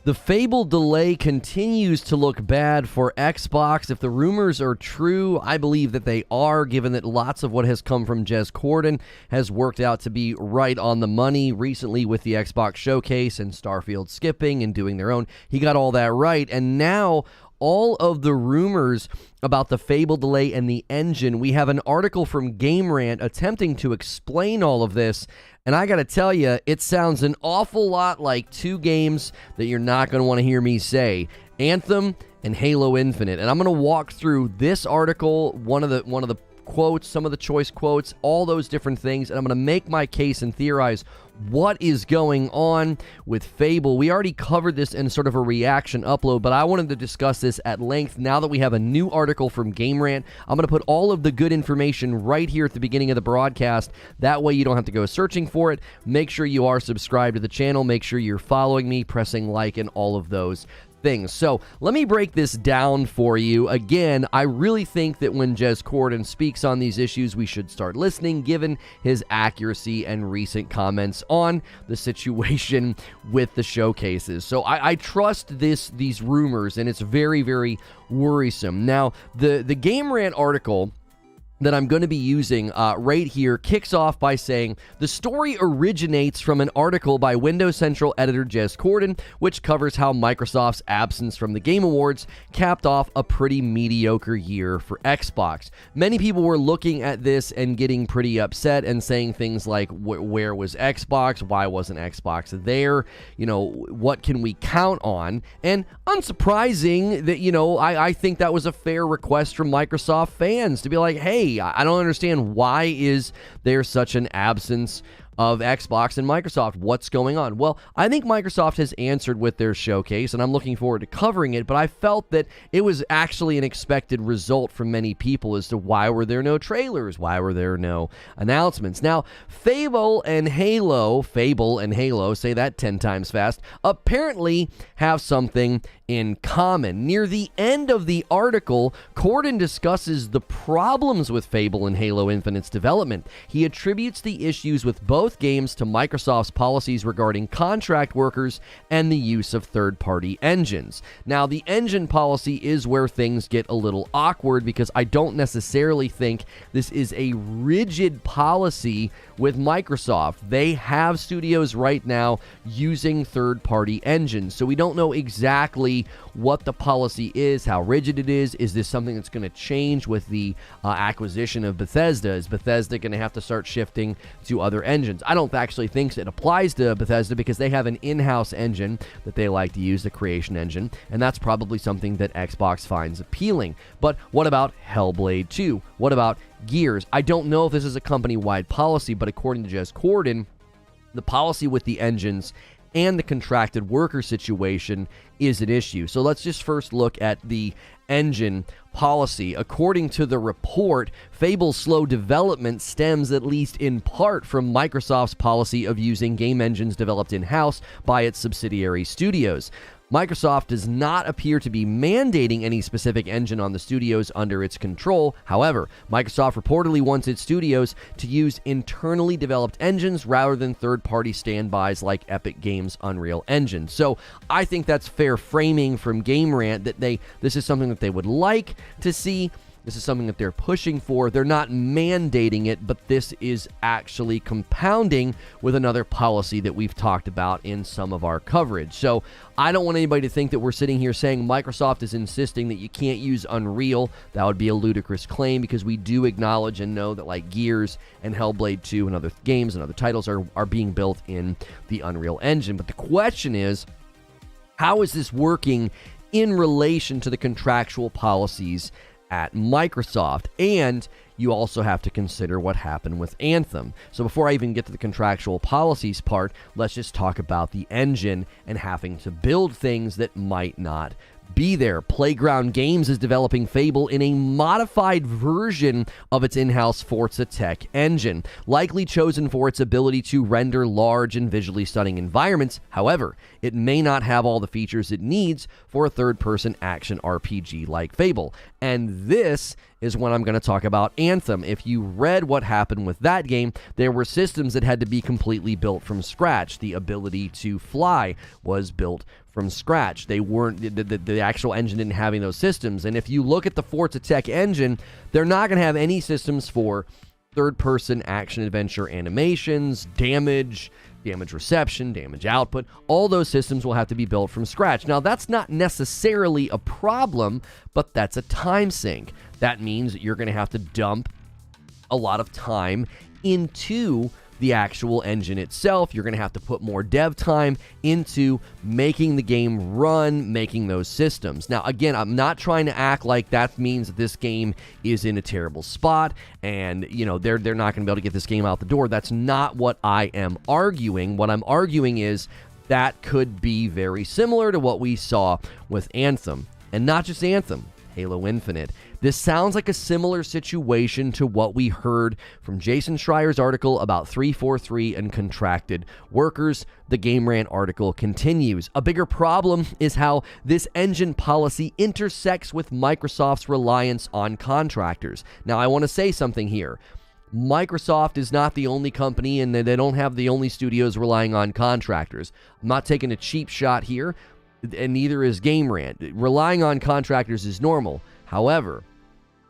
The Fable delay continues to look bad for Xbox. If the rumors are true, I believe that they are, given that lots of what has come from Jez Corden has worked out to be right on the money recently with the Xbox Showcase and Starfield skipping and doing their own. He got all that right, and now all of the rumors about the Fable delay and the engine. We have an article from Game Rant attempting to explain all of this, and I gotta tell you, it sounds an awful lot like two games that you're not gonna want to hear me say: Anthem and Halo Infinite. And I'm gonna walk through this article, one of the quotes, some of the choice quotes, all those different things, and I'm going to make my case and theorize what is going on with Fable. We already covered this in sort of a reaction upload, but I wanted to discuss this at length now that we have a new article from Game Rant. I'm going to put all of the good information right here at the beginning of the broadcast. That way you don't have to go searching for it. Make sure you are subscribed to the channel. Make sure you're following me, pressing like, and all of those things. So let me break this down for you. Again, I really think that when Jez Corden speaks on these issues, we should start listening, given his accuracy and recent comments on the situation with the showcases. So I trust these rumors, and it's very, very worrisome. Now, the Game Rant article that I'm going to be using right here kicks off by saying the story originates from an article by Windows Central editor Jez Corden, which covers how Microsoft's absence from the Game Awards capped off a pretty mediocre year for Xbox. Many people were looking at this and getting pretty upset and saying things like, where was Xbox? Why wasn't Xbox there? You know, what can we count on? And unsurprising that, you know, I think that was a fair request from Microsoft fans to be like, hey, I don't understand, why is there such an absence of Xbox and Microsoft? What's going on? Well, I think Microsoft has answered with their showcase, and I'm looking forward to covering it, but I felt that it was actually an expected result from many people as to why were there no trailers? Why were there no announcements? Now, Fable and Halo, say that 10 times fast, apparently have something in common. Near the end of the article, Corden discusses the problems with Fable and Halo Infinite's development. He attributes the issues with both games to Microsoft's policies regarding contract workers and the use of third-party engines. Now, the engine policy is where things get a little awkward, because I don't necessarily think this is a rigid policy with Microsoft. They have studios right now using third-party engines, so we don't know exactly what the policy is, how rigid it is. Is this something that's going to change with the acquisition of Bethesda? Is Bethesda going to have to start shifting to other engines? I don't actually think it applies to Bethesda, because they have an in-house engine that they like to use, the Creation Engine, and that's probably something that Xbox finds appealing. But what about Hellblade 2? What about Gears? I don't know if this is a company-wide policy, but according to Jez Corden, the policy with the engines and the contracted worker situation is an issue. So let's just first look at the engine policy. According to the report, Fable's slow development stems at least in part from Microsoft's policy of using game engines developed in-house by its subsidiary studios. Microsoft does not appear to be mandating any specific engine on the studios under its control. However, Microsoft reportedly wants its studios to use internally developed engines rather than third-party standbys like Epic Games' Unreal Engine. So I think that's fair framing from Game Rant, that this is something that they would like to see. This is something that they're pushing for. They're not mandating it, but this is actually compounding with another policy that we've talked about in some of our coverage. So I don't want anybody to think that we're sitting here saying Microsoft is insisting that you can't use Unreal. That would be a ludicrous claim, because we do acknowledge and know that like Gears and Hellblade 2 and other games and other titles are being built in the Unreal Engine. But the question is, how is this working in relation to the contractual policies at Microsoft? And you also have to consider what happened with Anthem. So before I even get to the contractual policies part, let's just talk about the engine and having to build things that might not be there. Playground Games is developing Fable in a modified version of its in-house Forza Tech engine, likely chosen for its ability to render large and visually stunning environments. However, it may not have all the features it needs for a third-person action RPG like Fable. And this is when I'm going to talk about Anthem. If you read what happened with that game, there were systems that had to be completely built from scratch. The ability to fly was built from scratch. They weren't, the actual engine didn't have any of those systems. And if you look at the Forza Tech engine, they're not going to have any systems for third-person action-adventure animations, damage reception, damage output. All those systems will have to be built from scratch. Now, that's not necessarily a problem, but that's a time sink. That means that you're going to have to dump a lot of time into the actual engine itself. You're going to have to put more dev time into making the game run, making those systems. Now, again, I'm not trying to act like that means that this game is in a terrible spot and, you know, they're not going to be able to get this game out the door. That's not what I am arguing. What I'm arguing is that could be very similar to what we saw with Anthem. And not just Anthem, Halo Infinite. This sounds like a similar situation to what we heard from Jason Schreier's article about 343 and contracted workers. The Game Rant article continues. A bigger problem is how this engine policy intersects with Microsoft's reliance on contractors. Now, I want to say something here. Microsoft is not the only company, and they don't have the only studios relying on contractors. I'm not taking a cheap shot here, and neither is Game Rant. Relying on contractors is normal. However,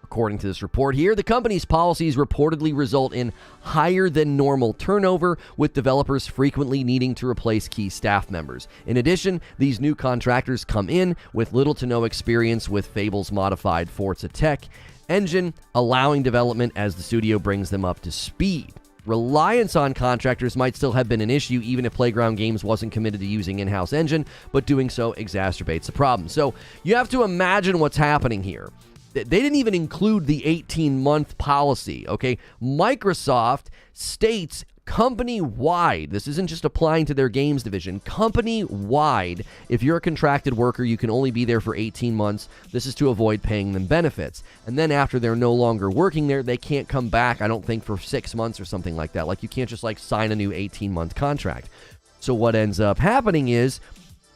according to this report here, the company's policies reportedly result in higher than normal turnover, with developers frequently needing to replace key staff members. In addition, these new contractors come in with little to no experience with Fable's modified Forza Tech engine, allowing development as the studio brings them up to speed. Reliance on contractors might still have been an issue even if Playground Games wasn't committed to using in-house engine, but doing so exacerbates the problem. So you have to imagine what's happening here. They didn't even include the 18-month policy, okay? Microsoft states company-wide, this isn't just applying to their games division, company-wide, if you're a contracted worker, you can only be there for 18 months. This is to avoid paying them benefits. And then after they're no longer working there, they can't come back, I don't think, for 6 months or something like that. Like, you can't just, like, sign a new 18-month contract. So what ends up happening is,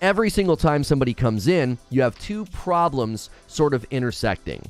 every single time somebody comes in, you have two problems sort of intersecting.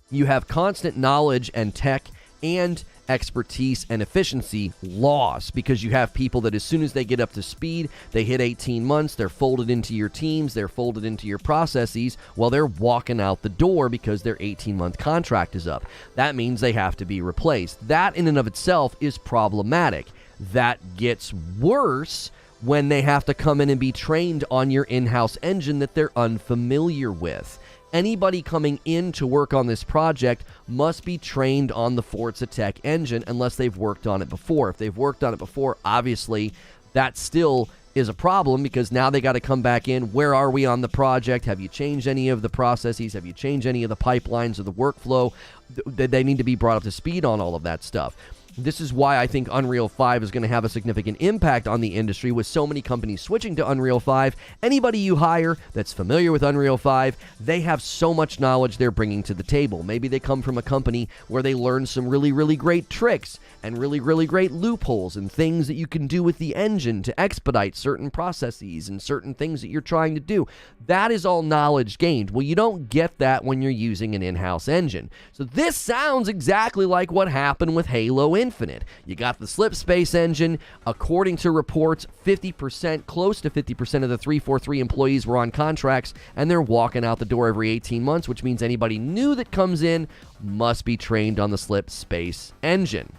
You have constant knowledge and tech and expertise and efficiency loss, because you have people that as soon as they get up to speed, they hit 18 months, they're folded into your teams, they're folded into your processes while they're walking out the door because their 18-month contract is up. That means they have to be replaced. That in and of itself is problematic. That gets worse when they have to come in and be trained on your in-house engine that they're unfamiliar with. Anybody coming in to work on this project must be trained on the Forza Tech engine unless they've worked on it before. If they've worked on it before, obviously that still is a problem, because now they got to come back in. Where are we on the project? Have you changed any of the processes? Have you changed any of the pipelines or the workflow? They need to be brought up to speed on all of that stuff. This is why I think Unreal 5 is going to have a significant impact on the industry, with so many companies switching to Unreal 5. Anybody you hire that's familiar with Unreal 5, they have so much knowledge they're bringing to the table. Maybe they come from a company where they learned some really, really great tricks and really, really great loopholes and things that you can do with the engine to expedite certain processes and certain things that you're trying to do. That is all knowledge gained. Well, you don't get that when you're using an in-house engine. So this sounds exactly like what happened with Halo Infinite. You got the Slipspace engine. According to reports, 50%, close to 50% of the 343 employees were on contracts, and they're walking out the door every 18 months, which means anybody new that comes in must be trained on the Slipspace engine.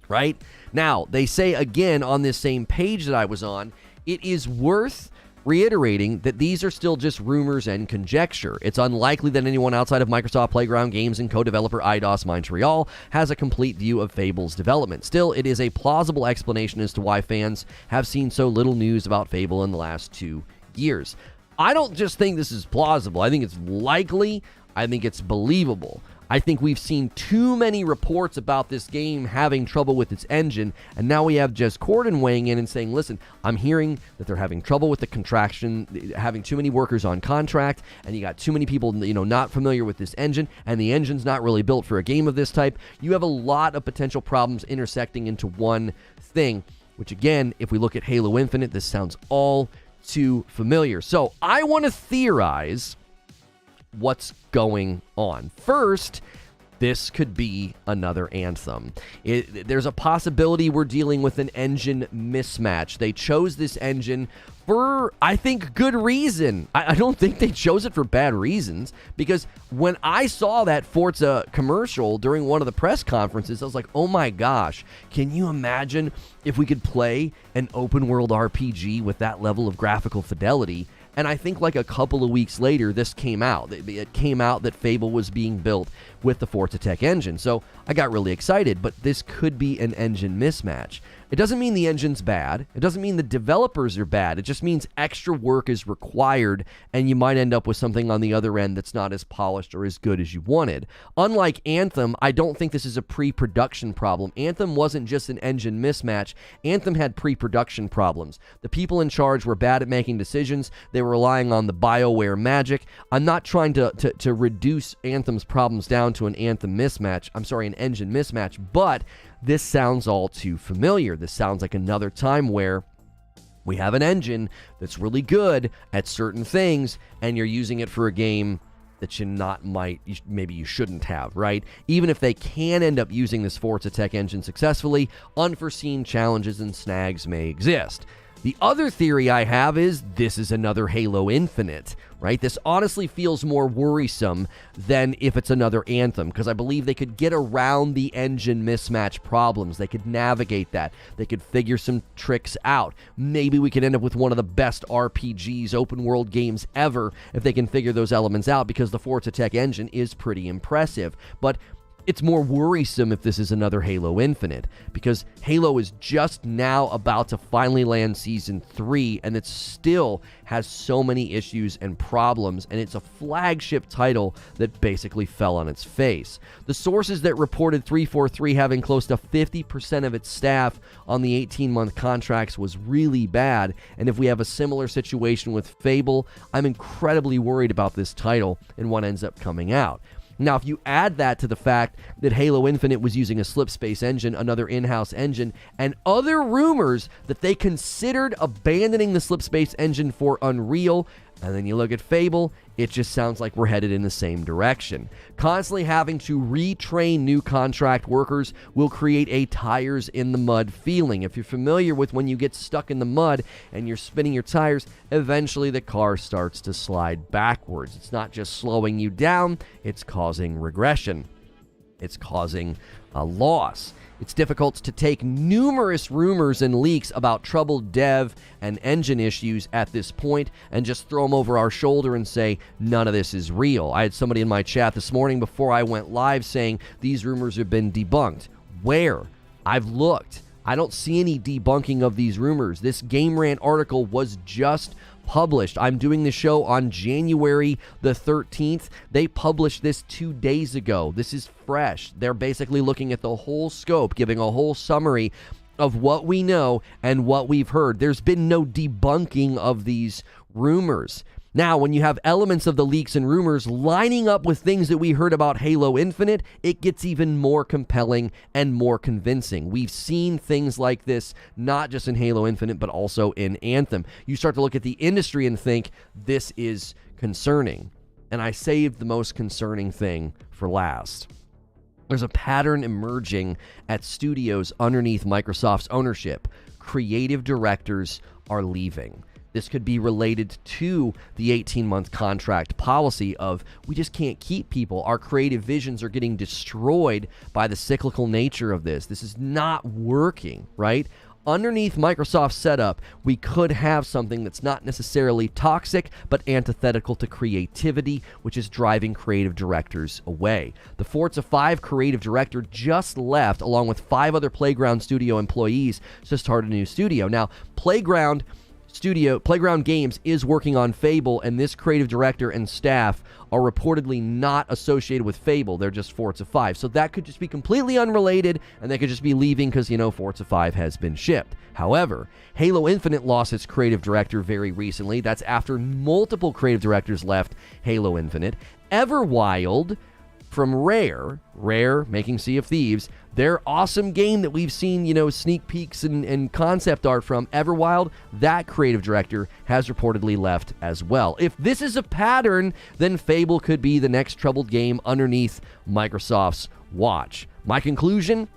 Right? Now, they say again on this same page that I was on, it is worth reiterating that these are still just rumors and conjecture. It's unlikely that anyone outside of Microsoft Playground Games and co-developer Eidos Montreal has a complete view of Fable's development. Still, it is a plausible explanation as to why fans have seen so little news about Fable in the last 2 years. I don't just think this is plausible. I think it's likely. I think it's believable. I think we've seen too many reports about this game having trouble with its engine, and now we have Jez Corden weighing in and saying, listen, I'm hearing that they're having trouble with the contraction, having too many workers on contract, and you got too many people, not familiar with this engine, and the engine's not really built for a game of this type. You have a lot of potential problems intersecting into one thing, which again, if we look at Halo Infinite, this sounds all too familiar. So I want to theorize what's going on. First, this could be another Anthem. There's a possibility we're dealing with an engine mismatch. They chose this engine for, I think, good reason. I don't think they chose it for bad reasons, because when I saw that Forza commercial during one of the press conferences, I was like, oh my gosh, can you imagine if we could play an open world RPG with that level of graphical fidelity? And I think like a couple of weeks later, this came out. It came out that Fable was being built with the Forza Tech engine. So I got really excited, but this could be an engine mismatch. It doesn't mean the engine's bad. It doesn't mean the developers are bad. It just means extra work is required, and you might end up with something on the other end that's not as polished or as good as you wanted. Unlike Anthem, I don't think this is a pre-production problem. Anthem wasn't just an engine mismatch. Anthem had pre-production problems. The people in charge were bad at making decisions. They were relying on the BioWare magic. I'm not trying to reduce Anthem's problems down to an Anthem mismatch. I'm sorry, an engine mismatch, but this sounds all too familiar. This sounds like another time where we have an engine that's really good at certain things, and you're using it for a game that maybe you shouldn't have, right? Even if they can end up using this Forza Tech engine successfully, unforeseen challenges and snags may exist. The other theory I have is this is another Halo Infinite, right? This honestly feels more worrisome than if it's another Anthem, because I believe they could get around the engine mismatch problems. They could navigate that. They could figure some tricks out. Maybe we could end up with one of the best RPGs, open world games ever, if they can figure those elements out, because the Forza Tech engine is pretty impressive. But it's more worrisome if this is another Halo Infinite, because Halo is just now about to finally land Season 3, and it still has so many issues and problems, and it's a flagship title that basically fell on its face. The sources that reported 343 having close to 50% of its staff on the 18-month contracts was really bad, and if we have a similar situation with Fable, I'm incredibly worried about this title and what ends up coming out. Now, if you add that to the fact that Halo Infinite was using a slipspace engine, another in-house engine, and other rumors that they considered abandoning the slipspace engine for Unreal, and then you look at Fable, it just sounds like we're headed in the same direction. Constantly having to retrain new contract workers will create a tires in the mud feeling. If you're familiar with when you get stuck in the mud and you're spinning your tires, eventually the car starts to slide backwards. It's not just slowing you down, it's causing regression. It's causing a loss. It's difficult to take numerous rumors and leaks about troubled dev and engine issues at this point and just throw them over our shoulder and say, none of this is real. I had somebody in my chat this morning before I went live saying these rumors have been debunked. Where? I've looked. I don't see any debunking of these rumors. This Game Rant article was just published. I'm doing the show on January the 13th. They published this 2 days ago. This is fresh. They're basically looking at the whole scope, giving a whole summary of what we know and what we've heard. There's been no debunking of these rumors. Now, when you have elements of the leaks and rumors lining up with things that we heard about Halo Infinite, it gets even more compelling and more convincing. We've seen things like this, not just in Halo Infinite, but also in Anthem. You start to look at the industry and think, this is concerning. And I saved the most concerning thing for last. There's a pattern emerging at studios underneath Microsoft's ownership. Creative directors are leaving. This could be related to the 18-month contract policy of we just can't keep people. Our creative visions are getting destroyed by the cyclical nature of this. This is not working, right? Underneath Microsoft's setup, we could have something that's not necessarily toxic, but antithetical to creativity, which is driving creative directors away. The Forza 5 creative director just left, along with 5 other Playground Studio employees, to start a new studio. Now, Playground Games is working on Fable, and this creative director and staff are reportedly not associated with Fable. They're just Forza 5. So that could just be completely unrelated, and they could just be leaving because, Forza 5 has been shipped. However, Halo Infinite lost its creative director very recently. That's after multiple creative directors left Halo Infinite. Everwild from Rare making Sea of Thieves, their awesome game that we've seen, sneak peeks and concept art from, Everwild, that creative director has reportedly left as well. If this is a pattern, then Fable could be the next troubled game underneath Microsoft's watch. My conclusion: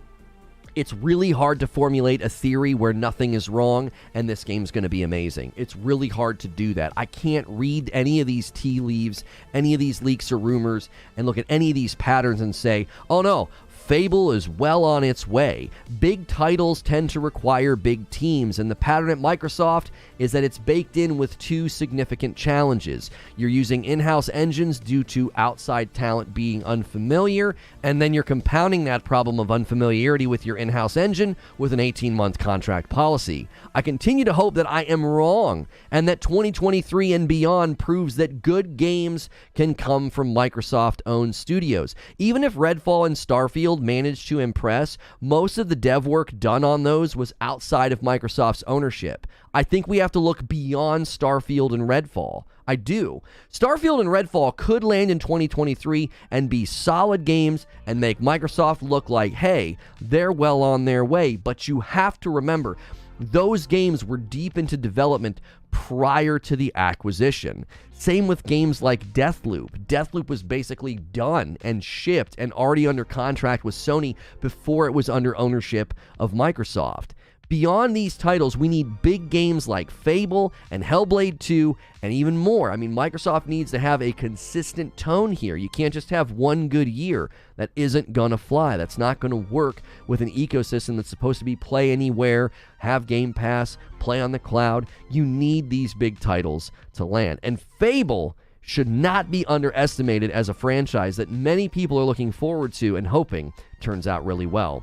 it's really hard to formulate a theory where nothing is wrong and this game's going to be amazing. It's really hard to do that. I can't read any of these tea leaves, any of these leaks or rumors, and look at any of these patterns and say, oh no, Fable is well on its way. Big titles tend to require big teams, and the pattern at Microsoft is that it's baked in with two significant challenges. You're using in-house engines due to outside talent being unfamiliar, and then you're compounding that problem of unfamiliarity with your in-house engine with an 18-month contract policy. I continue to hope that I am wrong, and that 2023 and beyond proves that good games can come from Microsoft-owned studios. Even if Redfall and Starfield managed to impress, most of the dev work done on those was outside of Microsoft's ownership. I think we have to look beyond Starfield and Redfall. I do. Starfield and Redfall could land in 2023 and be solid games and make Microsoft look like, hey, they're well on their way. But you have to remember, those games were deep into development prior to the acquisition. Same with games like Deathloop. Deathloop was basically done and shipped and already under contract with Sony before it was under ownership of Microsoft. Beyond these titles, we need big games like Fable and Hellblade 2 and even more. I mean, Microsoft needs to have a consistent tone here. You can't just have one good year. That isn't gonna fly. That's not gonna work with an ecosystem that's supposed to be play anywhere, have Game Pass, play on the cloud. You need these big titles to land. And Fable should not be underestimated as a franchise that many people are looking forward to and hoping turns out really well.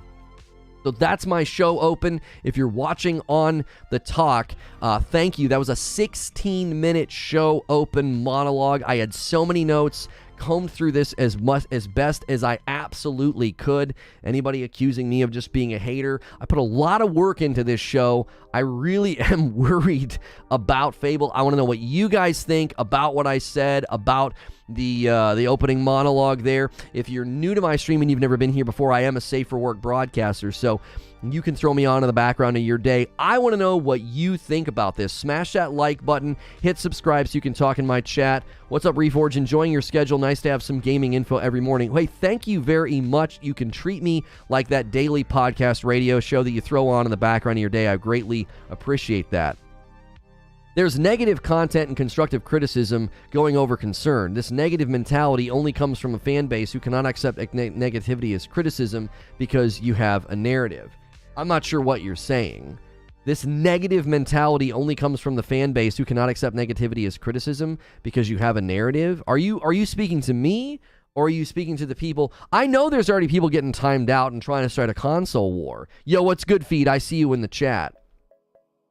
So that's my show open. If you're watching on the talk, thank you. That was a 16-minute show open monologue. I had so many notes, combed through this as best as I absolutely could. Anybody accusing me of just being a hater, I put a lot of work into this show. I really am worried about Fable. I want to know what you guys think about what I said about the opening monologue there. If you're new to my stream and you've never been here before, I am a Safe for Work broadcaster, so you can throw me on in the background of your day. I want to know what you think about this. Smash that like button, hit subscribe so you can talk in my chat. What's up, Reforge? Enjoying your schedule. Nice to have some gaming info every morning. Hey, thank you very much. You can treat me like that daily podcast radio show that you throw on in the background of your day. I greatly appreciate that. There's negative content and constructive criticism going over concern. This negative mentality only comes from a fan base who cannot accept negativity as criticism because you have a narrative. I'm not sure what you're saying. This negative mentality only comes from the fan base who cannot accept negativity as criticism because you have a narrative. Are you speaking to me, or are you speaking to the people? I know there's already people getting timed out and trying to start a console war. Yo, what's good, Feed? I see you in the chat.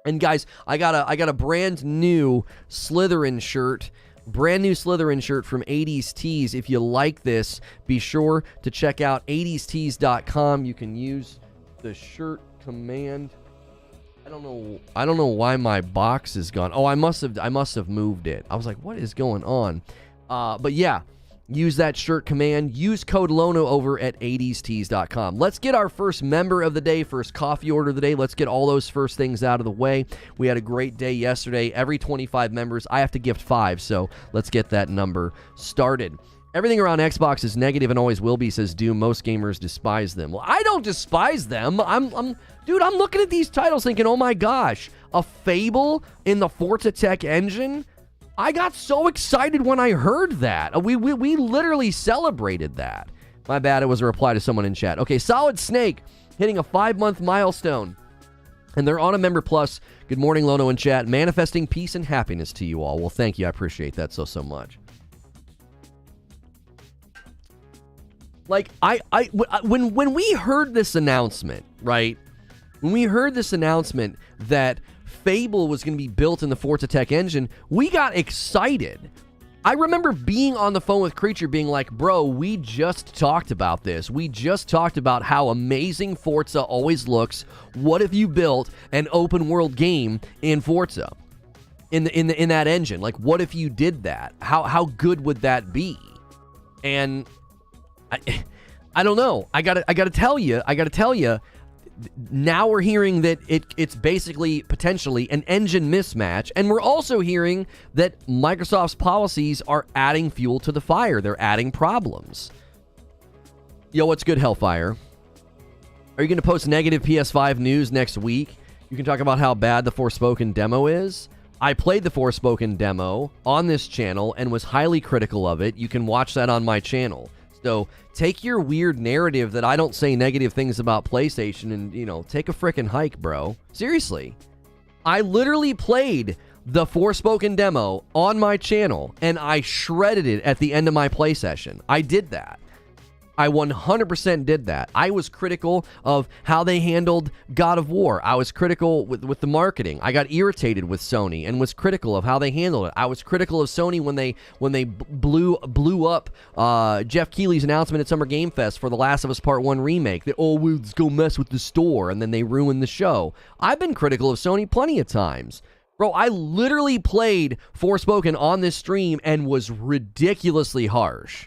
And guys, I got a brand new Slytherin shirt. Brand new Slytherin shirt from 80s Tees. If you like this, be sure to check out 80stees.com. You can use the shirt command. I don't know why my box is gone. Oh, I must have moved it. I was like, what is going on? But yeah, use that shirt command. Use code Lono over at 80stees.com. Let's get our first member of the day, first coffee order of the day. Let's get all those first things out of the way. We had a great day yesterday. Every 25 members, I have to gift 5, so let's get that number started. Everything around Xbox is negative and always will be, says Doom. Most gamers despise them. Well, I don't despise them. I'm looking at these titles thinking, oh my gosh, a Fable in the Forza Tech engine? I got so excited when I heard that. We literally celebrated that. My bad, it was a reply to someone in chat. Okay, Solid Snake hitting a 5-month milestone. And they're on a Member Plus. Good morning, Lono in chat. Manifesting peace and happiness to you all. Well, thank you. I appreciate that so much. Like, when we heard this announcement, right? When we heard this announcement that Fable was going to be built in the Forza Tech engine, we got excited. I remember being on the phone with Creature being like, bro, we just talked about this. We just talked about how amazing Forza always looks. What if you built an open world game in Forza? In that engine? Like, what if you did that? How good would that be? And I don't know. I gotta tell you. Now we're hearing that it's basically potentially an engine mismatch, and we're also hearing that Microsoft's policies are adding fuel to the fire. They're adding problems. Yo, what's good, Hellfire? Are you going to post negative PS5 news next week? You can talk about how bad the Forspoken demo is. I played the Forspoken demo on this channel and was highly critical of it. You can watch that on my channel. So take your weird narrative that I don't say negative things about PlayStation and, take a frickin' hike, bro. Seriously. I literally played the Forspoken demo on my channel and I shredded it at the end of my play session. I did that. I 100% did that. I was critical of how they handled God of War. I was critical with the marketing. I got irritated with Sony and was critical of how they handled it. I was critical of Sony when they blew up Jeff Keighley's announcement at Summer Game Fest for The Last of Us Part 1 remake. That, let's go mess with the store, and then they ruined the show. I've been critical of Sony plenty of times. Bro, I literally played Forspoken on this stream and was ridiculously harsh.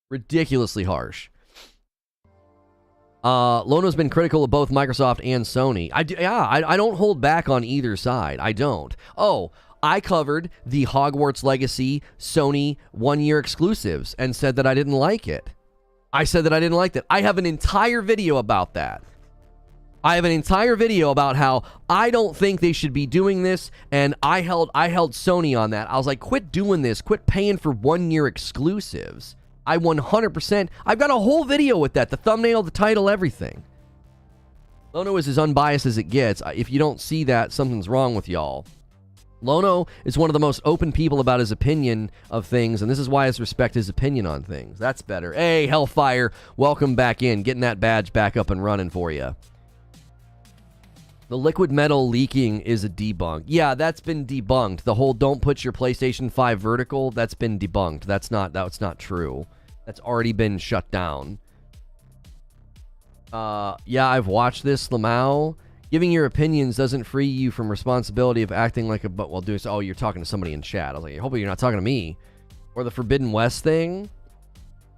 Ridiculously harsh. Lono's been critical of both Microsoft and Sony. I don't hold back on either side. I don't. Oh, I covered the Hogwarts Legacy Sony one-year exclusives and said that I didn't like it. I said that I didn't like that. I have an entire video about that. I have an entire video about how I don't think they should be doing this, and I held Sony on that. I was like, quit doing this. Quit paying for one-year exclusives. I 100%. I've got a whole video with that. The thumbnail, the title, everything. Lono is as unbiased as it gets. If you don't see that, something's wrong with y'all. Lono is one of the most open people about his opinion of things, and this is why I respect his opinion on things. That's better. Hey, Hellfire, welcome back in. Getting that badge back up and running for you. The liquid metal leaking is a debunk. Yeah, that's been debunked. The whole don't put your PlayStation 5 vertical, that's been debunked. That's not true. That's already been shut down. Yeah, I've watched this, Lamau. Giving your opinions doesn't free you from responsibility of acting like a butt while doing so. Oh, you're talking to somebody in chat. I was like, hopefully you're not talking to me. Or the Forbidden West thing.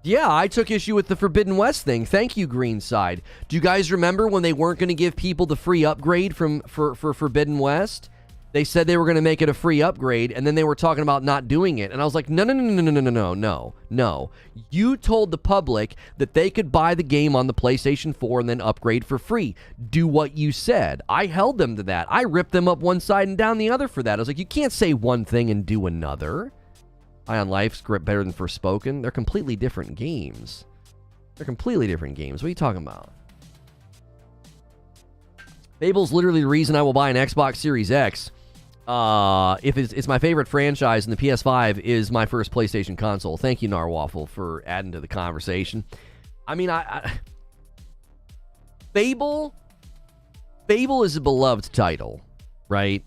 Yeah, I took issue with the Forbidden West thing. Thank you, Greenside. Do you guys remember when they weren't going to give people the free upgrade for Forbidden West? They said they were going to make it a free upgrade, and then they were talking about not doing it. And I was like, no. You told the public that they could buy the game on the PlayStation 4 and then upgrade for free. Do what you said. I held them to that. I ripped them up one side and down the other for that. I was like, you can't say one thing and do another. Ion Life's better than Forspoken. They're completely different games. What are you talking about? Fable's literally the reason I will buy an Xbox Series X. If it's my favorite franchise, and the PS5 is my first PlayStation console. Thank you, Narwaffle, for adding to the conversation. I mean, Fable is a beloved title, right?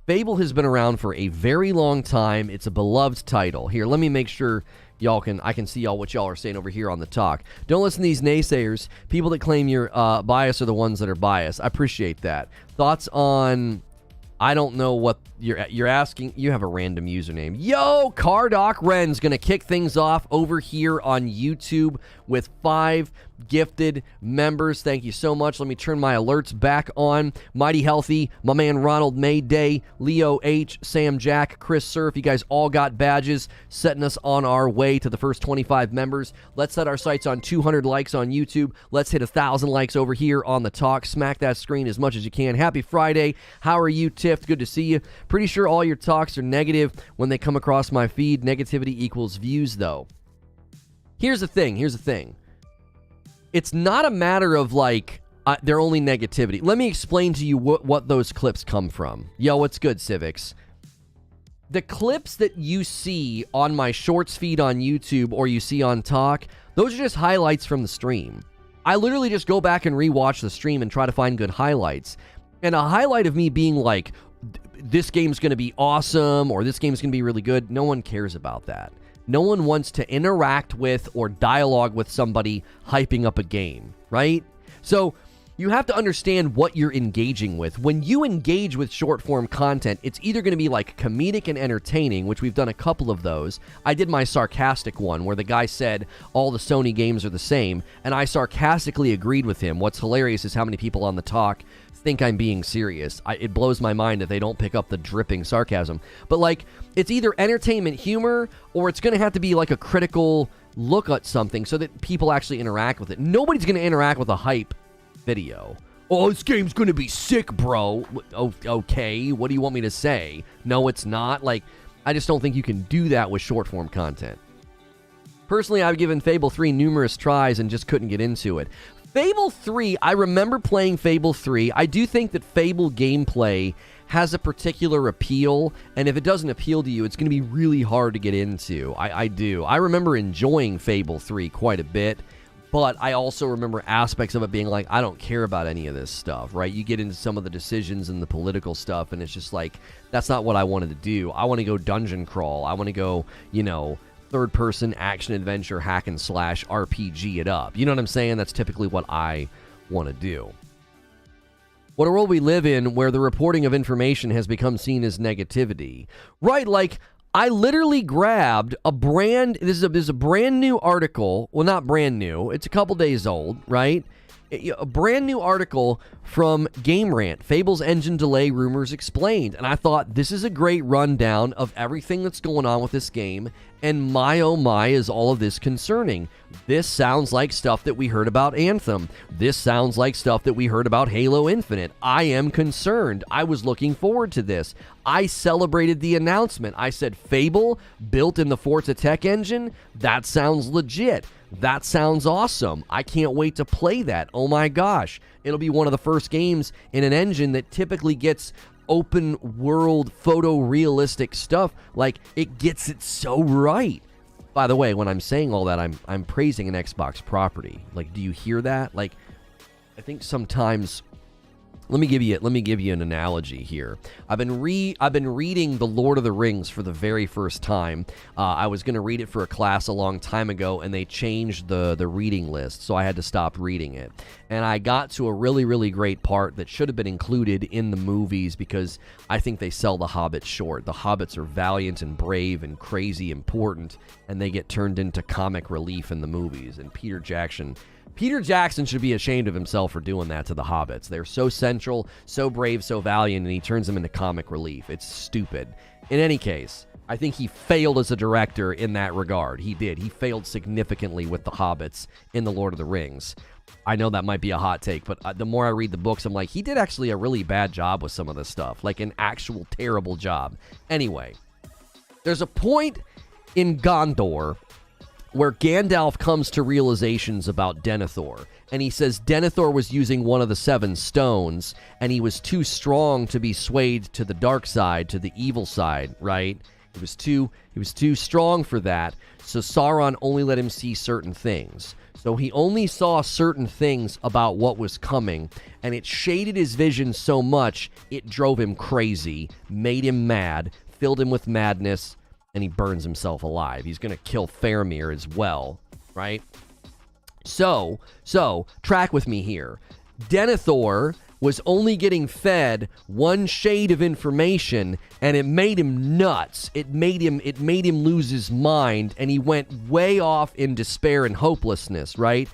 Fable has been around for a very long time. It's a beloved title. Here, let me make sure I can see what y'all are saying over here on the talk. Don't listen to these naysayers. People that claim you're biased are the ones that are biased. I appreciate that. Thoughts on... I don't know what you're asking. You have a random username. Yo, Cardoc Ren's going to kick things off over here on YouTube with 5 gifted members. Thank you so much. Let me turn my alerts back on. Mighty Healthy, my man Ronald Mayday, Leo H, Sam Jack, Chris Surf. You guys all got badges, setting us on our way to the first 25 members. Let's set our sights on 200 likes on YouTube. Let's hit 1,000 likes over here on the talk. Smack that screen as much as you can. Happy Friday. How are you, Tiff? Good to see you. Pretty sure all your talks are negative when they come across my feed. Negativity equals views, though. Here's the thing. It's not a matter of, they're only negativity. Let me explain to you what those clips come from. Yo, what's good, Civics? The clips that you see on my shorts feed on YouTube or you see on talk, those are just highlights from the stream. I literally just go back and rewatch the stream and try to find good highlights. And a highlight of me being like, this game's going to be awesome or this game's going to be really good, no one cares about that. No one wants to interact with or dialogue with somebody hyping up a game, right? So you have to understand what you're engaging with. When you engage with short form content, it's either going to be like comedic and entertaining, which we've done a couple of those. I did my sarcastic one where the guy said all the Sony games are the same, and I sarcastically agreed with him. What's hilarious is how many people on the talk think I'm being serious. It blows my mind that they don't pick up the dripping sarcasm. But like, it's either entertainment humor or it's going to have to be like a critical look at something so that people actually interact with it. Nobody's going to interact with a hype video. Oh, this game's going to be sick, bro. Okay, what do you want me to say? No, it's not. Like, I just don't think you can do that with short form content. Personally, I've given Fable 3 numerous tries and just couldn't get into it. Fable 3, I remember playing Fable 3. I do think that Fable gameplay has a particular appeal, and if it doesn't appeal to you, it's going to be really hard to get into. I do. I remember enjoying Fable 3 quite a bit, but I also remember aspects of it being like, I don't care about any of this stuff, right? You get into some of the decisions and the political stuff, and it's just like, that's not what I wanted to do. I want to go dungeon crawl. I want to go, you know, third-person action-adventure hack-and-slash RPG it up. You know what I'm saying? That's typically what I want to do. What a world we live in where the reporting of information has become seen as negativity. Right, like, I literally grabbed a this is a brand new article. Well, not brand new. It's a couple days old, right? A brand new article from Game Rant, Fable's engine delay rumors explained. And I thought, this is a great rundown of everything that's going on with this game. And my oh my, is all of this concerning. This sounds like stuff that we heard about Anthem. This sounds like stuff that we heard about Halo Infinite. I am concerned. I was looking forward to this. I celebrated the announcement. I said, Fable, built in the Forza Tech engine? That sounds legit. That sounds awesome. I can't wait to play that. Oh my gosh. It'll be one of the first games in an engine that typically gets open world photorealistic stuff. Like, it gets it so right. By the way, when I'm saying all that, I'm praising an Xbox property. Like, do you hear that? Like, I think sometimes, let me give you an analogy here. I've been reading The Lord of the Rings for the very first time. I was going to read it for a class a long time ago, and they changed the reading list, so I had to stop reading it. And I got to a really, really great part that should have been included in the movies because I think they sell the Hobbits short. The Hobbits are valiant and brave and crazy important, and they get turned into comic relief in the movies. And Peter Jackson should be ashamed of himself for doing that to the Hobbits. They're so central, so brave, so valiant, and he turns them into comic relief. It's stupid. In any case, I think he failed as a director in that regard. He did. He failed significantly with the Hobbits in The Lord of the Rings. I know that might be a hot take, but the more I read the books, I'm like, he did actually a really bad job with some of this stuff. Like, an actual terrible job. Anyway, there's a point in Gondor where Gandalf comes to realizations about Denethor, and he says Denethor was using one of the 7 stones, and he was too strong to be swayed to the dark side, to the evil side, right? He was too strong for that, so Sauron only let him see certain things. So he only saw certain things about what was coming, and it shaded his vision so much, it drove him crazy, made him mad, filled him with madness, and he burns himself alive. He's going to kill Faramir as well, right? So, track with me here. Denethor was only getting fed one shade of information, and it made him nuts. It made him lose his mind, and he went way off in despair and hopelessness, right?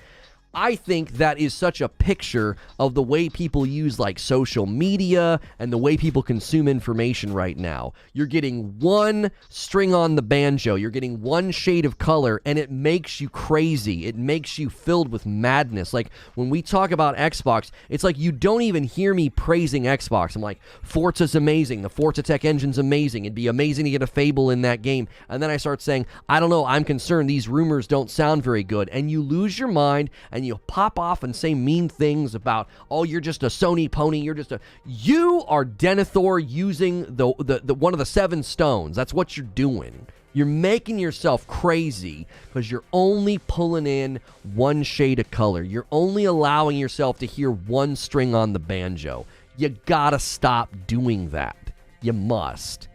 I think that is such a picture of the way people use like social media and the way people consume information right now. You're getting one string on the banjo, you're getting one shade of color, and it makes you crazy. It makes you filled with madness. Like when we talk about Xbox, it's like you don't even hear me praising Xbox. I'm like, Forza's amazing. The Forza Tech engine's amazing. It'd be amazing to get a Fable in that game. And then I start saying, I don't know, I'm concerned these rumors don't sound very good. And you lose your mind and you pop off and say mean things about, oh, you're just a Sony pony, you are Denethor using the one of the 7 stones. That's what you're doing. You're making yourself crazy because you're only pulling in one shade of color. You're only allowing yourself to hear one string on the banjo. You gotta stop doing that. You must.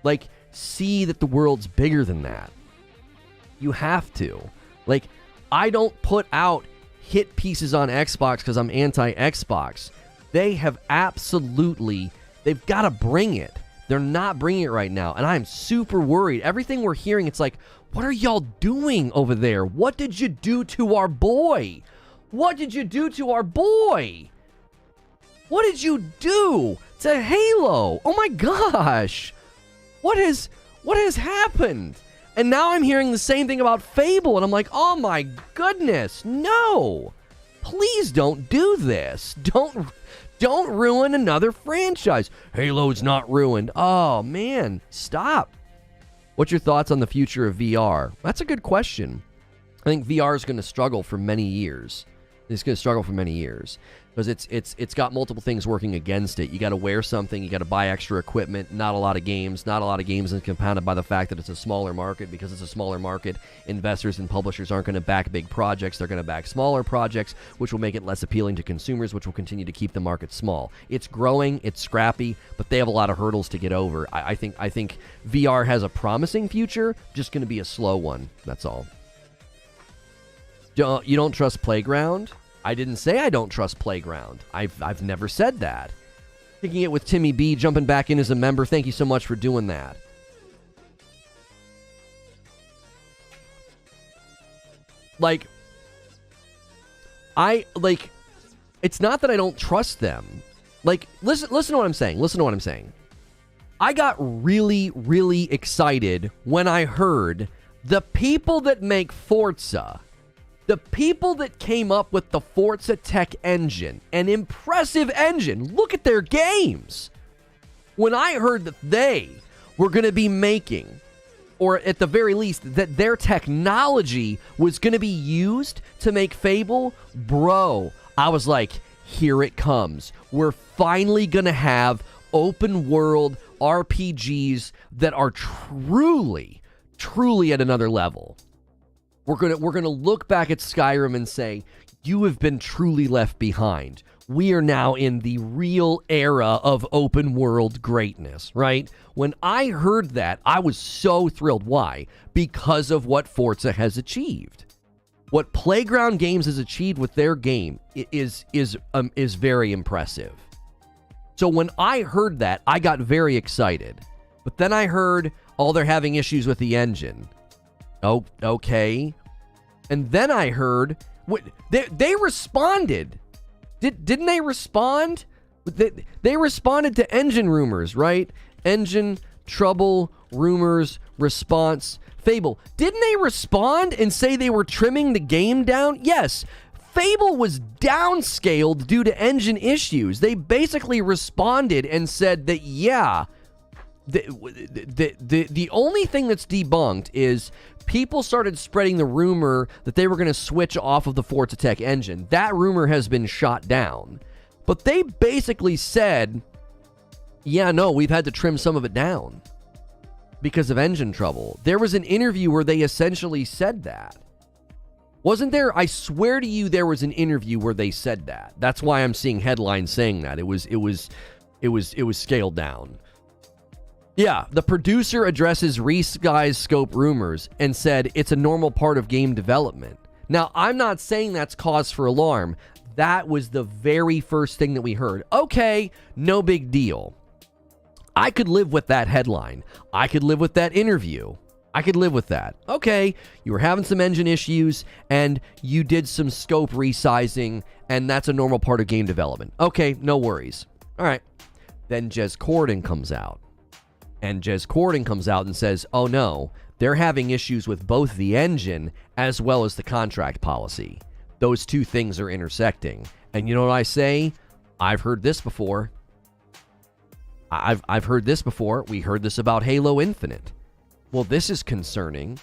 Like, see that the world's bigger than that. You have to. Like, I don't put out hit pieces on Xbox because I'm anti-Xbox. They have absolutely, they've got to bring it. They're not bringing it right now, and I'm super worried. Everything we're hearing, it's like, what are y'all doing over there? What did you do to our boy? What did you do to our boy? What did you do to Halo? Oh my gosh. What has happened? And now I'm hearing the same thing about Fable, and I'm like, oh my goodness, no. Please don't do this. Don't ruin another franchise. Halo's not ruined. Oh man, stop. What's your thoughts on the future of VR? That's a good question. I think VR is going to struggle for many years. It's going to struggle for many years because it's got multiple things working against it. You got to wear something, you got to buy extra equipment, not a lot of games is compounded by the fact that it's a smaller market. Because it's a smaller market, investors and publishers aren't going to back big projects, they're going to back smaller projects, which will make it less appealing to consumers, which will continue to keep the market small. It's growing, it's scrappy, but they have a lot of hurdles to get over. I think VR has a promising future, just going to be a slow one, that's all. You don't trust Playground? I didn't say I don't trust Playground. I've never said that. Kicking it with Timmy B, jumping back in as a member. Thank you so much for doing that. It's not that I don't trust them. Listen to what I'm saying. Listen to what I'm saying. I got really, really excited when I heard the people that make Forza, the people that came up with the Forza Tech engine, an impressive engine, look at their games. When I heard that they were going to be making, or at the very least, that their technology was going to be used to make Fable, bro, I was like, here it comes. We're finally going to have open world RPGs that are truly at another level. We're gonna look back at Skyrim and say, you have been truly left behind. We are now in the real era of open world greatness, right? When I heard that, I was so thrilled. Why? Because of what Forza has achieved. What Playground Games has achieved with their game is very impressive. So when I heard that, I got very excited. But then I heard, they're having issues with the engine. Oh, okay. And then I heard they responded. Didn't they respond? They responded to engine rumors, right? Engine trouble, rumors, response, Fable. Didn't they respond and say they were trimming the game down? Yes. Fable was downscaled due to engine issues. They basically responded and said that, yeah, the only thing that's debunked is people started spreading the rumor that they were going to switch off of the Forza Tech engine. That rumor has been shot down. But they basically said, yeah, no, we've had to trim some of it down because of engine trouble. There was an interview where they essentially said that. Wasn't there? I swear to you, there was an interview where they said that. That's why I'm seeing headlines saying that. It was scaled down. Yeah, the producer addresses Resky's scope rumors and said it's a normal part of game development. Now, I'm not saying that's cause for alarm. That was the very first thing that we heard. Okay, no big deal. I could live with that headline. I could live with that interview. I could live with that. Okay, you were having some engine issues, and you did some scope resizing, and that's a normal part of game development. Okay, no worries. All right. Then Jez Corden comes out. And Jez Corden comes out and says, oh no, they're having issues with both the engine as well as the contract policy. Those two things are intersecting. And you know what I say? I've heard this before. I've heard this before. We heard this about Halo Infinite. Well, this is concerning.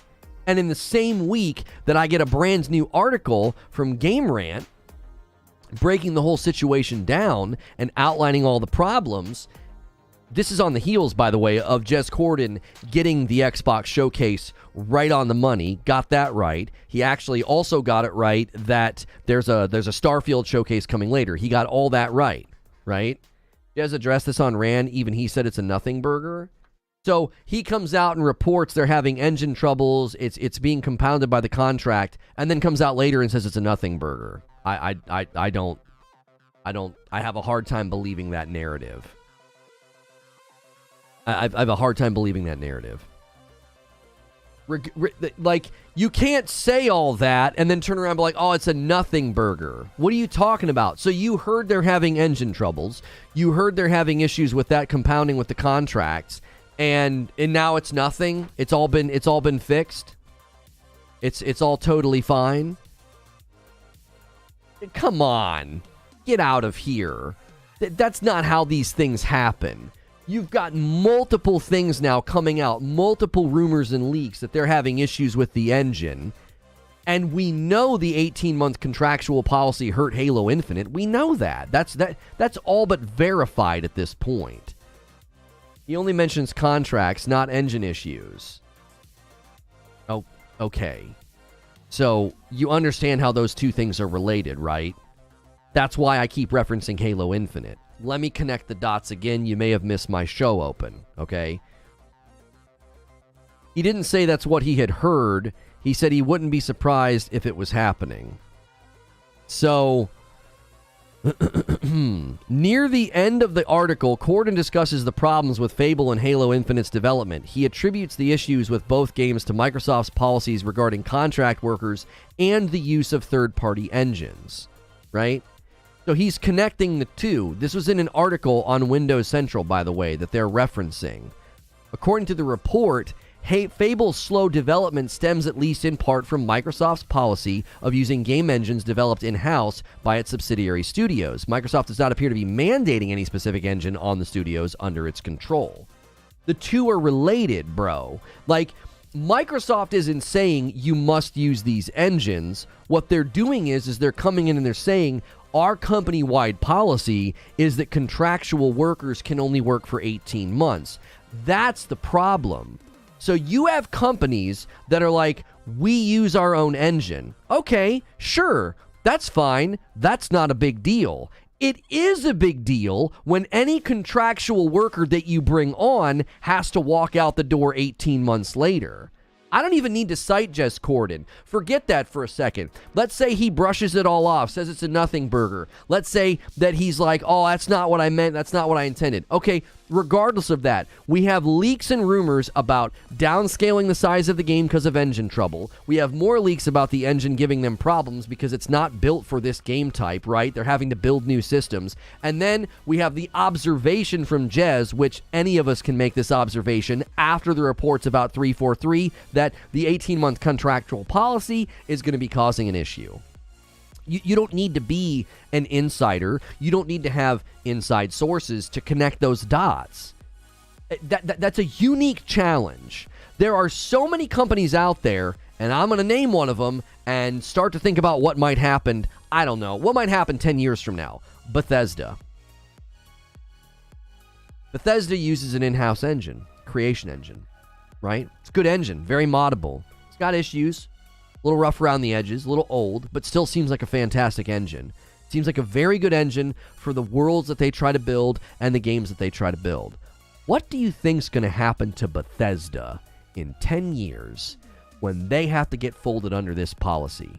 And in the same week that I get a brand new article from Game Rant breaking the whole situation down and outlining all the problems, this is on the heels, by the way, of Jez Corden getting the Xbox showcase right on the money. Got that right. He actually also got it right that there's a Starfield showcase coming later. He got all that right? Jez addressed this on Rand. Even he said it's a nothing burger. So he comes out and reports they're having engine troubles. It's being compounded by the contract, and then comes out later and says it's a nothing burger. I don't. I have a hard time believing that narrative. I have a hard time believing that narrative. Like, you can't say all that and then turn around and be like, oh, it's a nothing burger. What are you talking about? So you heard they're having engine troubles. You heard they're having issues with that compounding with the contracts. And now it's nothing. It's all been fixed. It's all totally fine. Come on. Get out of here. That's not how these things happen. You've got multiple things now coming out, multiple rumors and leaks that they're having issues with the engine. And we know the 18-month contractual policy hurt Halo Infinite. We know that. That's all but verified at this point. He only mentions contracts, not engine issues. Oh, okay. So you understand how those two things are related, right? That's why I keep referencing Halo Infinite. Let me connect the dots again. You may have missed my show open, okay? He didn't say that's what he had heard. He said he wouldn't be surprised if it was happening. So, near the end of the article, Corden discusses the problems with Fable and Halo Infinite's development. He attributes the issues with both games to Microsoft's policies regarding contract workers and the use of third-party engines, right? So he's connecting the two. This was in an article on Windows Central, by the way, that they're referencing. According to the report, Fable's slow development stems at least in part from Microsoft's policy of using game engines developed in-house by its subsidiary studios. Microsoft does not appear to be mandating any specific engine on the studios under its control. The two are related, bro. Like, Microsoft isn't saying you must use these engines. What they're doing is they're coming in and they're saying, our company-wide policy is that contractual workers can only work for 18 months. That's the problem. So you have companies that are like, we use our own engine. Okay, sure, that's fine. That's not a big deal. It is a big deal when any contractual worker that you bring on has to walk out the door 18 months later. I don't even need to cite Jez Corden. Forget that for a second. Let's say he brushes it all off, says it's a nothing burger. Let's say that he's like, oh, that's not what I meant. That's not what I intended. Okay, regardless of that, we have leaks and rumors about downscaling the size of the game because of engine trouble. We have more leaks about the engine giving them problems because it's not built for this game type, right? They're having to build new systems. And then we have the observation from Jez, which any of us can make this observation after the reports about 343, that the 18-month contractual policy is going to be causing an issue. You don't need to be an insider. You don't need to have inside sources to connect those dots. That's a unique challenge. There are so many companies out there, and I'm going to name one of them and start to think about what might happen. I don't know. What might happen 10 years from now? Bethesda. Bethesda uses an in-house engine, creation engine, right? It's a good engine, very moddable. It's got issues. A little rough around the edges, a little old, but still seems like a fantastic engine. Seems like a very good engine for the worlds that they try to build and the games that they try to build. What do you think's going to happen to Bethesda in 10 years when they have to get folded under this policy?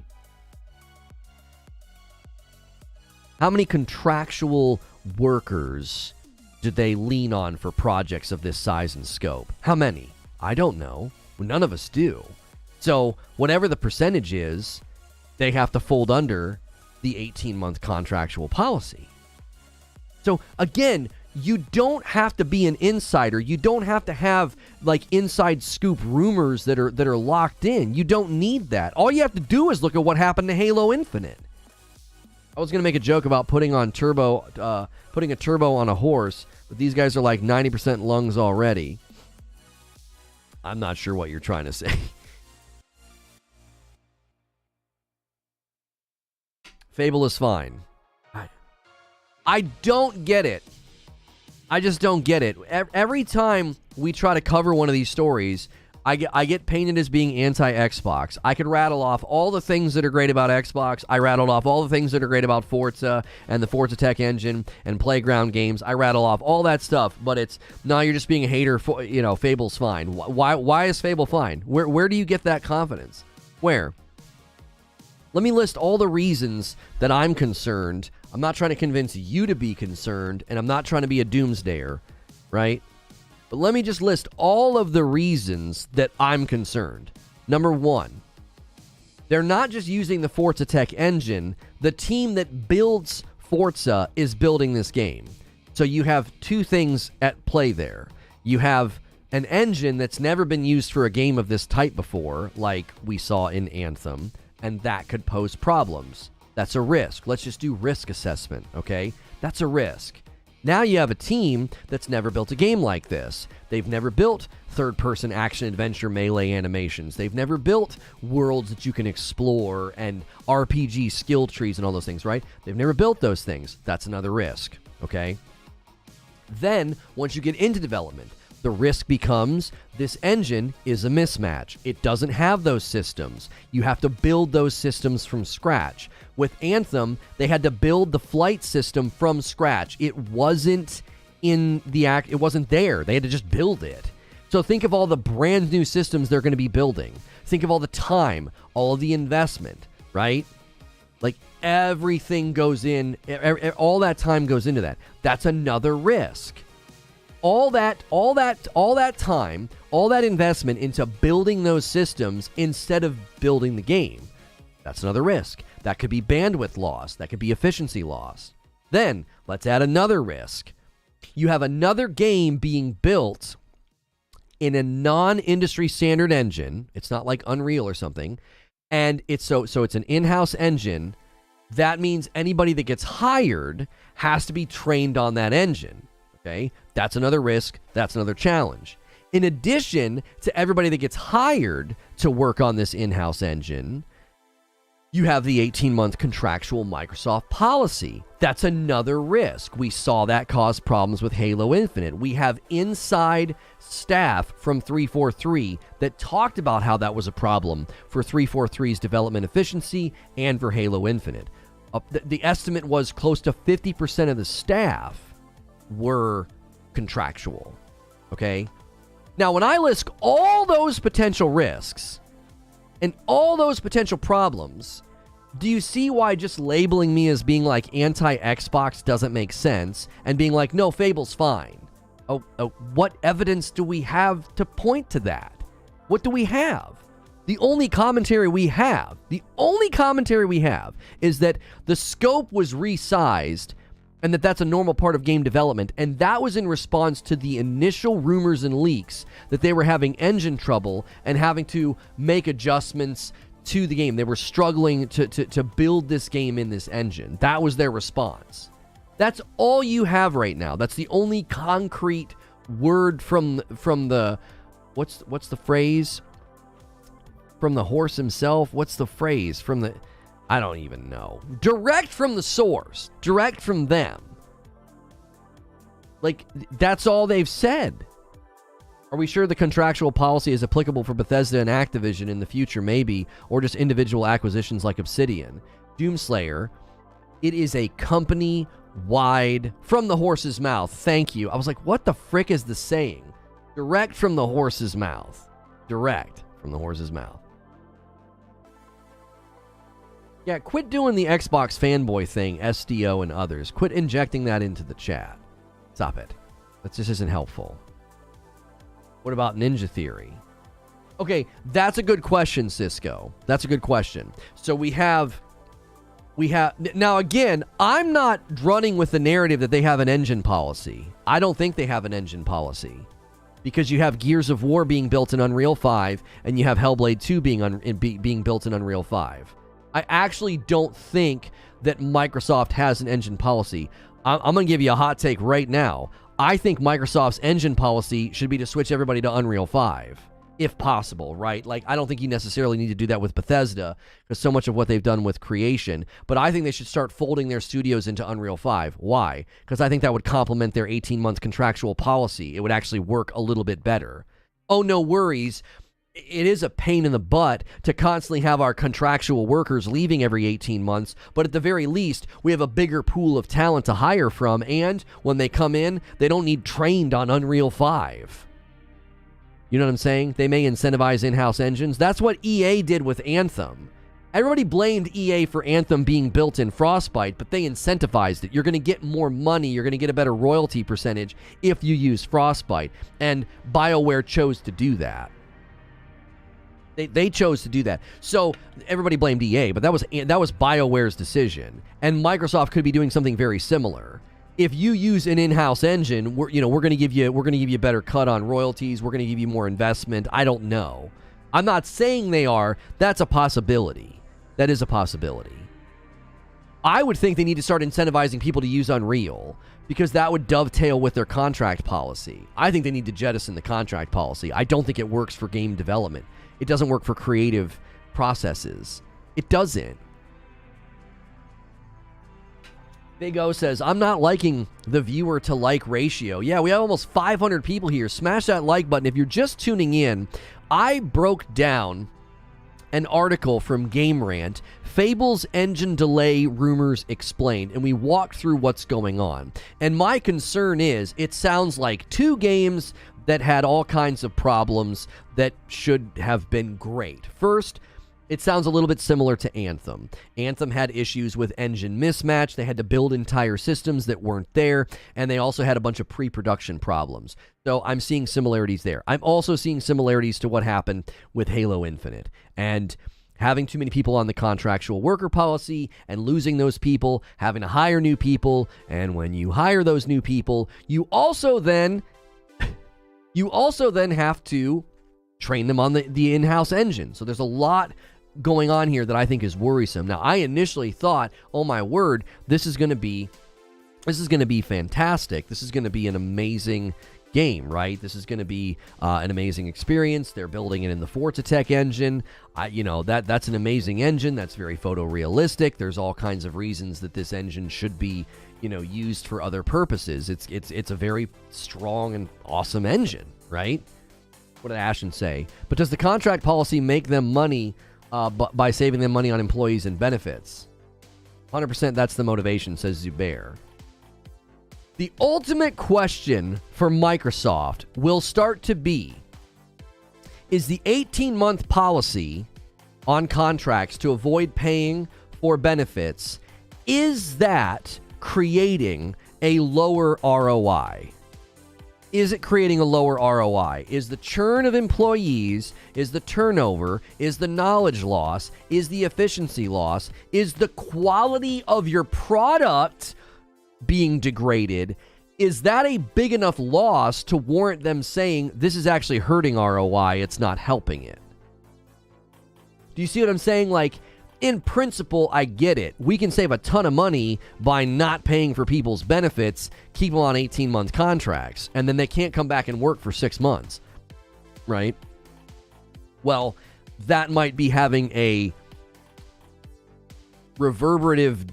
How many contractual workers do they lean on for projects of this size and scope? How many? I don't know. None of us do. So whatever the percentage is, they have to fold under the 18-month contractual policy. So again, you don't have to be an insider. You don't have to have like inside scoop rumors that are locked in. You don't need that. All you have to do is look at what happened to Halo Infinite. I was gonna make a joke about putting a turbo on a horse, but these guys are like 90% lungs already. I'm not sure what you're trying to say. Fable is fine. I don't get it. I just don't get it. Every time we try to cover one of these stories, I get painted as being anti-Xbox. I could rattle off all the things that are great about Xbox. I rattled off all the things that are great about Forza and the Forza Tech engine and Playground Games. I rattle off all that stuff, but it's, no, you're just being a hater. Fable's fine. Why is Fable fine? Where do you get that confidence? Where? Let me list all the reasons that I'm concerned. I'm not trying to convince you to be concerned, and I'm not trying to be a doomsdayer, right? But let me just list all of the reasons that I'm concerned. Number one, they're not just using the Forza Tech engine. The team that builds Forza is building this game. So you have two things at play there. You have an engine that's never been used for a game of this type before, like we saw in Anthem, and that could pose problems. That's a risk. Let's just do risk assessment, okay? That's a risk. Now you have a team that's never built a game like this. They've never built third-person action-adventure melee animations. They've never built worlds that you can explore and RPG skill trees and all those things, right? They've never built those things. That's another risk, okay? Then, once you get into development, the risk becomes this engine is a mismatch. It doesn't have those systems. You have to build those systems from scratch. With Anthem, they had to build the flight system from scratch. It wasn't it wasn't there. They had to just build it. So think of all the brand new systems they're going to be building. Think of all the time, all of the investment, right? Like everything goes in, all that time goes into that. That's another risk. All that time, all that investment into building those systems instead of building the game. That's another risk. That could be bandwidth loss. That could be efficiency loss. Then, let's add another risk. You have another game being built in a non-industry standard engine. It's not like Unreal or something. And it's so it's an in-house engine. That means anybody that gets hired has to be trained on that engine. Okay, that's another risk. That's another challenge. In addition to everybody that gets hired to work on this in-house engine, you have the 18-month contractual Microsoft policy. That's another risk. We saw that cause problems with Halo Infinite. We have inside staff from 343 that talked about how that was a problem for 343's development efficiency and for Halo Infinite. The estimate was close to 50% of the staff were contractual, okay? Now, when I list all those potential risks and all those potential problems, do you see why just labeling me as being like anti-Xbox doesn't make sense and being like, no, Fable's fine? What evidence do we have to point to that? What do we have? The only commentary we have is that the scope was resized and that's a normal part of game development. And that was in response to the initial rumors and leaks that they were having engine trouble and having to make adjustments to the game. They were struggling to build this game in this engine. That was their response. That's all you have right now. That's the only concrete word from the what's the phrase? From the horse himself? What's the phrase? From the I don't even know. Direct from the source. Direct from them. Like, that's all they've said. Are we sure the contractual policy is applicable for Bethesda and Activision in the future? Maybe. Or just individual acquisitions like Obsidian. Doomslayer. It is a company-wide... From the horse's mouth. Thank you. I was like, what the frick is the saying? Direct from the horse's mouth. Direct from the horse's mouth. Yeah, quit doing the Xbox fanboy thing, SDO and others. Quit injecting that into the chat. Stop it. That just isn't helpful. What about Ninja Theory? Okay, that's a good question, Cisco. That's a good question. So we have... Now, again, I'm not running with the narrative that they have an engine policy. I don't think they have an engine policy. Because you have Gears of War being built in Unreal 5, and you have Hellblade 2 being built in Unreal 5. I actually don't think that Microsoft has an engine policy. I'm going to give you a hot take right now. I think Microsoft's engine policy should be to switch everybody to Unreal 5, if possible, right? Like, I don't think you necessarily need to do that with Bethesda, because so much of what they've done with creation, but I think they should start folding their studios into Unreal 5. Why? Because I think that would complement their 18-month contractual policy. It would actually work a little bit better. Oh, no worries. It is a pain in the butt to constantly have our contractual workers leaving every 18 months, but at the very least, we have a bigger pool of talent to hire from, and when they come in, they don't need trained on Unreal 5. You know what I'm saying? They may incentivize in-house engines. That's what EA did with Anthem. Everybody blamed EA for Anthem being built in Frostbite, but they incentivized it. You're going to get more money, you're going to get a better royalty percentage if you use Frostbite. And BioWare chose to do that. They chose to do that. So everybody blamed EA, but that was BioWare's decision. And Microsoft could be doing something very similar. If you use an in-house engine, we're going to give you a better cut on royalties. We're going to give you more investment. I don't know. I'm not saying they are. That's a possibility. That is a possibility. I would think they need to start incentivizing people to use Unreal because that would dovetail with their contract policy. I think they need to jettison the contract policy. I don't think it works for game development. It doesn't work for creative processes. It doesn't. Big O says, I'm not liking the viewer to like ratio. Yeah, we have almost 500 people here. Smash that like button. If you're just tuning in, I broke down an article from Game Rant, Fable's engine delay rumors explained, and we walked through what's going on. And my concern is, it sounds like two games that had all kinds of problems that should have been great. First, it sounds a little bit similar to Anthem. Anthem had issues with engine mismatch. They had to build entire systems that weren't there, and they also had a bunch of pre-production problems. So I'm seeing similarities there. I'm also seeing similarities to what happened with Halo Infinite, and having too many people on the contractual worker policy and losing those people, having to hire new people, and when you hire those new people, you also then have to train them on the in-house engine. So there's a lot going on here that I think is worrisome. Now, I initially thought, oh my word, this is going to be fantastic. This is going to be an amazing game, right? This is going to be an amazing experience. They're building it in the Forza Tech engine. That's an amazing engine. That's very photorealistic. There's all kinds of reasons that this engine should be, used for other purposes. It's a very strong and awesome engine, right? What did Ashton say? But does the contract policy make them money by saving them money on employees and benefits? 100% that's the motivation, says Zubair. The ultimate question for Microsoft will start to be, is the 18-month policy on contracts to avoid paying for benefits, is that creating a lower ROI? Is it creating a lower ROI? Is the churn of employees, is the turnover, is the knowledge loss, is the efficiency loss, is the quality of your product being degraded? Is that a big enough loss to warrant them saying this is actually hurting ROI, it's not helping it? Do you see what I'm saying? Like, in principle, I get it. We can save a ton of money by not paying for people's benefits, keep them on 18-month contracts, and then they can't come back and work for 6 months, right? Well, that might be having a reverberative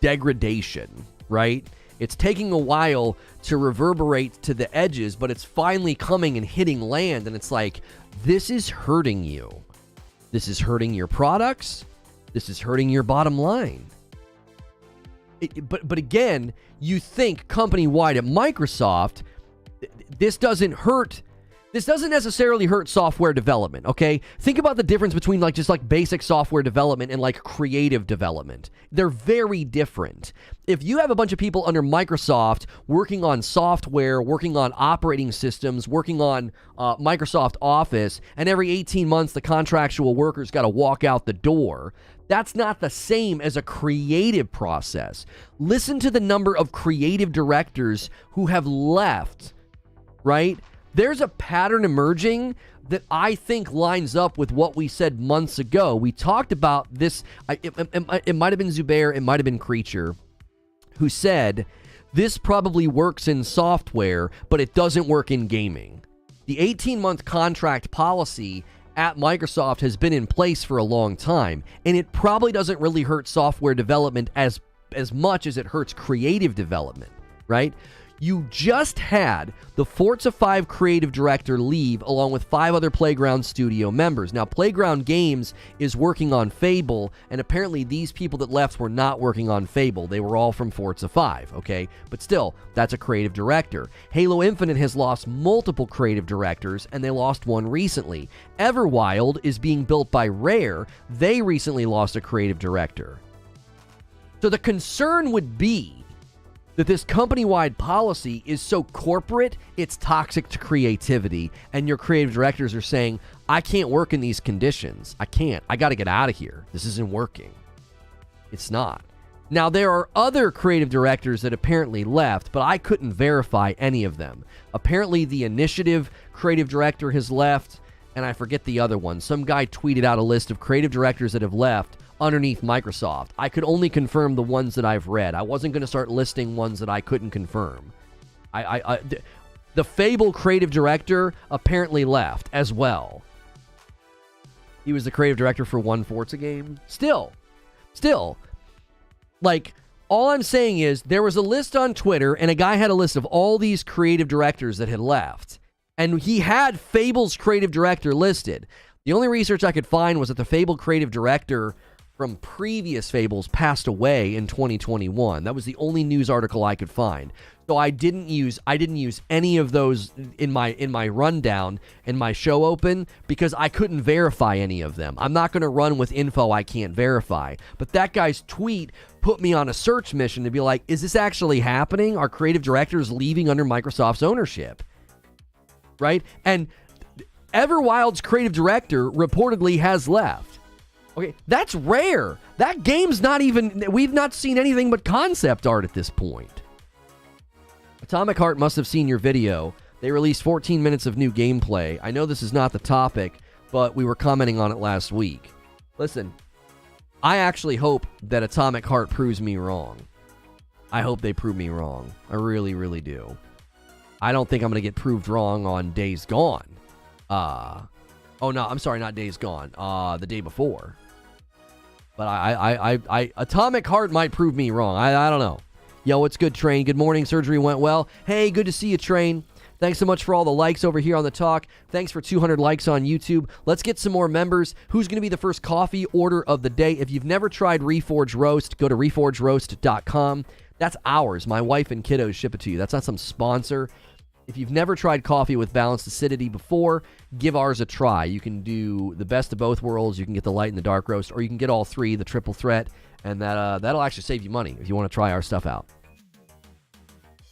degradation, right? It's taking a while to reverberate to the edges, but it's finally coming and hitting land, and it's like, this is hurting you. This is hurting your products. This is hurting your bottom line. But again, you think company-wide at Microsoft, this doesn't necessarily hurt software development, okay? Think about the difference between just basic software development and creative development. They're very different. If you have a bunch of people under Microsoft working on software, working on operating systems, working on Microsoft Office, and every 18 months the contractual workers got to walk out the door, that's not the same as a creative process. Listen to the number of creative directors who have left, right? There's a pattern emerging that I think lines up with what we said months ago. We talked about this. It might have been Zubair, it might have been Creature, who said this probably works in software, but it doesn't work in gaming. The 18-month contract policy at Microsoft has been in place for a long time, and it probably doesn't really hurt software development as much as it hurts creative development, right? You just had the Forza 5 creative director leave along with 5 other Playground studio members. Now, Playground Games is working on Fable, and apparently these people that left were not working on Fable. They were all from Forza 5, okay? But still, that's a creative director. Halo Infinite has lost multiple creative directors, and they lost one recently. Everwild is being built by Rare. They recently lost a creative director. So the concern would be that this company-wide policy is so corporate, it's toxic to creativity, and your creative directors are saying, I can't work in these conditions. I can't. I got to get out of here. This isn't working. It's not. Now, there are other creative directors that apparently left, but I couldn't verify any of them. Apparently, the Initiative creative director has left, and I forget the other one. Some guy tweeted out a list of creative directors that have left underneath Microsoft. I could only confirm the ones that I've read. I wasn't going to start listing ones that I couldn't confirm. The Fable creative director apparently left as well. He was the creative director for one Forza game. Still, like, all I'm saying is there was a list on Twitter, and a guy had a list of all these creative directors that had left, and he had Fable's creative director listed. The only research I could find was that the Fable creative director from previous Fables passed away in 2021. That was the only news article I could find. So I didn't use any of those in my rundown in my show open because I couldn't verify any of them. I'm not going to run with info I can't verify. But that guy's tweet put me on a search mission to be like, is this actually happening? Are creative directors leaving under Microsoft's ownership? Right? And Everwild's creative director reportedly has left. Okay, that's rare. That game's not even... We've not seen anything but concept art at this point. Atomic Heart must have seen your video. They released 14 minutes of new gameplay. I know this is not the topic, but we were commenting on it last week. Listen, I actually hope that Atomic Heart proves me wrong. I hope they prove me wrong. I really, really do. I don't think I'm going to get proved wrong on Days Gone. Oh, no, I'm sorry, not Days Gone. The day before. But I Atomic Heart might prove me wrong. I don't know. Yo, what's good, Train? Good morning. Surgery went well. Hey, good to see you, Train. Thanks so much for all the likes over here on the talk. Thanks for 200 likes on YouTube. Let's get some more members. Who's going to be the first coffee order of the day? If you've never tried Reforge Roast, go to reforgeroast.com. That's ours. My wife and kiddos ship it to you. That's not some sponsor. If you've never tried coffee with balanced acidity before, give ours a try. You can do the best of both worlds. You can get the light and the dark roast, or you can get all three, the triple threat, and that'll actually save you money if you want to try our stuff out.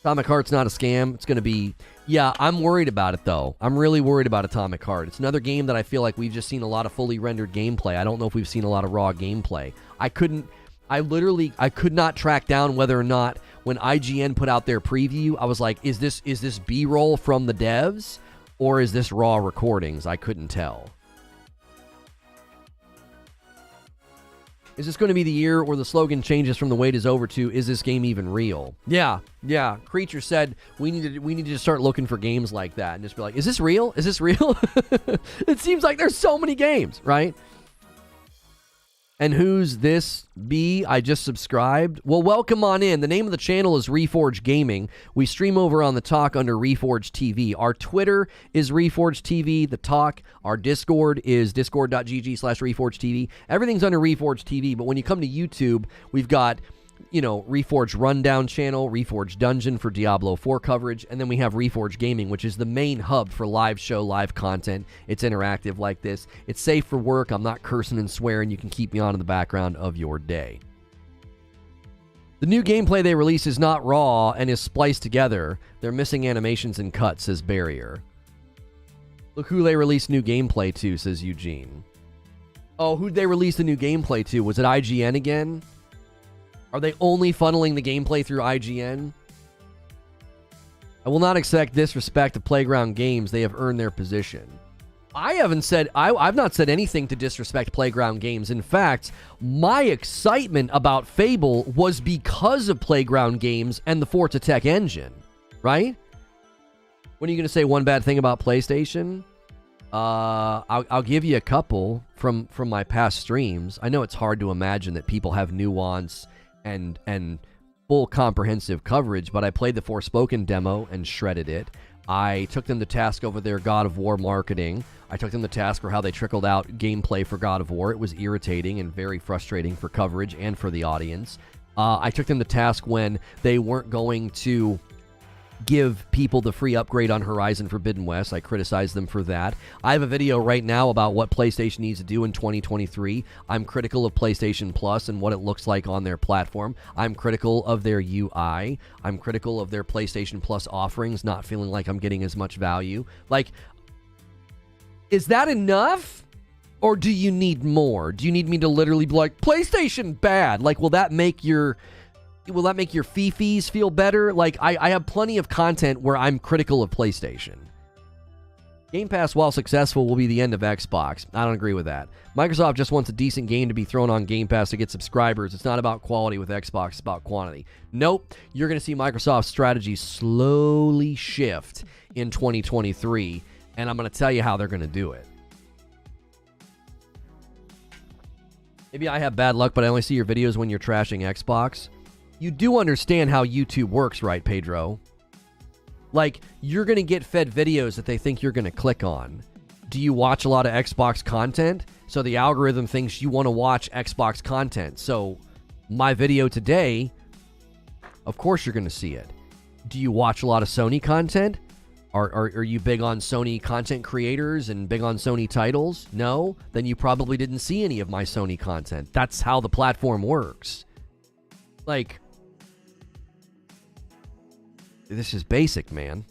Atomic Heart's not a scam. It's going to be... Yeah, I'm worried about it, though. I'm really worried about Atomic Heart. It's another game that I feel like we've just seen a lot of fully rendered gameplay. I don't know if we've seen a lot of raw gameplay. I could not track down whether or not when IGN put out their preview, I was like, is this B-roll from the devs or is this raw recordings? I couldn't tell. Is this going to be the year where the slogan changes from "the wait is over" to "is this game even real"? Yeah. Creature said we need to start looking for games like that and just be like, is this real? Is this real? It seems like there's so many games, right? And who's this be? I just subscribed. Well, welcome on in. The name of the channel is Reforge Gaming. We stream over on the talk under Reforge TV. Our Twitter is Reforge TV. The talk, our Discord is discord.gg/Reforge TV. Everything's under Reforge TV, but when you come to YouTube, we've got, Reforge Rundown channel, Reforge Dungeon for Diablo 4 coverage, and then we have Reforge Gaming, which is the main hub for live show, live content. It's interactive like this. It's safe for work. I'm not cursing and swearing. You can keep me on in the background of your day. The new gameplay they release is not raw and is spliced together. They're missing animations and cuts, says Barrier. Look who they released new gameplay to, says Eugene. Oh, who'd they release the new gameplay to? Was it IGN again? Are they only funneling the gameplay through IGN? I will not accept disrespect of Playground Games. They have earned their position. I've not said anything to disrespect Playground Games. In fact, my excitement about Fable was because of Playground Games and the Forza Tech engine, right? When are you going to say one bad thing about PlayStation? I'll give you a couple from my past streams. I know it's hard to imagine that people have Nuance and full comprehensive coverage, but I played the Forspoken demo and shredded it. I took them to task over their God of War marketing. I took them to task for how they trickled out gameplay for God of War. It was irritating and very frustrating for coverage and for the audience. I took them to task when they weren't going to give people the free upgrade on Horizon Forbidden West. I criticized them for that. I have a video right now about what PlayStation needs to do in 2023. I'm critical of PlayStation Plus and what it looks like on their platform. I'm critical of their UI. I'm critical of their PlayStation Plus offerings, not feeling like I'm getting as much value. Like, is that enough? Or do you need more? Do you need me to literally be like, PlayStation bad? Like, will that make your fifis feel better? Like, I have plenty of content where I'm critical of PlayStation. Game Pass, while successful, will be the end of Xbox. I don't agree with that. Microsoft just wants a decent game to be thrown on Game Pass to get subscribers. It's not about quality with Xbox, it's about quantity. Nope. You're going to see Microsoft's strategy slowly shift in 2023, and I'm going to tell you how they're going to do it. Maybe I have bad luck, but I only see your videos when you're trashing Xbox. You do understand how YouTube works, right, Pedro? Like, you're going to get fed videos that they think you're going to click on. Do you watch a lot of Xbox content? So the algorithm thinks you want to watch Xbox content. So my video today, of course you're going to see it. Do you watch a lot of Sony content? Are you big on Sony content creators and big on Sony titles? No? Then you probably didn't see any of my Sony content. That's how the platform works. Like, this is basic, man.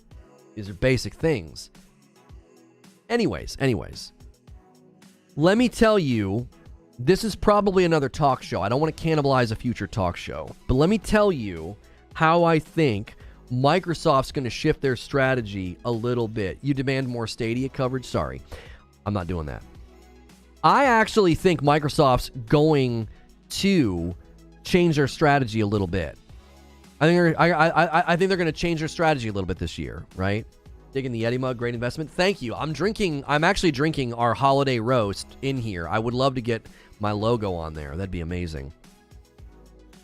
These are basic things. Anyways. Let me tell you, this is probably another talk show. I don't want to cannibalize a future talk show. But let me tell you how I think Microsoft's going to shift their strategy a little bit. You demand more Stadia coverage? Sorry, I'm not doing that. I actually think Microsoft's going to change their strategy a little bit. I think they're going to change their strategy a little bit this year, right? Digging the Yeti mug, great investment. Thank you. I'm actually drinking our holiday roast in here. I would love to get my logo on there. That'd be amazing.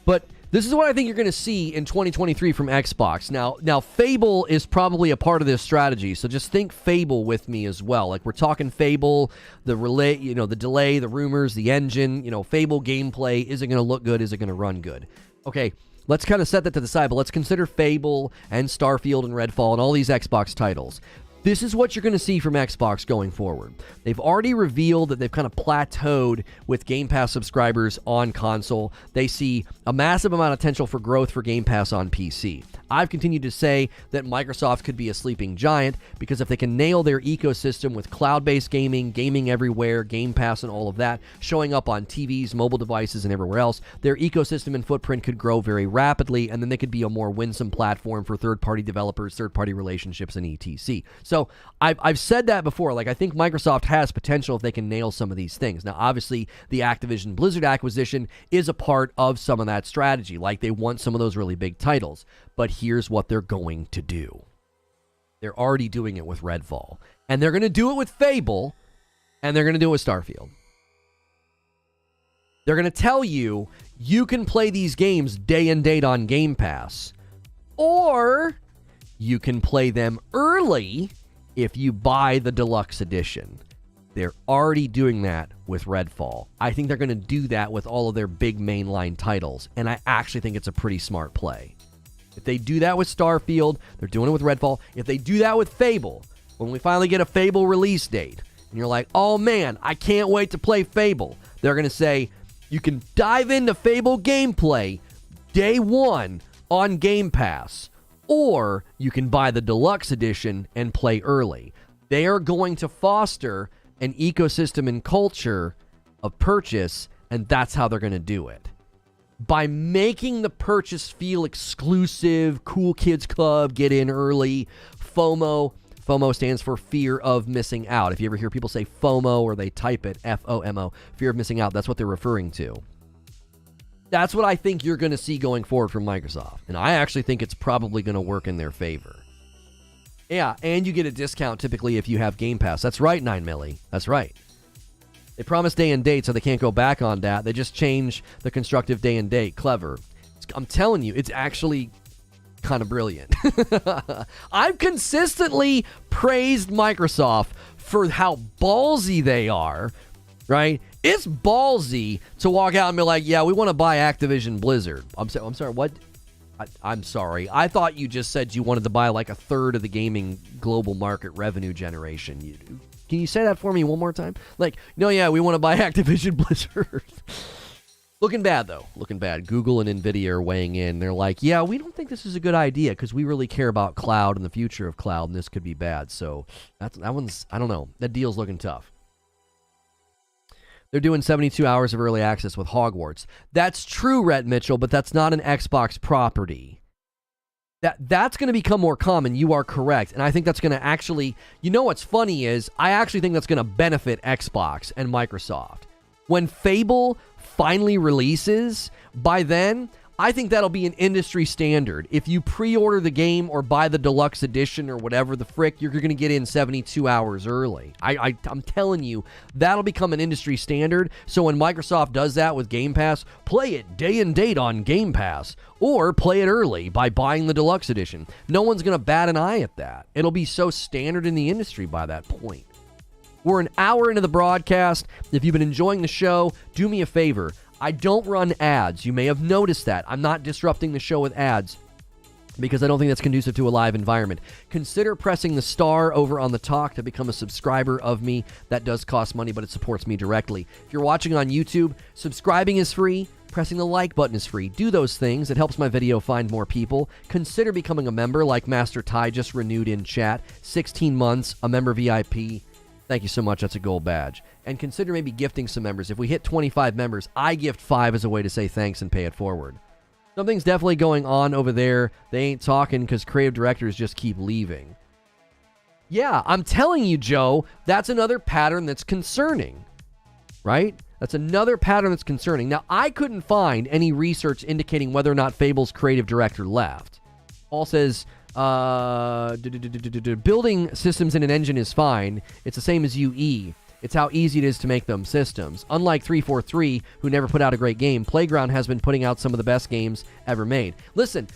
But this is what I think you're going to see in 2023 from Xbox. Now, Fable is probably a part of this strategy, so just think Fable with me as well. Like, we're talking Fable, the relay, the delay, the rumors, the engine. Fable gameplay. Is it going to look good? Is it going to run good? Okay, let's kind of set that to the side, but let's consider Fable and Starfield and Redfall and all these Xbox titles. This is what you're going to see from Xbox going forward. They've already revealed that they've kind of plateaued with Game Pass subscribers on console. They see a massive amount of potential for growth for Game Pass on PC. I've continued to say that Microsoft could be a sleeping giant because if they can nail their ecosystem with cloud-based gaming, gaming everywhere, Game Pass and all of that, showing up on TVs, mobile devices, and everywhere else, their ecosystem and footprint could grow very rapidly, and then they could be a more winsome platform for third-party developers, third-party relationships, and etc. So I've said that before. Like, I think Microsoft has potential if they can nail some of these things. Now, obviously, the Activision Blizzard acquisition is a part of some of that strategy. Like, they want some of those really big titles. But here's what they're going to do. They're already doing it with Redfall. And they're going to do it with Fable. And they're going to do it with Starfield. They're going to tell you, you can play these games day and date on Game Pass. Or you can play them early if you buy the deluxe edition. They're already doing that with Redfall. I think they're going to do that with all of their big mainline titles. And I actually think it's a pretty smart play. If they do that with Starfield, they're doing it with Redfall. If they do that with Fable, when we finally get a Fable release date, and you're like, oh man, I can't wait to play Fable, they're going to say, you can dive into Fable gameplay day one on Game Pass, or you can buy the deluxe edition and play early. They are going to foster an ecosystem and culture of purchase, and that's how they're going to do it. By making the purchase feel exclusive, cool kids club, get in early, FOMO. FOMO stands for fear of missing out. If you ever hear people say FOMO or they type it, FOMO, fear of missing out, that's what they're referring to. That's what I think you're going to see going forward from Microsoft. And I actually think it's probably going to work in their favor. Yeah, and you get a discount typically if you have Game Pass. That's right, 9milli. That's right. They promise day and date, so they can't go back on that. They just change the constructive day and date. Clever. It's I'm telling you, it's actually kind of brilliant. I've consistently praised Microsoft for how ballsy they are, right? It's ballsy to walk out and be like, yeah, we want to buy Activision Blizzard. I'm sorry, what? I'm sorry. I thought you just said you wanted to buy like a third of the gaming global market revenue generation. Can you say that for me one more time? Like, no, yeah, we want to buy Activision Blizzard. Looking bad, though. Looking bad. Google and NVIDIA are weighing in. They're like, yeah, we don't think this is a good idea because we really care about cloud and the future of cloud, and this could be bad. So that one's, I don't know. That deal's looking tough. They're doing 72 hours of early access with Hogwarts. That's true, Rhett Mitchell, but that's not an Xbox property. That's going to become more common. You are correct. And I think that's going to actually, you know what's funny is, I actually think that's going to benefit Xbox and Microsoft. When Fable finally releases, by then, I think that'll be an industry standard. If you pre-order the game or buy the deluxe edition or whatever the frick, you're going to get in 72 hours early. I'm telling you, that'll become an industry standard. So when Microsoft does that with Game Pass, play it day and date on Game Pass or play it early by buying the deluxe edition. No one's going to bat an eye at that. It'll be so standard in the industry by that point. We're an hour into the broadcast. If you've been enjoying the show, do me a favor. I don't run ads. You may have noticed that. I'm not disrupting the show with ads because I don't think that's conducive to a live environment. Consider pressing the star over on the talk to become a subscriber of me. That does cost money, but it supports me directly. If you're watching on YouTube, subscribing is free. Pressing the like button is free. Do those things. It helps my video find more people. Consider becoming a member like Master Ty just renewed in chat. 16 months, a member VIP. Thank you so much. That's a gold badge. And consider maybe gifting some members. If we hit 25 members, I gift 5 as a way to say thanks and pay it forward. Something's definitely going on over there. They ain't talking because creative directors just keep leaving. Yeah, I'm telling you, Joe, that's another pattern that's concerning. Right? That's another pattern that's concerning. Now, I couldn't find any research indicating whether or not Fable's creative director left. Paul says, building systems in an engine is fine. It's the same as UE. It's how easy it is to make them systems. Unlike 343, who never put out a great game, Playground has been putting out some of the best games ever made. Listen,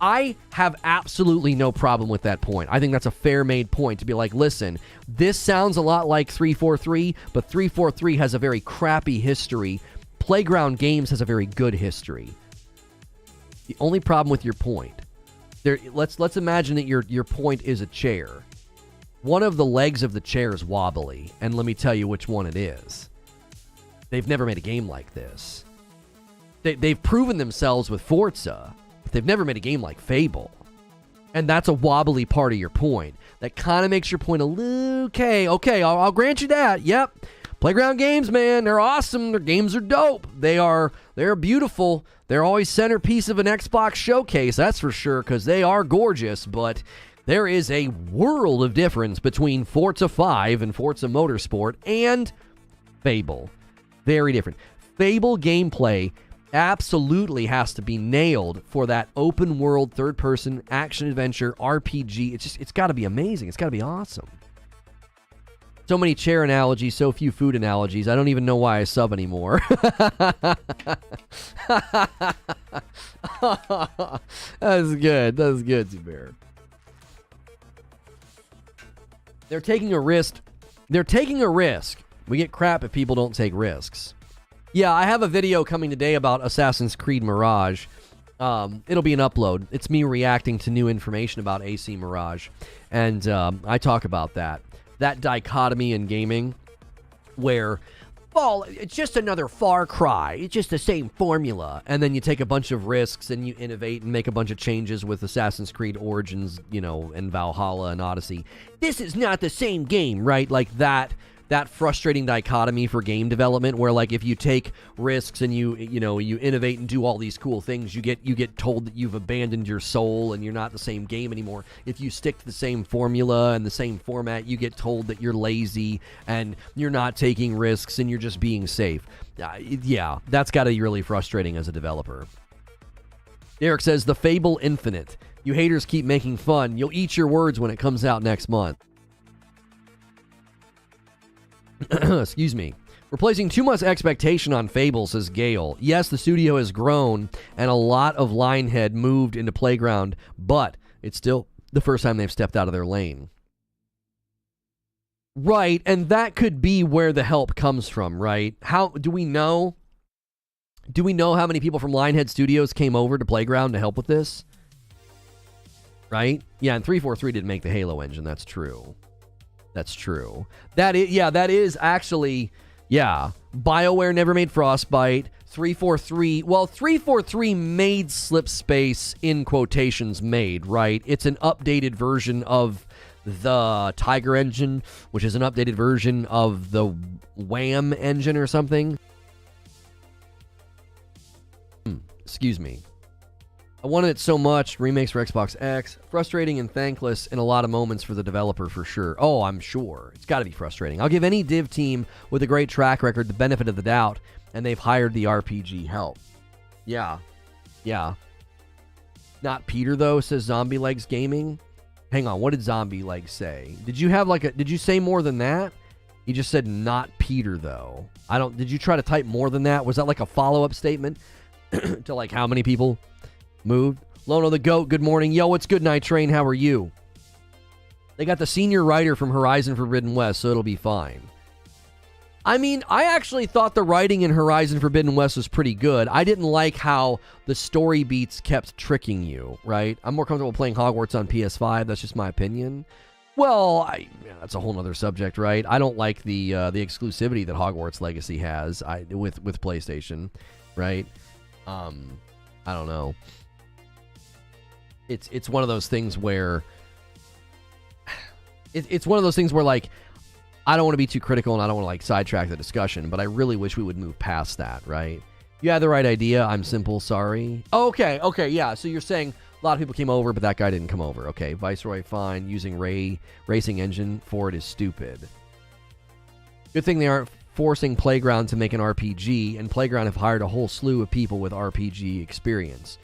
I have absolutely no problem with that point. I think that's a fair-made point to be like, listen, this sounds a lot like 343, but 343 has a very crappy history. Playground Games has a very good history. The only problem with your point, let's imagine that your point is a chair. One of the legs of the chair is wobbly, and let me tell you which one it is. They've never made a game like this. They've proven themselves with Forza, but they've never made a game like Fable. And that's a wobbly part of your point. That kind of makes your point a little... Okay, I'll grant you that. Yep. Playground Games, man, they're awesome. Their games are dope. They're beautiful. They're always centerpiece of an Xbox showcase, that's for sure, because they are gorgeous, but... there is a world of difference between Forza 5 and Forza Motorsport and Fable. Very different. Fable gameplay absolutely has to be nailed for that open world, third-person, action-adventure, RPG. It's got to be amazing. It's got to be awesome. So many chair analogies, so few food analogies. I don't even know why I sub anymore. That's good. That's good, Zubair. They're taking a risk. They're taking a risk. We get crap if people don't take risks. Yeah, I have a video coming today about Assassin's Creed Mirage. It'll be an upload. It's me reacting to new information about AC Mirage. And I talk about that. That dichotomy in gaming where, well, it's just another Far Cry. It's just the same formula. And then you take a bunch of risks and you innovate and make a bunch of changes with Assassin's Creed Origins, and Valhalla and Odyssey. This is not the same game, right? Like that frustrating dichotomy for game development where, like, if you take risks and you innovate and do all these cool things, you get told that you've abandoned your soul and you're not the same game anymore. If you stick to the same formula and the same format, you get told that you're lazy and you're not taking risks and you're just being safe. Yeah, that's got to be really frustrating as a developer. Eric says, the Fable Infinite. You haters keep making fun. You'll eat your words when it comes out next month. Excuse me. We're placing too much expectation on Fable, says Gale. Yes, the studio has grown, and a lot of Lionhead moved into Playground, but it's still the first time they've stepped out of their lane. Right, and that could be where the help comes from, right? How do we know? Do we know how many people from Lionhead Studios came over to Playground to help with this? Right? Yeah, and 343 didn't make the Halo engine. That's true. That's true. That is actually, yeah. BioWare never made Frostbite. 343, well, 343 made Slip Space, in quotations, made, right? It's an updated version of the Tiger engine, which is an updated version of the Wham engine or something. Excuse me. I wanted it so much. Remakes for Xbox X. Frustrating and thankless in a lot of moments for the developer, for sure. Oh, I'm sure. It's got to be frustrating. I'll give any div team with a great track record the benefit of the doubt, and they've hired the RPG help. Yeah. Yeah. Not Peter, though, says Zombie Legs Gaming. Hang on. What did Zombie Legs say? Did you have did you say more than that? He just said not Peter, though. Did you try to type more than that? Was that like a follow-up statement to like how many people moved? Lono the Goat, good morning. Yo, what's good, Night Train? How are you? They got the senior writer from Horizon Forbidden West, so it'll be fine. I mean, I actually thought the writing in Horizon Forbidden West was pretty good. I didn't like how the story beats kept tricking you, right? I'm more comfortable playing Hogwarts on PS5. That's just my opinion. Well, that's a whole other subject, right? I don't like the exclusivity that Hogwarts Legacy has with PlayStation, right? I don't know. It's one of those things where it's one of those things where like I don't want to be too critical and I don't want to like sidetrack the discussion, but I really wish we would move past that, right? You had the right idea. I'm simple. Sorry. Okay, yeah. So you're saying a lot of people came over, but that guy didn't come over. Okay, Viceroy, fine. Using racing engine for it is stupid. Good thing they aren't forcing Playground to make an RPG, and Playground have hired a whole slew of people with RPG experience.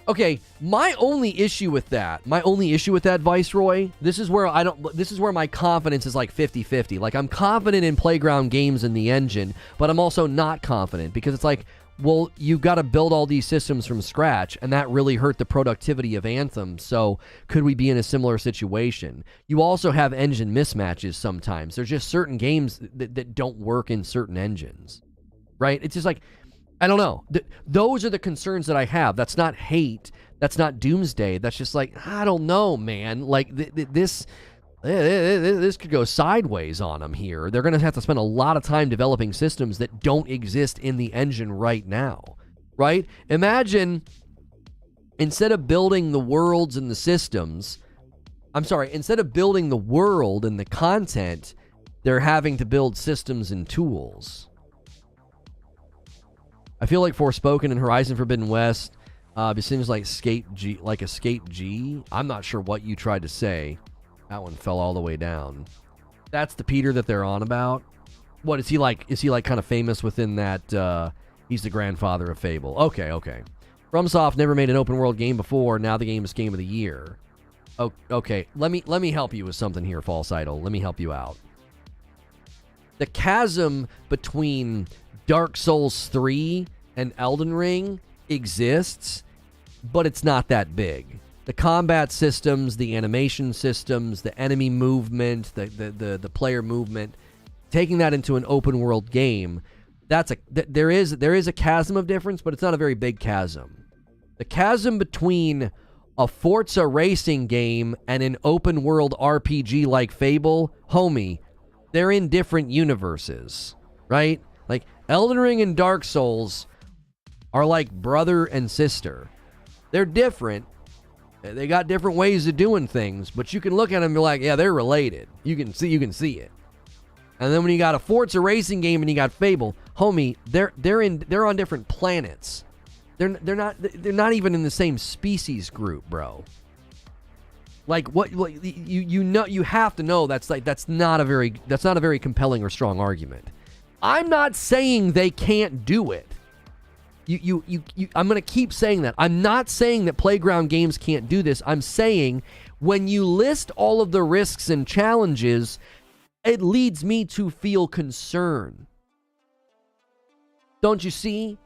Okay, my only issue with that, Viceroy, this is where my confidence is like 50-50. Like, I'm confident in Playground Games and the engine, but I'm also not confident because it's like, well, you've got to build all these systems from scratch, and that really hurt the productivity of Anthem, so could we be in a similar situation? You also have engine mismatches sometimes. There's just certain games that don't work in certain engines, right? It's just like, I don't know. Those are the concerns that I have. That's not hate. That's not doomsday. That's just like, I don't know, man. Like, this could go sideways on them here. They're going to have to spend a lot of time developing systems that don't exist in the engine right now, right? Imagine, instead of building the worlds and the systems, instead of building the world and the content, they're having to build systems and tools. I feel like Forspoken and Horizon Forbidden West, it seems like Escape G. I'm not sure what you tried to say. That one fell all the way down. That's the Peter that they're on about. What is he like? Is he like kind of famous within that? He's the grandfather of Fable. Okay. FromSoft never made an open world game before. Now the game is Game of the Year. Oh, okay. Let me help you with something here, False Idol. Let me help you out. The chasm between Dark Souls 3 and Elden Ring exists, but it's not that big. The combat systems, the animation systems, the enemy movement, the player movement, taking that into an open world game, there is a chasm of difference, but it's not a very big chasm. The chasm between a Forza racing game and an open world RPG like Fable, homie, they're in different universes, right? Like, Elden Ring and Dark Souls are like brother and sister. They're different. They got different ways of doing things, but you can look at them and be like, yeah, they're related. You can see it. And then when you got a Forza racing game and you got Fable, homie, they're on different planets. They're not even in the same species group, bro. Like, what you know, you have to know that's not a very compelling or strong argument. I'm not saying they can't do it. I'm going to keep saying that. I'm not saying that Playground Games can't do this. I'm saying when you list all of the risks and challenges, it leads me to feel concern. Don't you see?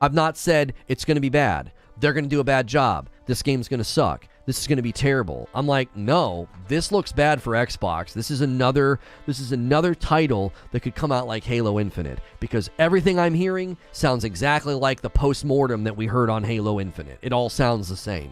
I've not said it's going to be bad. They're going to do a bad job. This game's going to suck. This is going to be terrible. I'm like, no, this looks bad for Xbox. This is another title that could come out like Halo Infinite, because everything I'm hearing sounds exactly like the post-mortem that we heard on Halo Infinite. It all sounds the same.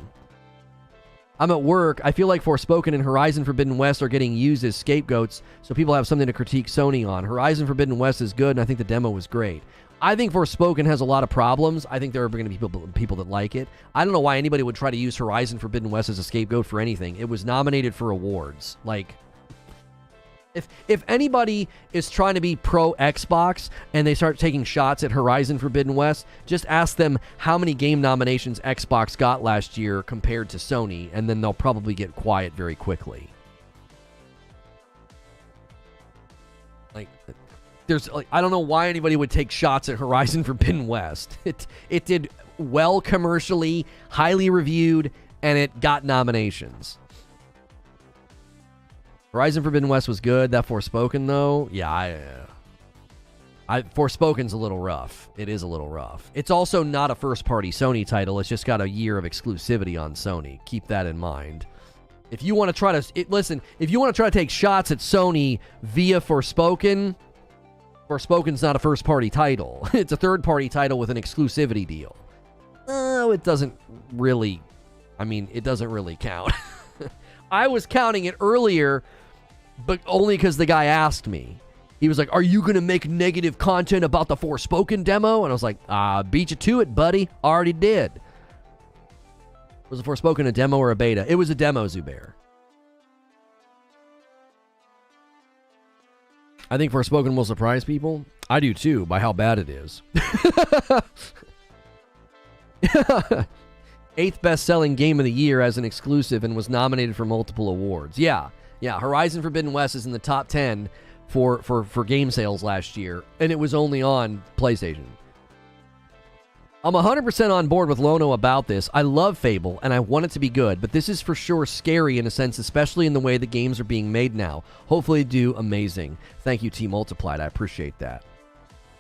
I'm at work. I feel like Forspoken and Horizon Forbidden West are getting used as scapegoats so people have something to critique Sony on. Horizon Forbidden West is good, and I think the demo was great. I think Forspoken has a lot of problems. I think there are going to be people that like it. I don't know why anybody would try to use Horizon Forbidden West as a scapegoat for anything. It was nominated for awards. Like, if anybody is trying to be pro Xbox and they start taking shots at Horizon Forbidden West, just ask them how many game nominations Xbox got last year compared to Sony, and then they'll probably get quiet very quickly. Like, I don't know why anybody would take shots at Horizon Forbidden West. It did well commercially, highly reviewed, and it got nominations. Horizon Forbidden West was good. That Forspoken, though, yeah, Forspoken's a little rough. It is a little rough. It's also not a first-party Sony title. It's just got a year of exclusivity on Sony. Keep that in mind. If you want to try to if you want to try to take shots at Sony via Forspoken's not a first-party title. It's a third-party title with an exclusivity deal. It doesn't really count. I was counting it earlier, but only because the guy asked me. He was like, are you going to make negative content about the Forspoken demo? And I was like, beat you to it, buddy. Already did. Was the Forspoken a demo or a beta? It was a demo, Zubair. I think Forspoken will surprise people. I do too, by how bad it is. 8th best-selling game of the year as an exclusive and was nominated for multiple awards. Yeah. Horizon Forbidden West is in the top 10 for game sales last year, and it was only on PlayStation. I'm 100% on board with Lono about this. I love Fable, and I want it to be good, but this is for sure scary in a sense, especially in the way the games are being made now. Hopefully they do amazing. Thank you, T Multiplied. I appreciate that.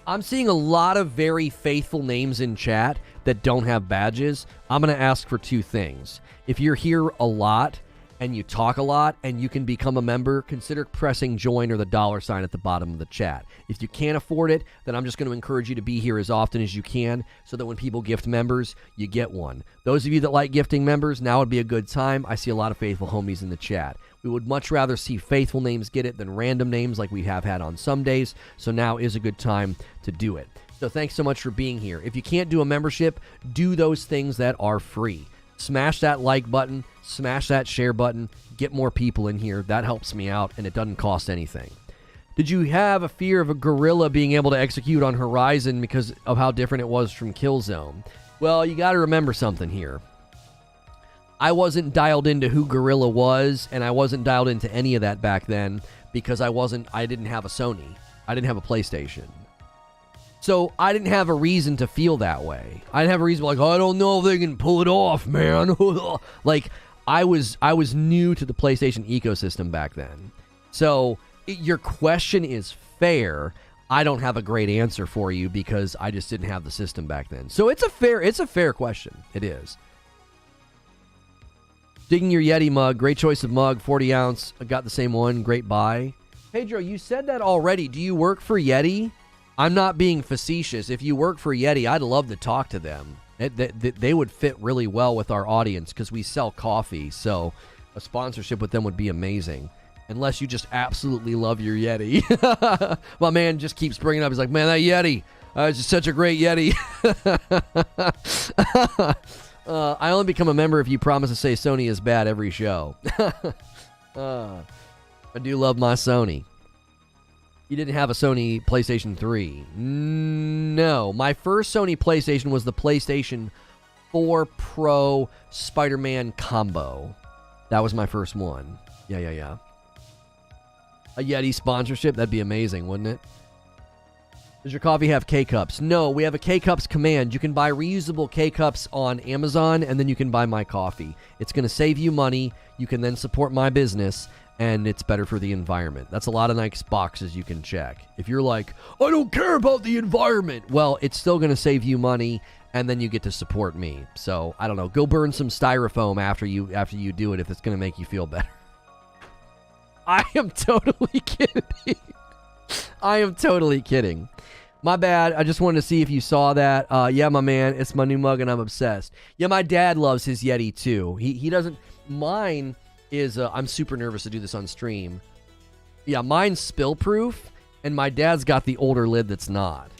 I'm seeing a lot of very faithful names in chat that don't have badges. I'm going to ask for two things. If you're here a lot and you talk a lot and you can become a member, consider pressing join or the $ at the bottom of the chat. If you can't afford it, then I'm just going to encourage you to be here as often as you can so that when people gift members, you get one. Those of you that like gifting members, now would be a good time. I see a lot of faithful homies in the chat. We would much rather see faithful names get it than random names like we have had on some days, so now is a good time to do it. So thanks so much for being here. If you can't do a membership, do those things that are free. Smash that like button, smash that share button, get more people in here. That helps me out, and it doesn't cost anything. Did you have a fear of a gorilla being able to execute on Horizon because of how different it was from Killzone? Well, you got to remember something here. I wasn't dialed into who Gorilla was, and I wasn't dialed into any of that back then because I didn't have a Sony. I didn't have a PlayStation. So I didn't have a reason to feel that way. I didn't have a reason like, I don't know if they can pull it off, man. Like, I was new to the PlayStation ecosystem back then. So your question is fair. I don't have a great answer for you because I just didn't have the system back then. So it's a fair question. It is. Digging your Yeti mug. Great choice of mug. 40 ounce. I got the same one. Great buy. Pedro, you said that already. Do you work for Yeti? I'm not being facetious. If you work for Yeti, I'd love to talk to them. They would fit really well with our audience because we sell coffee. So a sponsorship with them would be amazing. Unless you just absolutely love your Yeti. My man just keeps bringing it up. He's like, man, that Yeti. It's just such a great Yeti. I only become a member if you promise to say Sony is bad every show. I do love my Sony. You didn't have a Sony PlayStation 3. No. My first Sony PlayStation was the PlayStation 4 Pro Spider-Man combo. That was my first one. Yeah. A Yeti sponsorship? That'd be amazing, wouldn't it? Does your coffee have K-Cups? No, we have a K-Cups command. You can buy reusable K-Cups on Amazon, and then you can buy my coffee. It's going to save you money. You can then support my business, and it's better for the environment. That's a lot of nice boxes you can check. If you're like, I don't care about the environment, well, it's still going to save you money, and then you get to support me. So, I don't know. Go burn some styrofoam after you do it if it's going to make you feel better. I am totally kidding. I am totally kidding. My bad. I just wanted to see if you saw that. Yeah, my man. It's my new mug, and I'm obsessed. Yeah, my dad loves his Yeti, too. He doesn't... Mine is... I'm super nervous to do this on stream. Yeah, mine's spill-proof, and my dad's got the older lid that's not.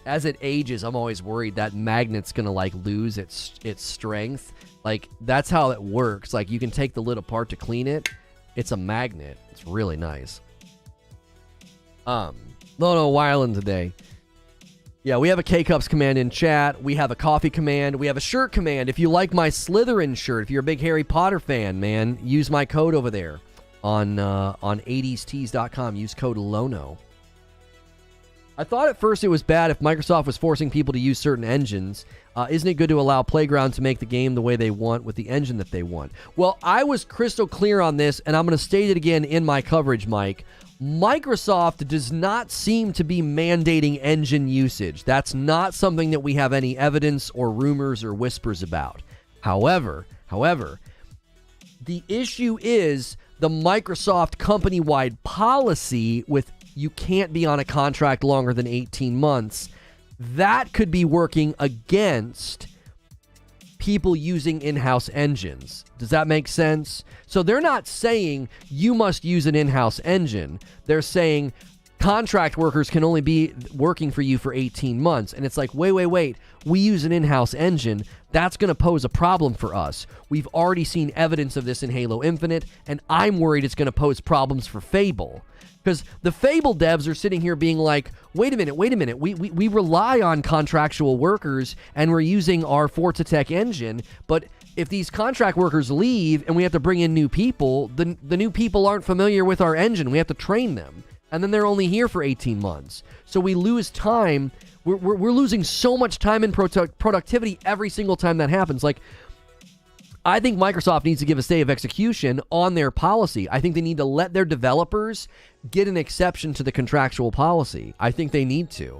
As it ages, I'm always worried that magnet's gonna, like, lose its strength. Like, that's how it works. Like, you can take the lid apart to clean it. It's a magnet. It's really nice. Lono Wyland today. Yeah, we have a K-Cups command in chat. We have a coffee command. We have a shirt command. If you like my Slytherin shirt, if you're a big Harry Potter fan, man, use my code over there on 80stees.com. Use code LONO. I thought at first it was bad if Microsoft was forcing people to use certain engines. Isn't it good to allow Playground to make the game the way they want with the engine that they want? Well, I was crystal clear on this, and I'm going to state it again in my coverage, Mike. Microsoft does not seem to be mandating engine usage. That's not something that we have any evidence or rumors or whispers about. However, the issue is the Microsoft company-wide policy with you can't be on a contract longer than 18 months. That could be working against people using in-house engines. Does that make sense? So they're not saying you must use an in-house engine. They're saying contract workers can only be working for you for 18 months. And it's like, wait. We use an in-house engine. That's going to pose a problem for us. We've already seen evidence of this in Halo Infinite, and I'm worried it's going to pose problems for Fable. Because the Fable devs are sitting here being like, wait a minute. We rely on contractual workers, and we're using our Forza Tech engine, but if these contract workers leave and we have to bring in new people, the new people aren't familiar with our engine. We have to train them, and then they're only here for 18 months. So we lose time. We're losing so much time in productivity every single time that happens. Like, I think Microsoft needs to give a stay of execution on their policy. I think they need to let their developers get an exception to the contractual policy. I think they need to.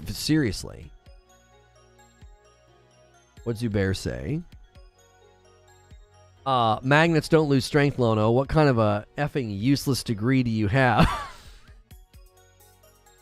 Seriously. What'd Zubair say? Magnets don't lose strength, Lono. What kind of a effing useless degree do you have?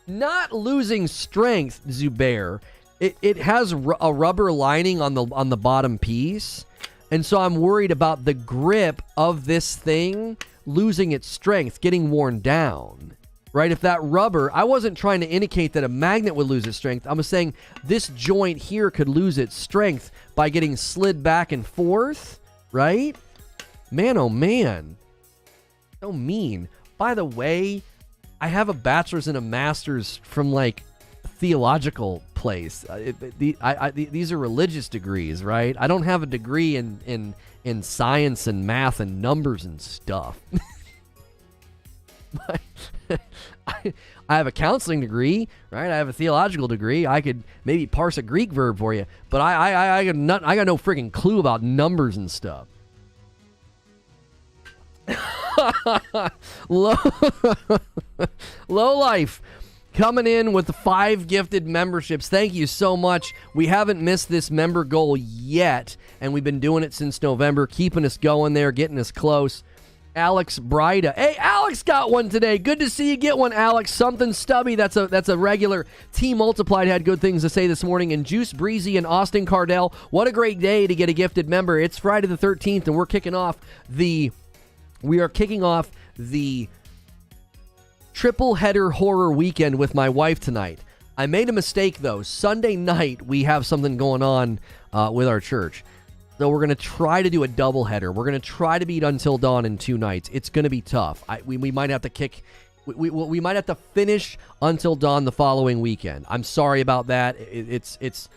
Not losing strength, Zubair. It has a rubber lining on the bottom piece. And so I'm worried about the grip of this thing losing its strength, getting worn down, right? If that rubber, I wasn't trying to indicate that a magnet would lose its strength. I was saying this joint here could lose its strength by getting slid back and forth, right? Man, oh man. So mean. By the way, I have a bachelor's and a master's from like theological place. These are religious degrees, right? I don't have a degree in science and math and numbers and stuff. I have a counseling degree, right? I have a theological degree. I could maybe parse a Greek verb for you, but I got no freaking clue about numbers and stuff. Low life coming in with the 5 gifted memberships. Thank you so much. We haven't missed this member goal yet, and we've been doing it since November, keeping us going there, getting us close. Alex Brida. Hey, Alex got one today. Good to see you get one, Alex. Something Stubby. That's a regular. T Multiplied had good things to say this morning. And Juice Breezy and Austin Cardell. What a great day to get a gifted member. It's Friday the 13th, and we're kicking off the triple header horror weekend with my wife tonight. I made a mistake, though. Sunday night, we have something going on with our church. So we're going to try to do a double header. We're going to try to beat Until Dawn in 2 nights. It's going to be tough. We might have to kick... We might have to finish Until Dawn the following weekend. I'm sorry about that. It's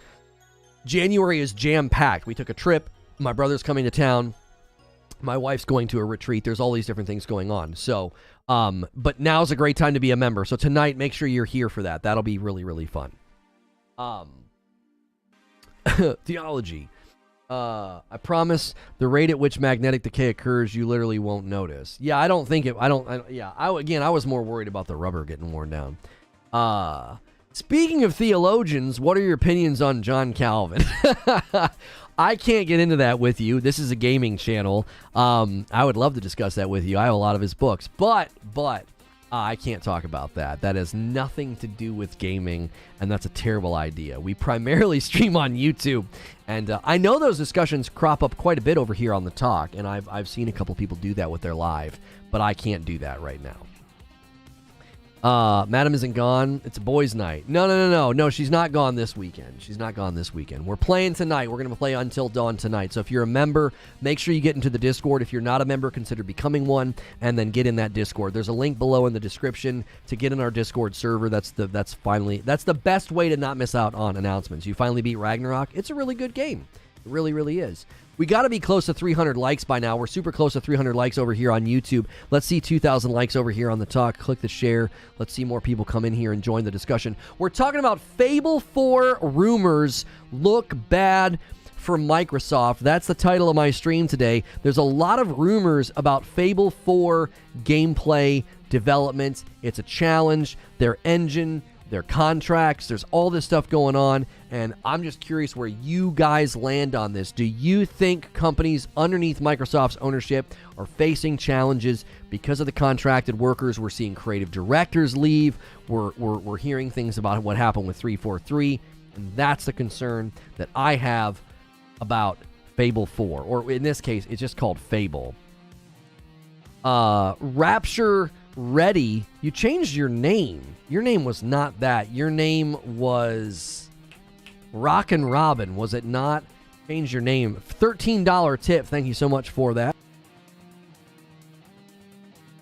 January is jam-packed. We took a trip. My brother's coming to town. My wife's going to a retreat. There's all these different things going on. So, but now's a great time to be a member. So tonight, make sure you're here for that. That'll be really, really fun. Theology. I promise the rate at which magnetic decay occurs, you literally won't notice. Yeah, I don't think it. I was more worried about the rubber getting worn down. Speaking of theologians, what are your opinions on John Calvin? I can't get into that with you. This is a gaming channel. I would love to discuss that with you. I have a lot of his books, but I can't talk about that. That has nothing to do with gaming, and that's a terrible idea. We primarily stream on YouTube, and I know those discussions crop up quite a bit over here on the talk, and I've seen a couple people do that with their live, but I can't do that right now. Madam isn't gone. It's a boys' night. No, she's not gone this weekend. She's not gone this weekend. We're playing tonight. We're going to play Until Dawn tonight. So if you're a member, make sure you get into the Discord. If you're not a member, consider becoming one, and then get in that Discord. There's a link below in the description to get in our Discord server. That's the best way to not miss out on announcements. You finally beat Ragnarok. It's a really good game. It really, really is. We got to be close to 300 likes by now. We're super close to 300 likes over here on YouTube. Let's see 2,000 likes over here on the talk. Click the share. Let's see more people come in here and join the discussion. We're talking about Fable 4 rumors look bad for Microsoft. That's the title of my stream today. There's a lot of rumors about Fable 4 gameplay development. It's a challenge. Their engine, their contracts, there's all this stuff going on, and I'm just curious where you guys land on this. Do you think companies underneath Microsoft's ownership are facing challenges because of the contracted workers? We're seeing creative directors leave. We're hearing things about what happened with 343, and that's the concern that I have about Fable 4, or in this case, it's just called Fable. Rapture Ready, you changed your name. Your name was not that. Your name was Rockin' Robin, was it not? Change your name. $13 tip. Thank you so much for that.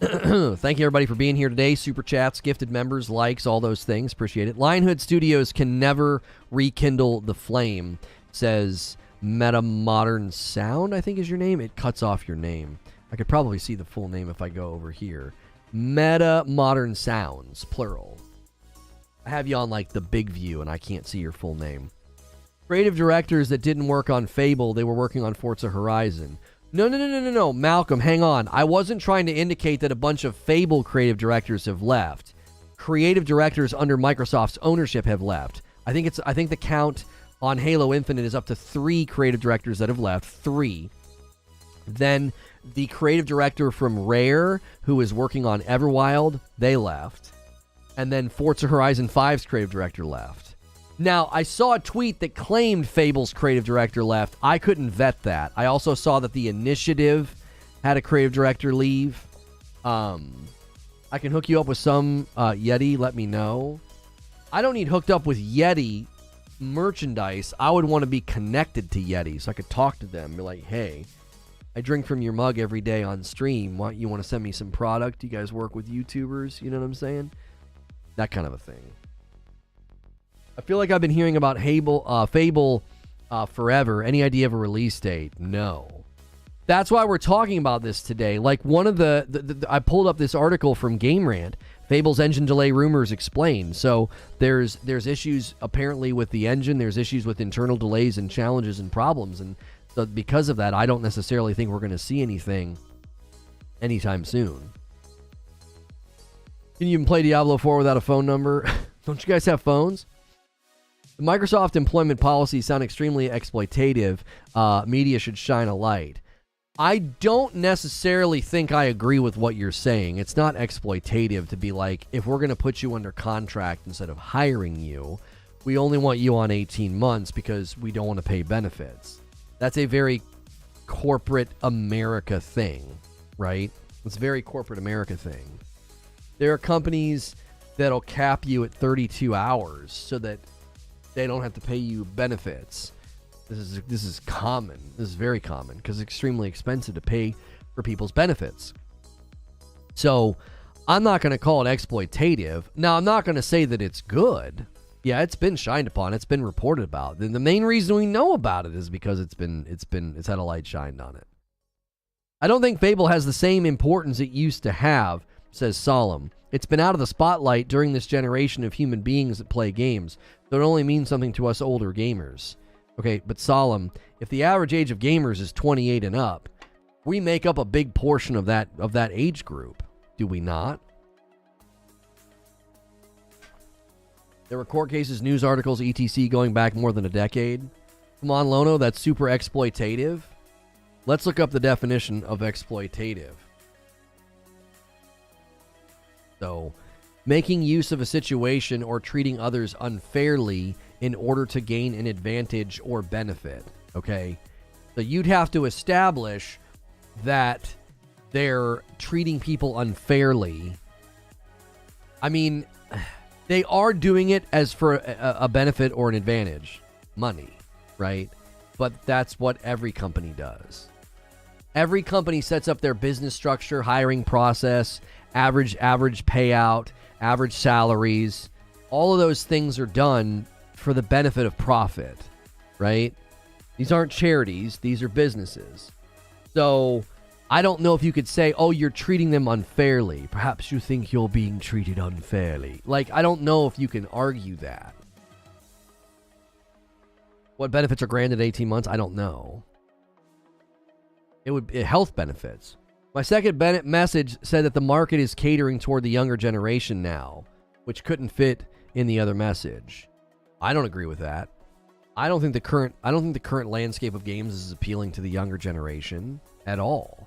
Thank you, everybody, for being here today. Super chats, gifted members, likes, all those things. Appreciate it. Lionhood Studios can never rekindle the flame, says Meta Modern Sound, I think is your name. It cuts off your name. I could probably see the full name if I go over here. Meta Modern Sounds, plural. I have you on like the big view and I can't see your full name. Creative directors that didn't work on Fable, they were working on Forza Horizon. No, Malcolm, hang on. I wasn't trying to indicate that a bunch of Fable creative directors have left. Creative directors under Microsoft's ownership have left. I think the count on Halo Infinite is up to 3 creative directors that have left. 3. Then the creative director from Rare, who is working on Everwild, they left. And then Forza Horizon 5's creative director left. Now, I saw a tweet that claimed Fable's creative director left. I couldn't vet that. I also saw that The Initiative had a creative director leave. I can hook you up with some Yeti. Let me know. I don't need hooked up with Yeti merchandise. I would want to be connected to Yeti so I could talk to them. Be like, hey, I drink from your mug every day on stream. You want to send me some product? You guys work with YouTubers? You know what I'm saying? That kind of a thing. I feel like I've been hearing about Fable forever. Any idea of a release date? No. That's why we're talking about this today. Like one of I pulled up this article from Game Rant. Fable's engine delay rumors explained. So there's issues apparently with the engine. There's issues with internal delays and challenges and problems. And so because of that, I don't necessarily think we're going to see anything anytime soon. Can you even play Diablo 4 without a phone number? Don't you guys have phones? The Microsoft employment policies sound extremely exploitative. Media should shine a light. I don't necessarily think I agree with what you're saying. It's not exploitative to be like, if we're going to put you under contract instead of hiring you, we only want you on 18 months because we don't want to pay benefits. That's a very corporate America thing, right? It's a very corporate America thing. There are companies that'll cap you at 32 hours so that they don't have to pay you benefits. This is common. This is very common because it's extremely expensive to pay for people's benefits. So I'm not going to call it exploitative. Now, I'm not going to say that it's good. Yeah, it's been shined upon. It's been reported about. And the main reason we know about it is because it's had a light shined on it. I don't think Fable has the same importance it used to have, says Solemn. It's been out of the spotlight during this generation of human beings that play games, so it only means something to us older gamers. Okay, but Solemn, if the average age of gamers is 28 and up, we make up a big portion of that age group, do we not? There were court cases, news articles, etc. going back more than a decade. Come on, Lono, that's super exploitative. Let's look up the definition of exploitative. So, making use of a situation or treating others unfairly in order to gain an advantage or benefit, okay? So you'd have to establish that they're treating people unfairly. I mean, they are doing it as for a benefit or an advantage. Money, right? But that's what every company does. Every company sets up their business structure, hiring process, average payout, average salaries. All of those things are done for the benefit of profit, right? These aren't charities. These are businesses. So I don't know if you could say, oh, you're treating them unfairly. Perhaps you think you're being treated unfairly. Like, I don't know if you can argue that. What benefits are granted 18 months? I don't know. It would be health benefits. My second message said that the market is catering toward the younger generation now, which couldn't fit in the other message. I don't agree with that. I don't think the current landscape of games is appealing to the younger generation at all.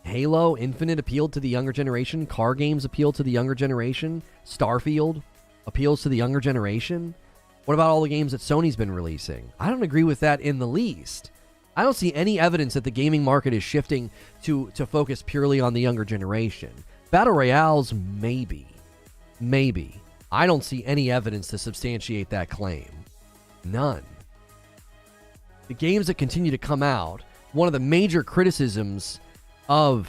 Halo Infinite appealed to the younger generation. Car games appeal to the younger generation. Starfield appeals to the younger generation. What about all the games that Sony's been releasing? I don't agree with that in the least. I don't see any evidence that the gaming market is shifting to focus purely on the younger generation. Battle Royales, maybe. Maybe. I don't see any evidence to substantiate that claim. None. The games that continue to come out, one of the major criticisms of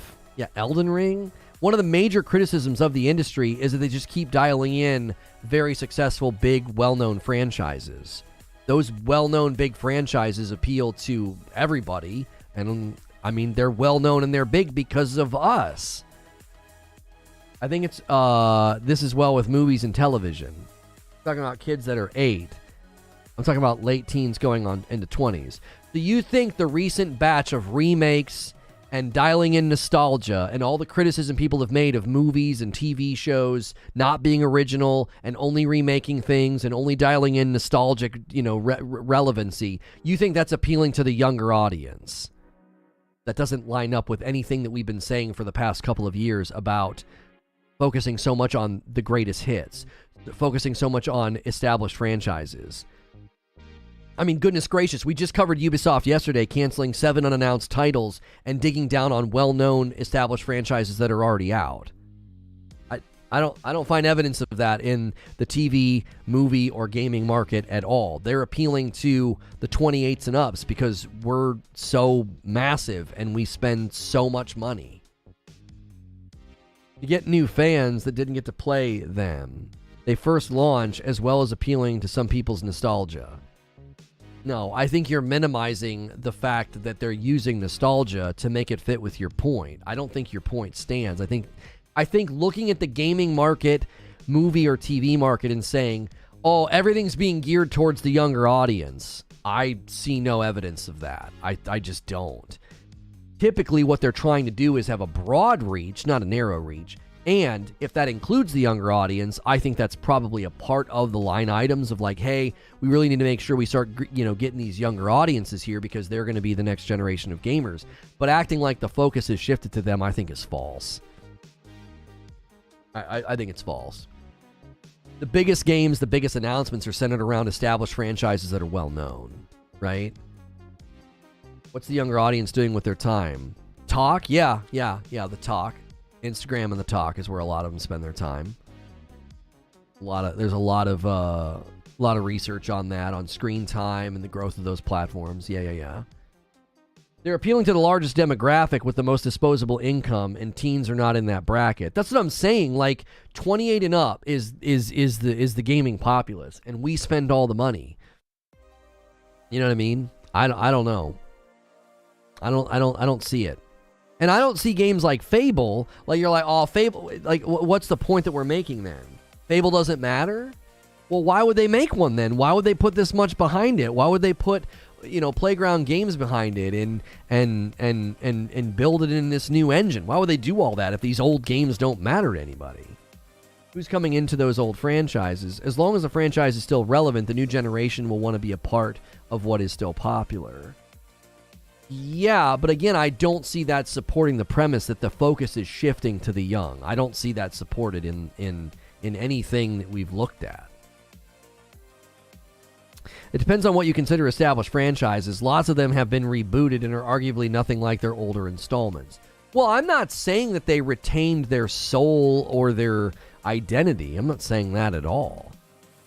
Elden Ring, one of the major criticisms of the industry is that they just keep dialing in very successful, big, well-known franchises. Those well-known big franchises appeal to everybody, and I mean, they're well-known and they're big because of us. I think it's this as well with movies and television. I'm talking about kids that are 8. I'm talking about late teens going on into 20s. Do you think the recent batch of remakes and dialing in nostalgia and all the criticism people have made of movies and TV shows not being original and only remaking things and only dialing in nostalgic, relevancy, you think that's appealing to the younger audience? That doesn't line up with anything that we've been saying for the past couple of years about focusing so much on the greatest hits, focusing so much on established franchises. I mean, goodness gracious, we just covered Ubisoft yesterday, canceling 7 unannounced titles and digging down on well-known established franchises that are already out. I don't find evidence of that in the TV, movie, or gaming market at all. They're appealing to the 28s and ups because we're so massive and we spend so much money. You get new fans that didn't get to play them. They first launch, as well as appealing to some people's nostalgia. No, I think you're minimizing the fact that they're using nostalgia to make it fit with your point. I don't think your point stands. I think looking at the gaming market, movie or TV market and saying, oh, everything's being geared towards the younger audience, I see no evidence of that. I just don't. Typically, what they're trying to do is have a broad reach, not a narrow reach. And if that includes the younger audience, I think that's probably a part of the line items of like, hey, we really need to make sure we start, getting these younger audiences here because they're going to be the next generation of gamers. But acting like the focus is shifted to them, I think is false. I think it's false. The biggest games, the biggest announcements are centered around established franchises that are well known, right? What's the younger audience doing with their time? Talk? Yeah, the talk. Instagram and the talk is where a lot of them spend their time. There's a lot of research on that, on screen time and the growth of those platforms. Yeah. They're appealing to the largest demographic with the most disposable income, and teens are not in that bracket. That's what I'm saying. Like 28 and up is the gaming populace, and we spend all the money. You know what I mean? I don't know. I don't see it. And I don't see games like Fable, like you're like, oh, Fable, like what's the point that we're making then? Fable doesn't matter? Well, why would they make one then? Why would they put this much behind it? Why would they put, Playground Games behind it and build it in this new engine? Why would they do all that if these old games don't matter to anybody? Who's coming into those old franchises? As long as the franchise is still relevant, the new generation will want to be a part of what is still popular. Yeah, but again, I don't see that supporting the premise that the focus is shifting to the young. I don't see that supported in anything that we've looked at. It depends on what you consider established franchises. Lots of them have been rebooted and are arguably nothing like their older installments. Well, I'm not saying that they retained their soul or their identity. I'm not saying that at all.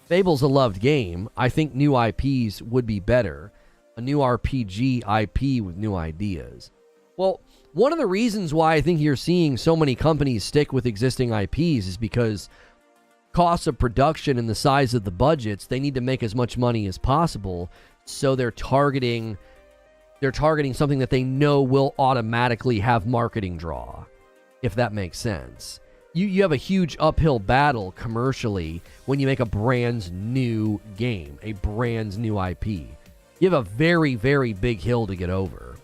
Fable's a loved game. I think new IPs would be better. A new RPG IP with new ideas. Well, one of the reasons why I think you're seeing so many companies stick with existing IPs is because costs of production and the size of the budgets, they need to make as much money as possible, so they're targeting something that they know will automatically have marketing draw, if that makes sense. You have a huge uphill battle commercially when you make a brand new game, a brand new IP. You have a very, very big hill to get over.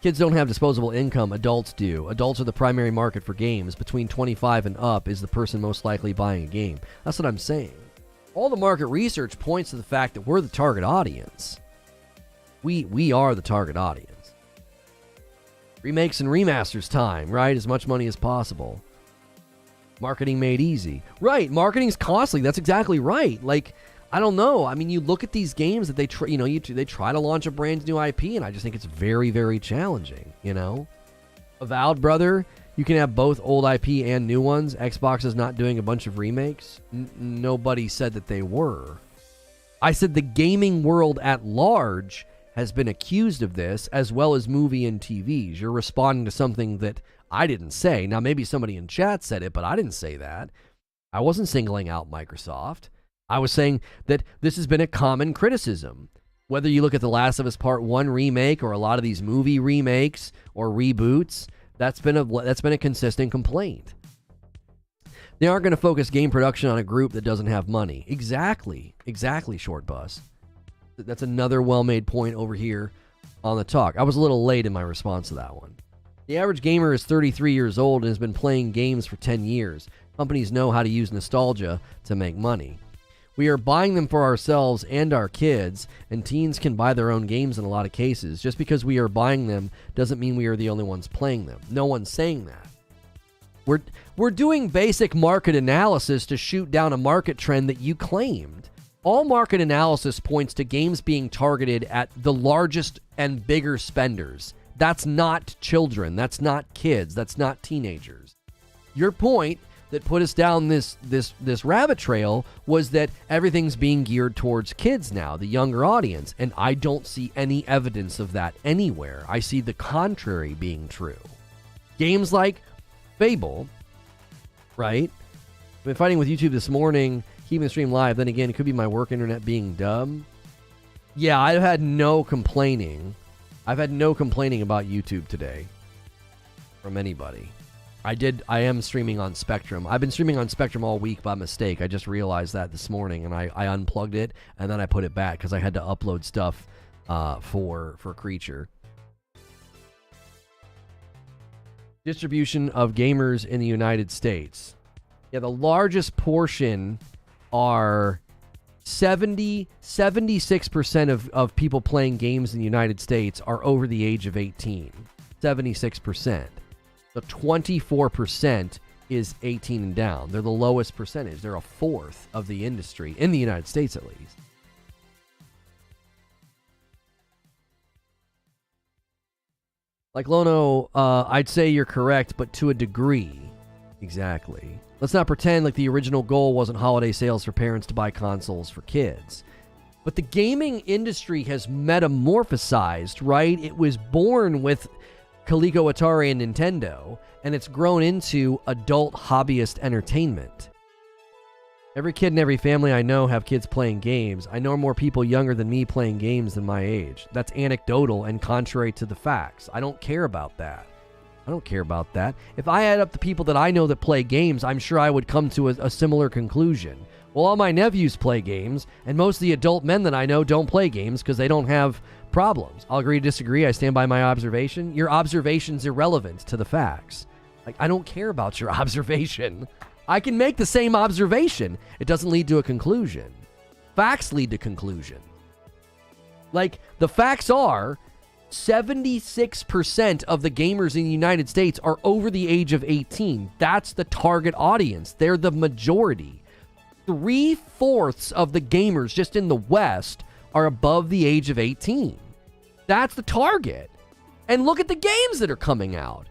Kids don't have disposable income, adults do. Adults are the primary market for games. Between 25 and up is the person most likely buying a game. That's what I'm saying. All the market research points to the fact that we're the target audience. We are the target audience. Remakes and remasters time, right? As much money as possible. Marketing made easy. Right, marketing's costly. That's exactly right. Like, I don't know. I mean, you look at these games that they try to launch a brand new IP, and I just think it's very, very challenging, Avowed, brother, you can have both old IP and new ones. Xbox is not doing a bunch of remakes. Nobody said that they were. I said the gaming world at large has been accused of this, as well as movie and TVs. You're responding to something that I didn't say. Now, maybe somebody in chat said it, but I didn't say that. I wasn't singling out Microsoft. I was saying that this has been a common criticism. Whether you look at The Last of Us Part 1 remake or a lot of these movie remakes or reboots, that's been a consistent complaint. They aren't going to focus game production on a group that doesn't have money. Exactly, Short Bus. That's another well-made point over here on the talk. I was a little late in my response to that one. The average gamer is 33 years old and has been playing games for 10 years. Companies know how to use nostalgia to make money. We are buying them for ourselves and our kids, and teens can buy their own games in a lot of cases. Just because we are buying them doesn't mean we are the only ones playing them. No one's saying that. We're doing basic market analysis to shoot down a market trend that you claimed. All market analysis points to games being targeted at the largest and bigger spenders. That's not children. That's not kids. That's not teenagers. Your point that put us down this rabbit trail was that everything's being geared towards kids now, the younger audience, and I don't see any evidence of that anywhere. I see the contrary being true. Games like Fable, right? I've been fighting with YouTube this morning, keeping the stream live. Then again, it could be my work internet being dumb. Yeah, I've had no complaining. I've had no complaining about YouTube today from anybody. I am streaming on Spectrum. I've been streaming on Spectrum all week by mistake. I just realized that this morning, and I unplugged it, and then I put it back because I had to upload stuff for Creature. Distribution of gamers in the United States. Yeah, the largest portion are 76% of people playing games in the United States are over the age of 18. 76%. So 24% is 18 and down. They're the lowest percentage. They're a fourth of the industry, in the United States at least. Like Lono, I'd say you're correct, but to a degree. Exactly. Let's not pretend like the original goal wasn't holiday sales for parents to buy consoles for kids. But the gaming industry has metamorphosized, right? It was born with Coleco, Atari, and Nintendo, and it's grown into adult hobbyist entertainment. Every kid and every family I know have kids playing games. I know more people younger than me playing games than my age. That's anecdotal and contrary to the facts. I don't care about that. If I add up the people that I know that play games, I'm sure I would come to a similar conclusion. Well, all my nephews play games, and most of the adult men that I know don't play games because they don't have problems. I'll agree to disagree. I stand by my observation. Your observation's irrelevant to the facts. Like, I don't care about your observation. I can make the same observation. It doesn't lead to a conclusion. Facts lead to conclusion. Like, the facts are 76% of the gamers in the United States are over the age of 18. That's the target audience. They're the majority. 3/4 of the gamers just in the West are above the age of 18. That's the target. And look at the games that are coming out.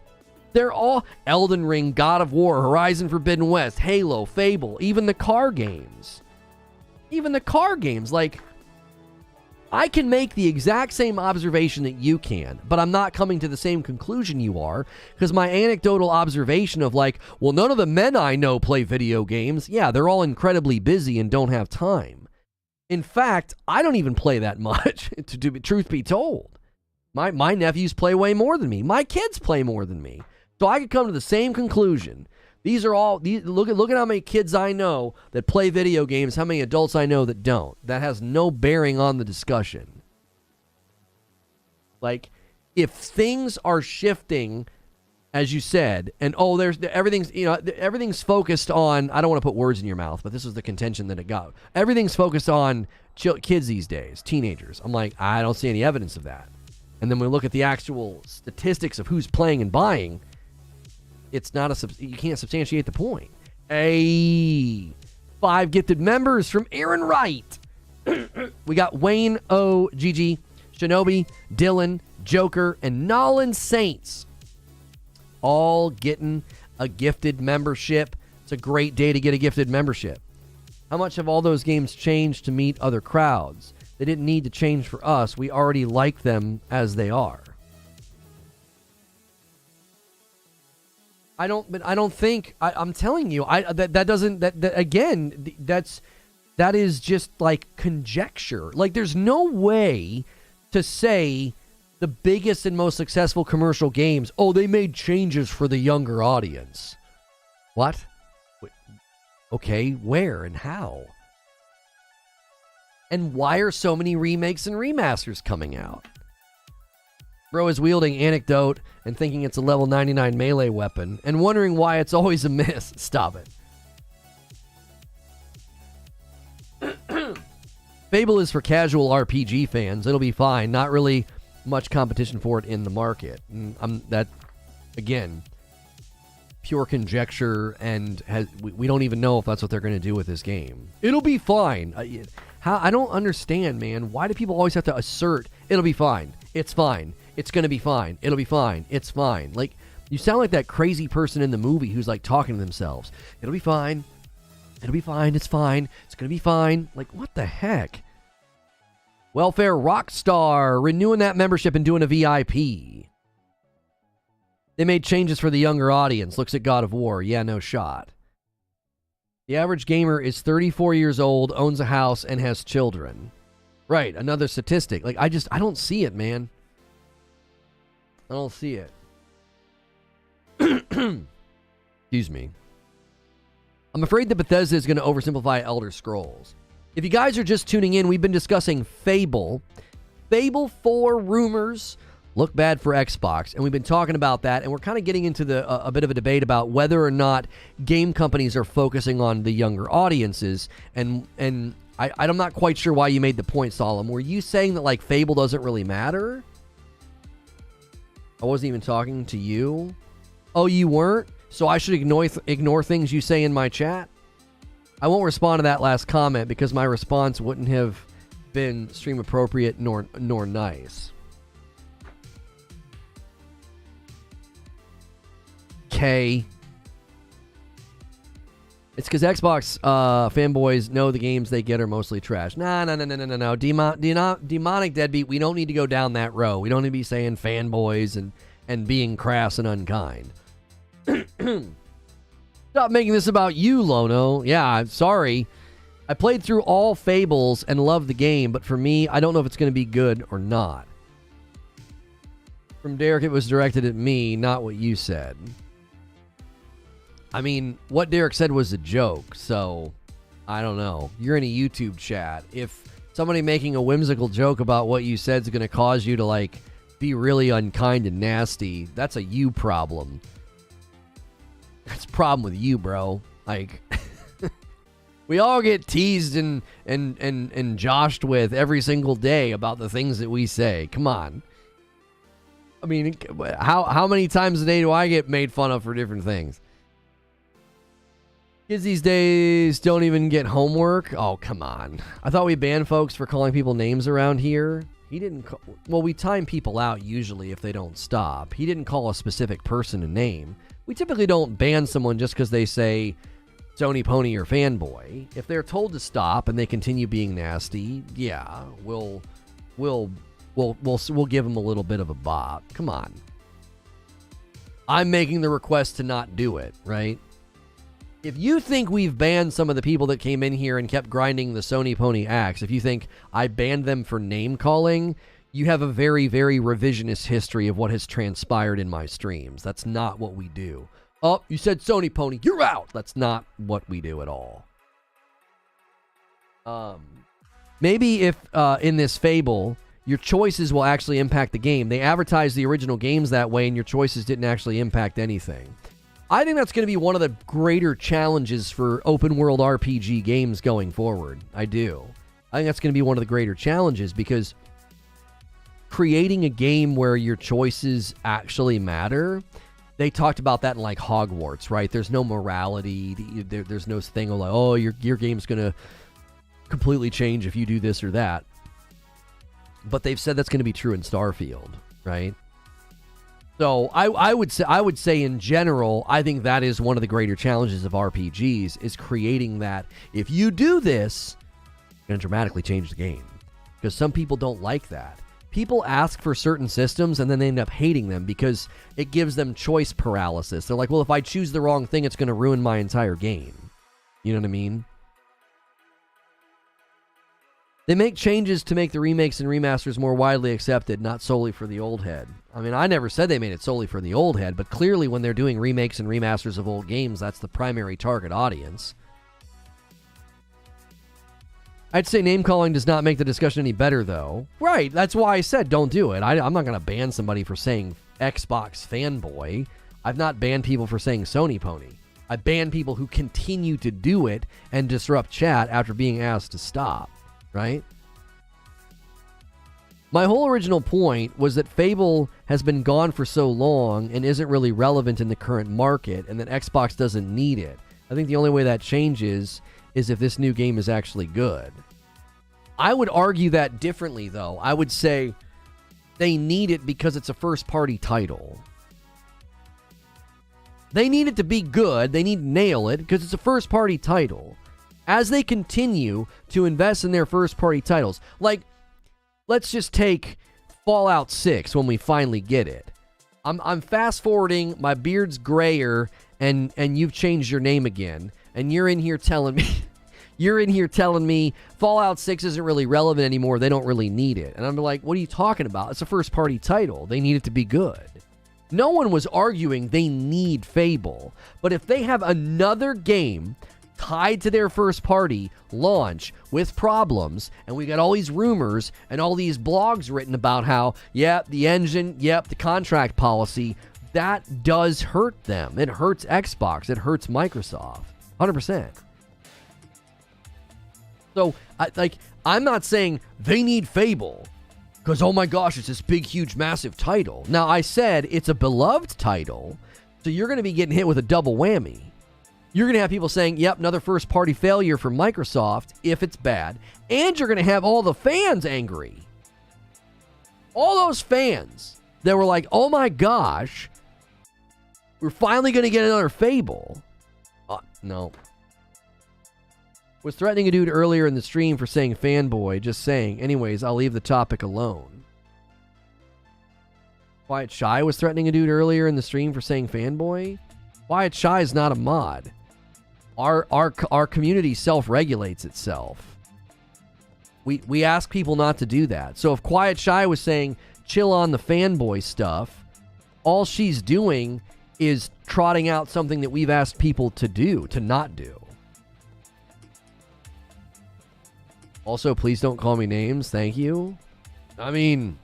They're all Elden Ring, God of War, Horizon Forbidden West, Halo, Fable, even the car games. Even the car games, like, I can make the exact same observation that you can, but I'm not coming to the same conclusion you are, because my anecdotal observation of like, well, none of the men I know play video games. Yeah, they're all incredibly busy and don't have time. In fact, I don't even play that much, truth be told. My nephews play way more than me. My kids play more than me. So I could come to the same conclusion. Look at how many kids I know that play video games, how many adults I know that don't. That has no bearing on the discussion. Like, if things are shifting, as you said, and everything's focused on, I don't want to put words in your mouth, but this is the contention that it got. Everything's focused on kids these days, teenagers. I'm like, I don't see any evidence of that. And then we look at the actual statistics of who's playing and buying. It's not you can't substantiate the point. 5 gifted members from Aaron Wright. We got Wayne O, GG, Shinobi, Dylan, Joker, and Nolan Saints. All getting a gifted membership. It's a great day to get a gifted membership. How much have all those games changed to meet other crowds? They didn't need to change for us. We already like them as they are. I'm telling you, that is just like conjecture. Like, there's no way to say the biggest and most successful commercial games, oh, they made changes for the younger audience. What? Okay, where and how? And why are so many remakes and remasters coming out? Bro is wielding Anecdote and thinking it's a level 99 melee weapon and wondering why it's always a miss. Stop it. Fable is for casual RPG fans. It'll be fine. Not really much competition for it in the market. Again, pure conjecture, and we don't even know if that's what they're going to do with this game. It'll be fine. I don't understand, man. Why do people always have to assert, it'll be fine, it's fine, it's going to be fine, it'll be fine, it's fine? Like, you sound like that crazy person in the movie who's like talking to themselves. It'll be fine, it's fine, it's going to be fine. Like, what the heck? Welfare Rockstar, renewing that membership and doing a VIP. They made changes for the younger audience. Looks at God of War. Yeah, no shot. The average gamer is 34 years old, owns a house, and has children. Right, another statistic. Like, I don't see it, man. I don't see it. Excuse me. I'm afraid that Bethesda is going to oversimplify Elder Scrolls. If you guys are just tuning in, we've been discussing Fable. Fable 4 rumors look bad for Xbox, and we've been talking about that, and we're kind of getting into a bit of a debate about whether or not game companies are focusing on the younger audiences, and I'm not quite sure why you made the point, Solemn. Were you saying that, like, Fable doesn't really matter? I wasn't even talking to you. Oh, you weren't? So I should ignore things you say in my chat? I won't respond to that last comment because my response wouldn't have been stream appropriate nor nice. Okay. It's because Xbox fanboys know the games they get are mostly trash. No. Demonic deadbeat, we don't need to go down that road. We don't need to be saying fanboys and being crass and unkind. Stop making this about you, Lono. Yeah, I'm sorry. I played through all Fables and loved the game, but for me, I don't know if it's going to be good or not. From Derek, it was directed at me, not what you said. I mean, what Derek said was a joke, so I don't know. You're in a YouTube chat. If somebody making a whimsical joke about what you said is going to cause you to, like, be really unkind and nasty, that's a you problem. That's a problem with you, bro. Like, we all get teased and joshed with every single day about the things that we say. Come on. I mean, how many times a day do I get made fun of for different things? Kids these days don't even get homework. Oh, come on. I thought we banned folks for calling people names around here. He didn't call, well, we time people out usually if they don't stop. He didn't call a specific person a name. We typically don't ban someone just because they say Sony Pony or Fanboy. If they're told to stop and they continue being nasty, yeah, we'll give them a little bit of a bop. Come on. I'm making the request to not do it, right? If you think we've banned some of the people that came in here and kept grinding the Sony Pony axe, if you think I banned them for name calling, you have a very, very revisionist history of what has transpired in my streams. That's not what we do. Oh, you said Sony Pony, you're out. That's not what we do at all. Maybe if in this Fable, your choices will actually impact the game. They advertised the original games that way and your choices didn't actually impact anything. I think that's going to be one of the greater challenges for open world RPG games going forward. I do. I think that's going to be one of the greater challenges because creating a game where your choices actually matter, they talked about that in like Hogwarts, right? There's no morality. There's no thing like, oh, your game's going to completely change if you do this or that. But they've said that's going to be true in Starfield, right? So I would say in general, I think that is one of the greater challenges of RPGs is creating that if you do this, it's going to dramatically change the game. Because some people don't like that. People ask for certain systems and then they end up hating them because it gives them choice paralysis. They're like, well, if I choose the wrong thing, it's going to ruin my entire game. You know what I mean? They make changes to make the remakes and remasters more widely accepted, not solely for the old head. I mean, I never said they made it solely for the old head, but clearly when they're doing remakes and remasters of old games, that's the primary target audience. I'd say name-calling does not make the discussion any better, though. Right, that's why I said don't do it. I'm not going to ban somebody for saying Xbox fanboy. I've not banned people for saying Sony Pony. I ban people who continue to do it and disrupt chat after being asked to stop. Right? My whole original point was that Fable has been gone for so long and isn't really relevant in the current market and that Xbox doesn't need it. I think the only way that changes is if this new game is actually good. I would argue that differently, though. I would say they need it because it's a first-party title. They need it to be good. They need to nail it because it's a first-party title. As they continue to invest in their first-party titles, like, let's just take Fallout 6 when we finally get it. I'm fast-forwarding, my beard's grayer, and you've changed your name again, and you're in here telling me Fallout 6 isn't really relevant anymore, they don't really need it. And I'm like, what are you talking about? It's a first-party title. They need it to be good. No one was arguing they need Fable, but if they have another game tied to their first party launch with problems, and we got all these rumors and all these blogs written about how, the engine, the contract policy, that does hurt them. It hurts Xbox. It hurts Microsoft. 100%. So, I'm not saying they need Fable because, oh my gosh, it's this big, huge, massive title. Now, I said it's a beloved title, so you're going to be getting hit with a double whammy. You're going to have people saying, another first-party failure for Microsoft if it's bad. And you're going to have all the fans angry. All those fans that were like, oh my gosh, we're finally going to get another Fable. No. Was threatening a dude earlier in the stream for saying fanboy. Just saying. Anyways, I'll leave the topic alone. Quiet Shy was threatening a dude earlier in the stream for saying fanboy? Quiet Shy is not a mod. Our community self-regulates itself. We ask people not to do that. So if Quiet Shy was saying chill on the fanboy stuff, all she's doing is trotting out something that we've asked people to do, to not do. Also, please don't call me names. Thank you. I mean,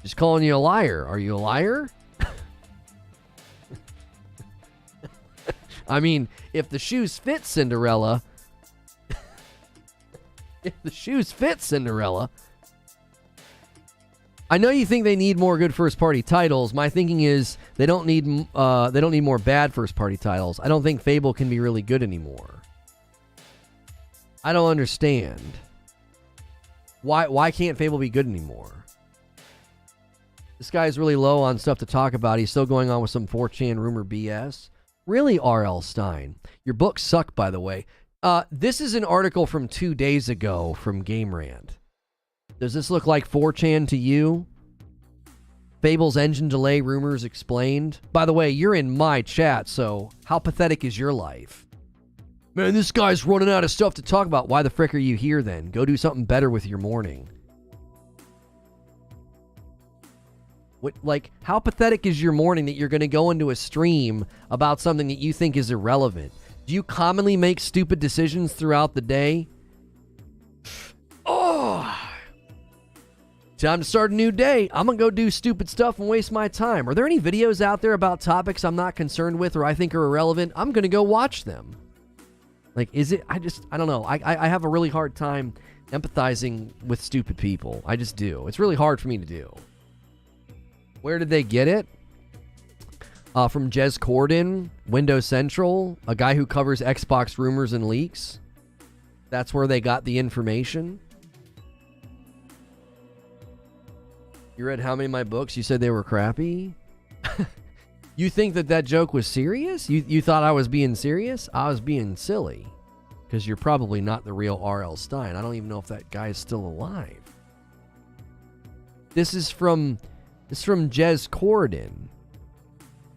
just calling you a liar. Are you a liar? I mean, if the shoes fit Cinderella, I know you think they need more good first-party titles. My thinking is they don't need more bad first-party titles. I don't think Fable can be really good anymore. I don't understand. Why can't Fable be good anymore? This guy's really low on stuff to talk about. He's still going on with some 4chan rumor BS. Really, R.L. Stein? Your books suck, by the way. This is an article from 2 days ago from Game Rant. Does this look like 4chan to you? Fable's engine delay rumors explained. By the way, you're in my chat, so how pathetic is your life? Man, this guy's running out of stuff to talk about. Why the frick are you here then? Go do something better with your morning. How pathetic is your morning that you're going to go into a stream about something that you think is irrelevant? Do you commonly make stupid decisions throughout the day? Oh, time to start a new day. I'm going to go do stupid stuff and waste my time. Are there any videos out there about topics I'm not concerned with or I think are irrelevant? I'm going to go watch them. Is it? I don't know. I have a really hard time empathizing with stupid people. I just do. It's really hard for me to do. Where did they get it? From Jez Corden, Windows Central, a guy who covers Xbox rumors and leaks. That's where they got the information. You read how many of my books? You said they were crappy? You think that joke was serious? You thought I was being serious? I was being silly. Because you're probably not the real R.L. Stein. I don't even know if that guy is still alive. This is from Jez Corden.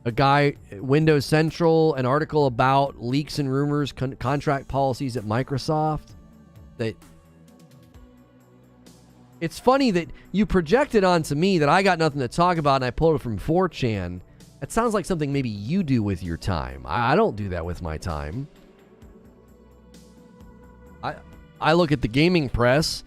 A guy, Windows Central, an article about leaks and rumors, contract policies at Microsoft. It's funny that you projected onto me that I got nothing to talk about and I pulled it from 4chan. That sounds like something maybe you do with your time. I don't do that with my time. I look at the gaming press,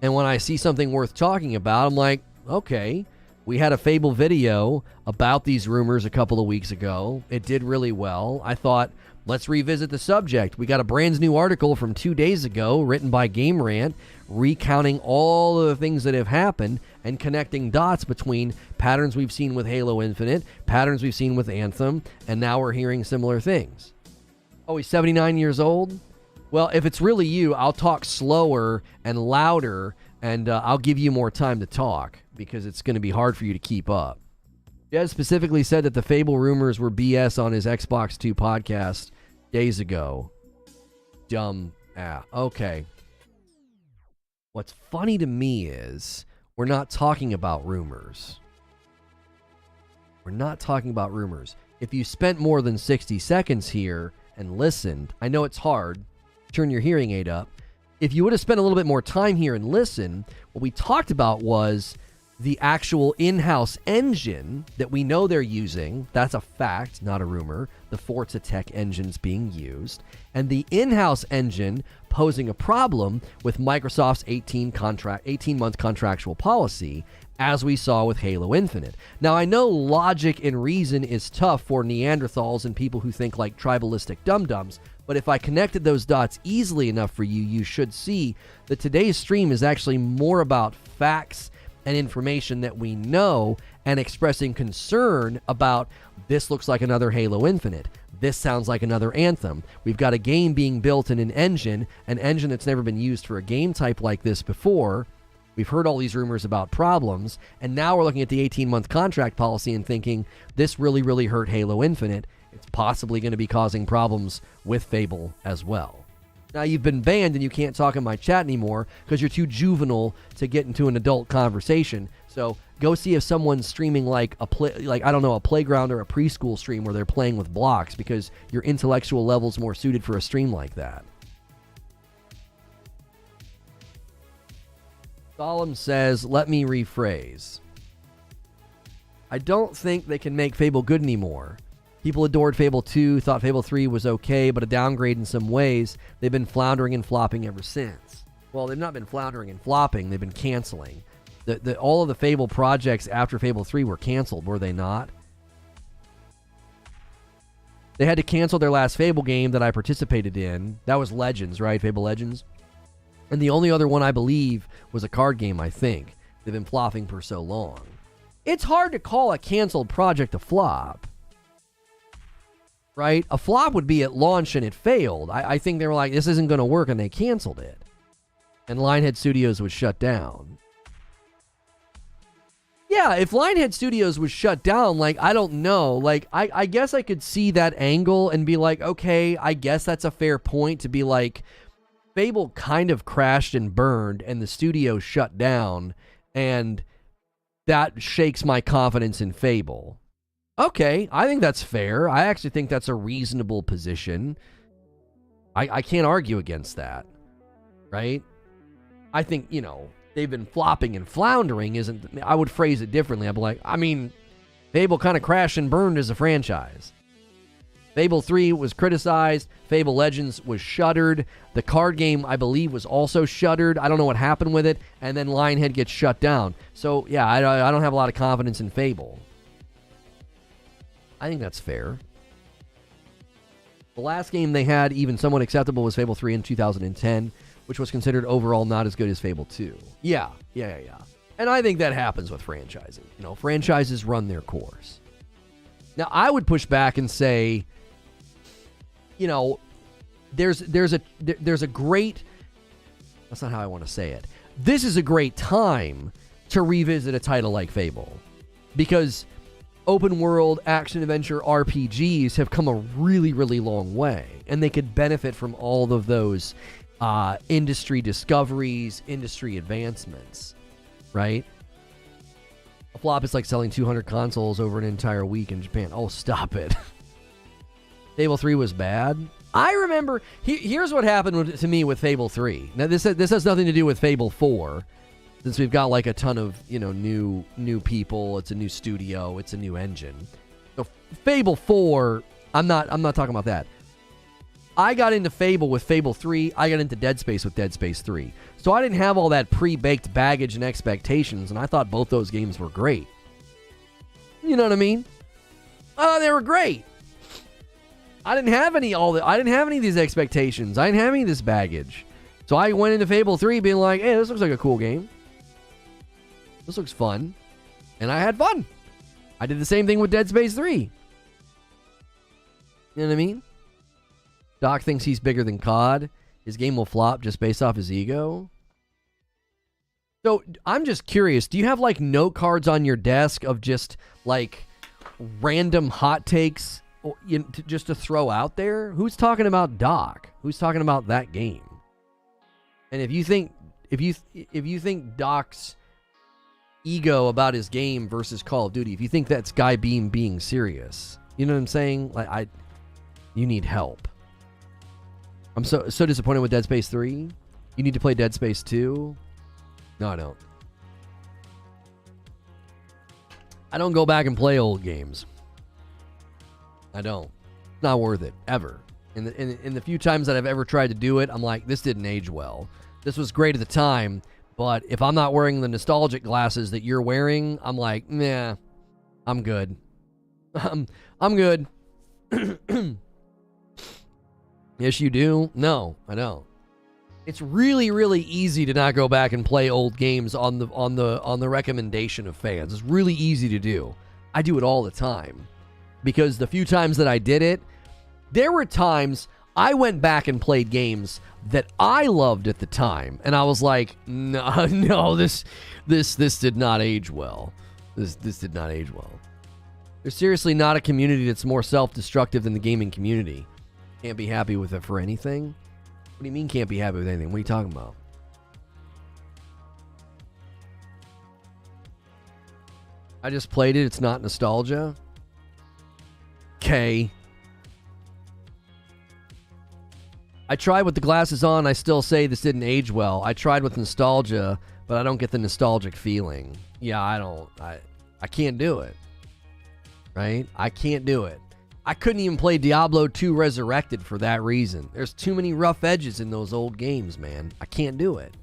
and when I see something worth talking about, I'm like, okay. We had a Fable video about these rumors a couple of weeks ago. It did really well. I thought, let's revisit the subject. We got a brand new article from 2 days ago written by Game Rant, recounting all of the things that have happened and connecting dots between patterns we've seen with Halo Infinite, patterns we've seen with Anthem, and now we're hearing similar things. Oh, he's 79 years old? Well, if it's really you, I'll talk slower and louder, and I'll give you more time to talk, because it's going to be hard for you to keep up. Jez specifically said that the Fable rumors were BS on his Xbox 2 podcast days ago. Dumb. Okay. What's funny to me is we're not talking about rumors. We're not talking about rumors. If you spent more than 60 seconds here and listened, I know it's hard. Turn your hearing aid up. If you would have spent a little bit more time here and listened, what we talked about was the actual in-house engine that we know they're using. That's a fact, not a rumor. The Forza Tech engine's being used. And the in-house engine posing a problem with Microsoft's 18-month contractual policy, as we saw with Halo Infinite. Now, I know logic and reason is tough for Neanderthals and people who think like tribalistic dum-dums, but if I connected those dots easily enough for you, you should see that today's stream is actually more about facts and information that we know and expressing concern about this looks like another Halo Infinite. This sounds like another Anthem. We've got a game being built in an engine that's never been used for a game type like this before. We've heard all these rumors about problems, and now we're looking at the 18-month contract policy and thinking, this really, really hurt Halo Infinite. It's possibly going to be causing problems with Fable as well. Now, you've been banned and you can't talk in my chat anymore because you're too juvenile to get into an adult conversation. So go see if someone's streaming like a playground or a preschool stream where they're playing with blocks, because your intellectual level's more suited for a stream like that. Solemn says, let me rephrase. I don't think they can make Fable good anymore. People adored Fable 2, thought Fable 3 was okay, but a downgrade in some ways. They've been floundering and flopping ever since. Well, they've not been floundering and flopping. They've been canceling. All of the Fable projects after Fable 3 were canceled, were they not? They had to cancel their last Fable game that I participated in. That was Legends, right? Fable Legends. And the only other one I believe was a card game, I think. They've been flopping for so long. It's hard to call a canceled project a flop. Right? A flop would be at launch and it failed. I think they were like, this isn't going to work, and they canceled it. And Lionhead Studios was shut down. Yeah, if Lionhead Studios was shut down, like, I don't know. Like, I guess I could see that angle and be like, okay, I guess that's a fair point to be like, Fable kind of crashed and burned and the studio shut down, and that shakes my confidence in Fable. Okay, I think that's fair. I actually think that's a reasonable position. I can't argue against that, right? I think, you know, they've been flopping and floundering isn't... I would phrase it differently. I'd be like, I mean, Fable kind of crashed and burned as a franchise. Fable 3 was criticized. Fable Legends was shuttered. The card game, I believe, was also shuttered. I don't know what happened with it. And then Lionhead gets shut down. So, yeah, I don't have a lot of confidence in Fable. I think that's fair. The last game they had even somewhat acceptable was Fable 3 in 2010, which was considered overall not as good as Fable 2. Yeah. And I think that happens with franchising. You know, franchises run their course. Now, I would push back and say, you know, there's a great... That's not how I want to say it. This is a great time to revisit a title like Fable, because open world action adventure RPGs have come a really, really long way, and they could benefit from all of those industry discoveries, industry advancements, right? A flop is like selling 200 consoles over an entire week in Japan. Oh, stop it. Fable 3 was bad. I remember, here's what happened to me with Fable 3. Now, this has nothing to do with Fable 4, since we've got like a ton of, you know, new people. It's a new studio. It's a new engine. So Fable 4, I'm not talking about that. I got into Fable with Fable 3. I got into Dead Space with Dead Space 3. So I didn't have all that pre-baked baggage and expectations, and I thought both those games were great. You know what I mean? They were great. I didn't have any of these expectations. I didn't have any of this baggage. So I went into Fable 3 being like, hey, this looks like a cool game. This looks fun. And I had fun. I did the same thing with Dead Space 3. You know what I mean? Doc thinks he's bigger than COD. His game will flop just based off his ego. So I'm just curious. Do you have like note cards on your desk of just like random hot takes just to throw out there? Who's talking about Doc? Who's talking about that game? And if you think Doc's ego about his game versus Call of Duty, if you think that's Guy Beam being serious, you know what I'm saying? Like you need help. I'm so disappointed with Dead Space 3. You need to play Dead Space 2. No, I don't. I don't go back and play old games. I don't. It's not worth it, ever. In the few times that I've ever tried to do it, I'm like, this didn't age well. This was great at the time, but if I'm not wearing the nostalgic glasses that you're wearing, I'm like, nah, I'm good. I'm good. Yes, you do? No, I don't. It's really, really easy to not go back and play old games on the recommendation of fans. It's really easy to do. I do it all the time. Because the few times that I did it, there were times I went back and played games that I loved at the time, and I was like, no, this did not age well. This did not age well. There's seriously not a community that's more self-destructive than the gaming community. Can't be happy with it for anything? What do you mean can't be happy with anything? What are you talking about? I just played it. It's not nostalgia. Okay. I tried with the glasses on. I still say this didn't age well. I tried with nostalgia, but I don't get the nostalgic feeling. Yeah, I can't do it. Right? I can't do it. I couldn't even play Diablo 2 Resurrected for that reason. There's too many rough edges in those old games, man. I can't do it.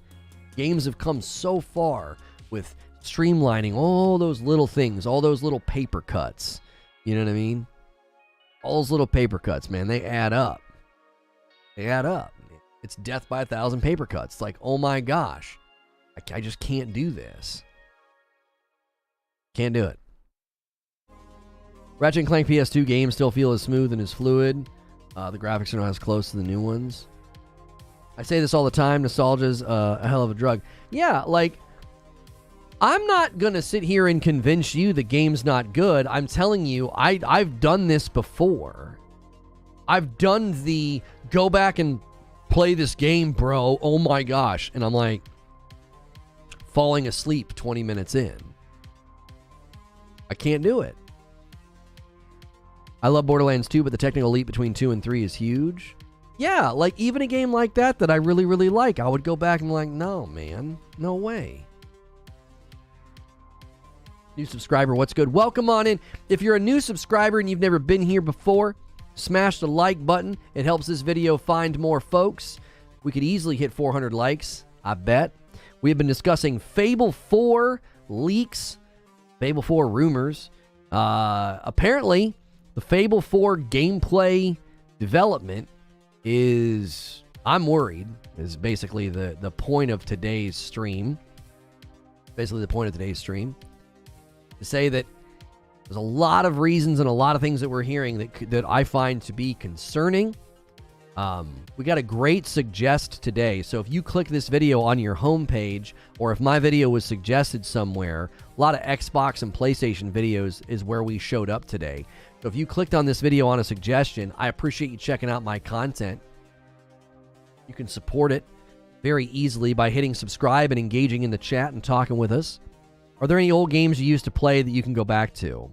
Games have come so far with streamlining all those little things, all those little paper cuts. You know what I mean? All those little paper cuts, man, they add up. They add up. It's death by 1,000 paper cuts. It's like, oh my gosh, I just can't do this. Can't do it. Ratchet & Clank PS2 games still feel as smooth and as fluid. The graphics are not as close to the new ones. I say this all the time. Nostalgia's a hell of a drug. Yeah, like, I'm not going to sit here and convince you the game's not good. I'm telling you, I've done this before. I've done the go back and play this game, bro. Oh my gosh. And I'm like falling asleep 20 minutes in. I can't do it. I love Borderlands 2, but the technical leap between 2 and 3 is huge. Yeah, like even a game like that I really, really like, I would go back and be like, no, man, no way. New subscriber, what's good? Welcome on in. If you're a new subscriber and you've never been here before, smash the like button. It helps this video find more folks. We could easily hit 400 likes, I bet. We have been discussing Fable 4 leaks, Fable 4 rumors. Apparently, the Fable 4 gameplay development is, I'm worried, is basically the point of today's stream. Basically the point of today's stream. To say that there's a lot of reasons and a lot of things that we're hearing that I find to be concerning. We got a great suggest today. So if you click this video on your homepage, or if my video was suggested somewhere, a lot of Xbox and PlayStation videos is where we showed up today. So if you clicked on this video on a suggestion, I appreciate you checking out my content. You can support it very easily by hitting subscribe and engaging in the chat and talking with us. Are there any old games you used to play that you can go back to?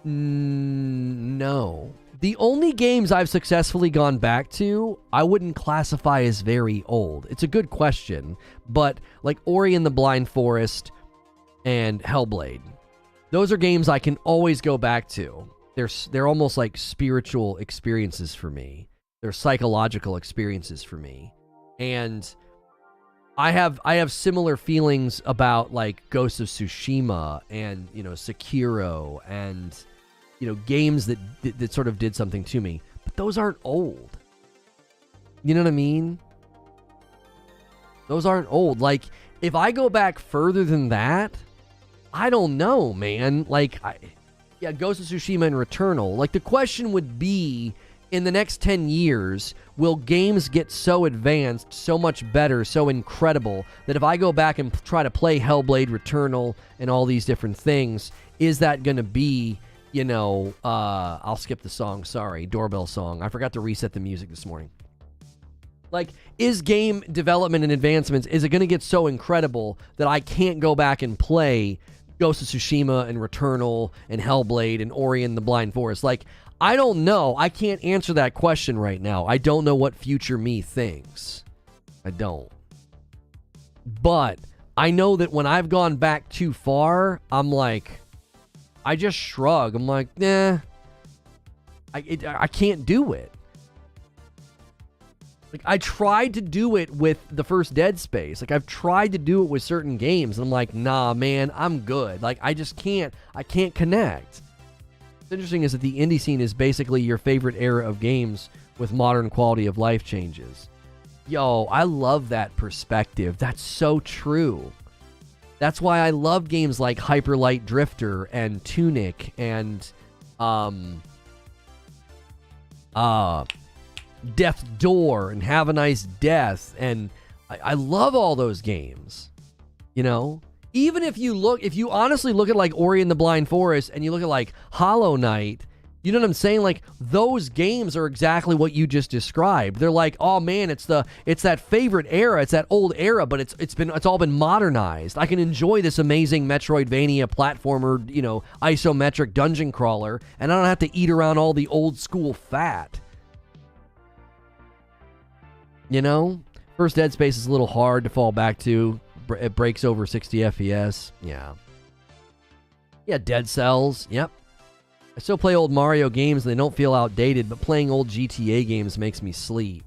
No. The only games I've successfully gone back to, I wouldn't classify as very old. It's a good question, but like Ori and the Blind Forest and Hellblade, those are games I can always go back to. They're almost like spiritual experiences for me. They're psychological experiences for me. And I have similar feelings about like Ghost of Tsushima and, you know, Sekiro and, you know, games that sort of did something to me. But those aren't old. You know what I mean? Those aren't old. Like, if I go back further than that, I don't know, man. Like, Ghost of Tsushima and Returnal. Like, the question would be, in the next 10 years, will games get so advanced, so much better, so incredible, that if I go back and try to play Hellblade, Returnal, and all these different things, is that going to be, you know, I'll skip the song, sorry, doorbell song. I forgot to reset the music this morning. Like, is game development and advancements, is it going to get so incredible that I can't go back and play Ghost of Tsushima and Returnal and Hellblade and Ori and the Blind Forest? Like, I don't know. I can't answer that question right now. I don't know what future me thinks. I don't. But I know that when I've gone back too far, I'm like, I just shrug. I'm like, nah, I can't do it. Like, I tried to do it with the first Dead Space. Like, I've tried to do it with certain games, and I'm like, nah, man, I'm good. Like, I just can't. I can't connect. What's interesting is that the indie scene is basically your favorite era of games with modern quality of life changes. Yo, I love that perspective. That's so true. That's why I love games like Hyper Light Drifter and Tunic and Death's Door and Have a Nice Death, and I love all those games. You know? Even if you honestly look at like Ori and the Blind Forest and you look at like Hollow Knight, you know what I'm saying? Like, those games are exactly what you just described. They're like, oh man, it's that favorite era, it's that old era, but it's all been modernized. I can enjoy this amazing Metroidvania platformer, you know, isometric dungeon crawler, and I don't have to eat around all the old school fat. You know? First Dead Space is a little hard to fall back to. It breaks over 60 FPS. Yeah. Yeah, Dead Cells. Yep. I still play old Mario games and they don't feel outdated, but playing old GTA games makes me sleep.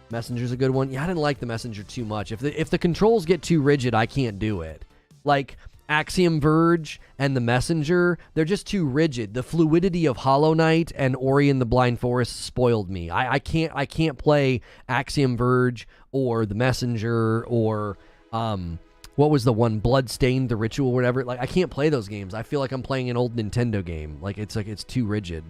Messenger's a good one. Yeah, I didn't like the Messenger too much. If the controls get too rigid, I can't do it. Like Axiom Verge and the Messenger, they're just too rigid. The fluidity of Hollow Knight and Ori and the Blind Forest spoiled me. I can't play Axiom Verge or the Messenger or what was the one, Bloodstained, the Ritual, whatever. Like, I can't play those games. I feel like I'm playing an old Nintendo game. Like it's too rigid.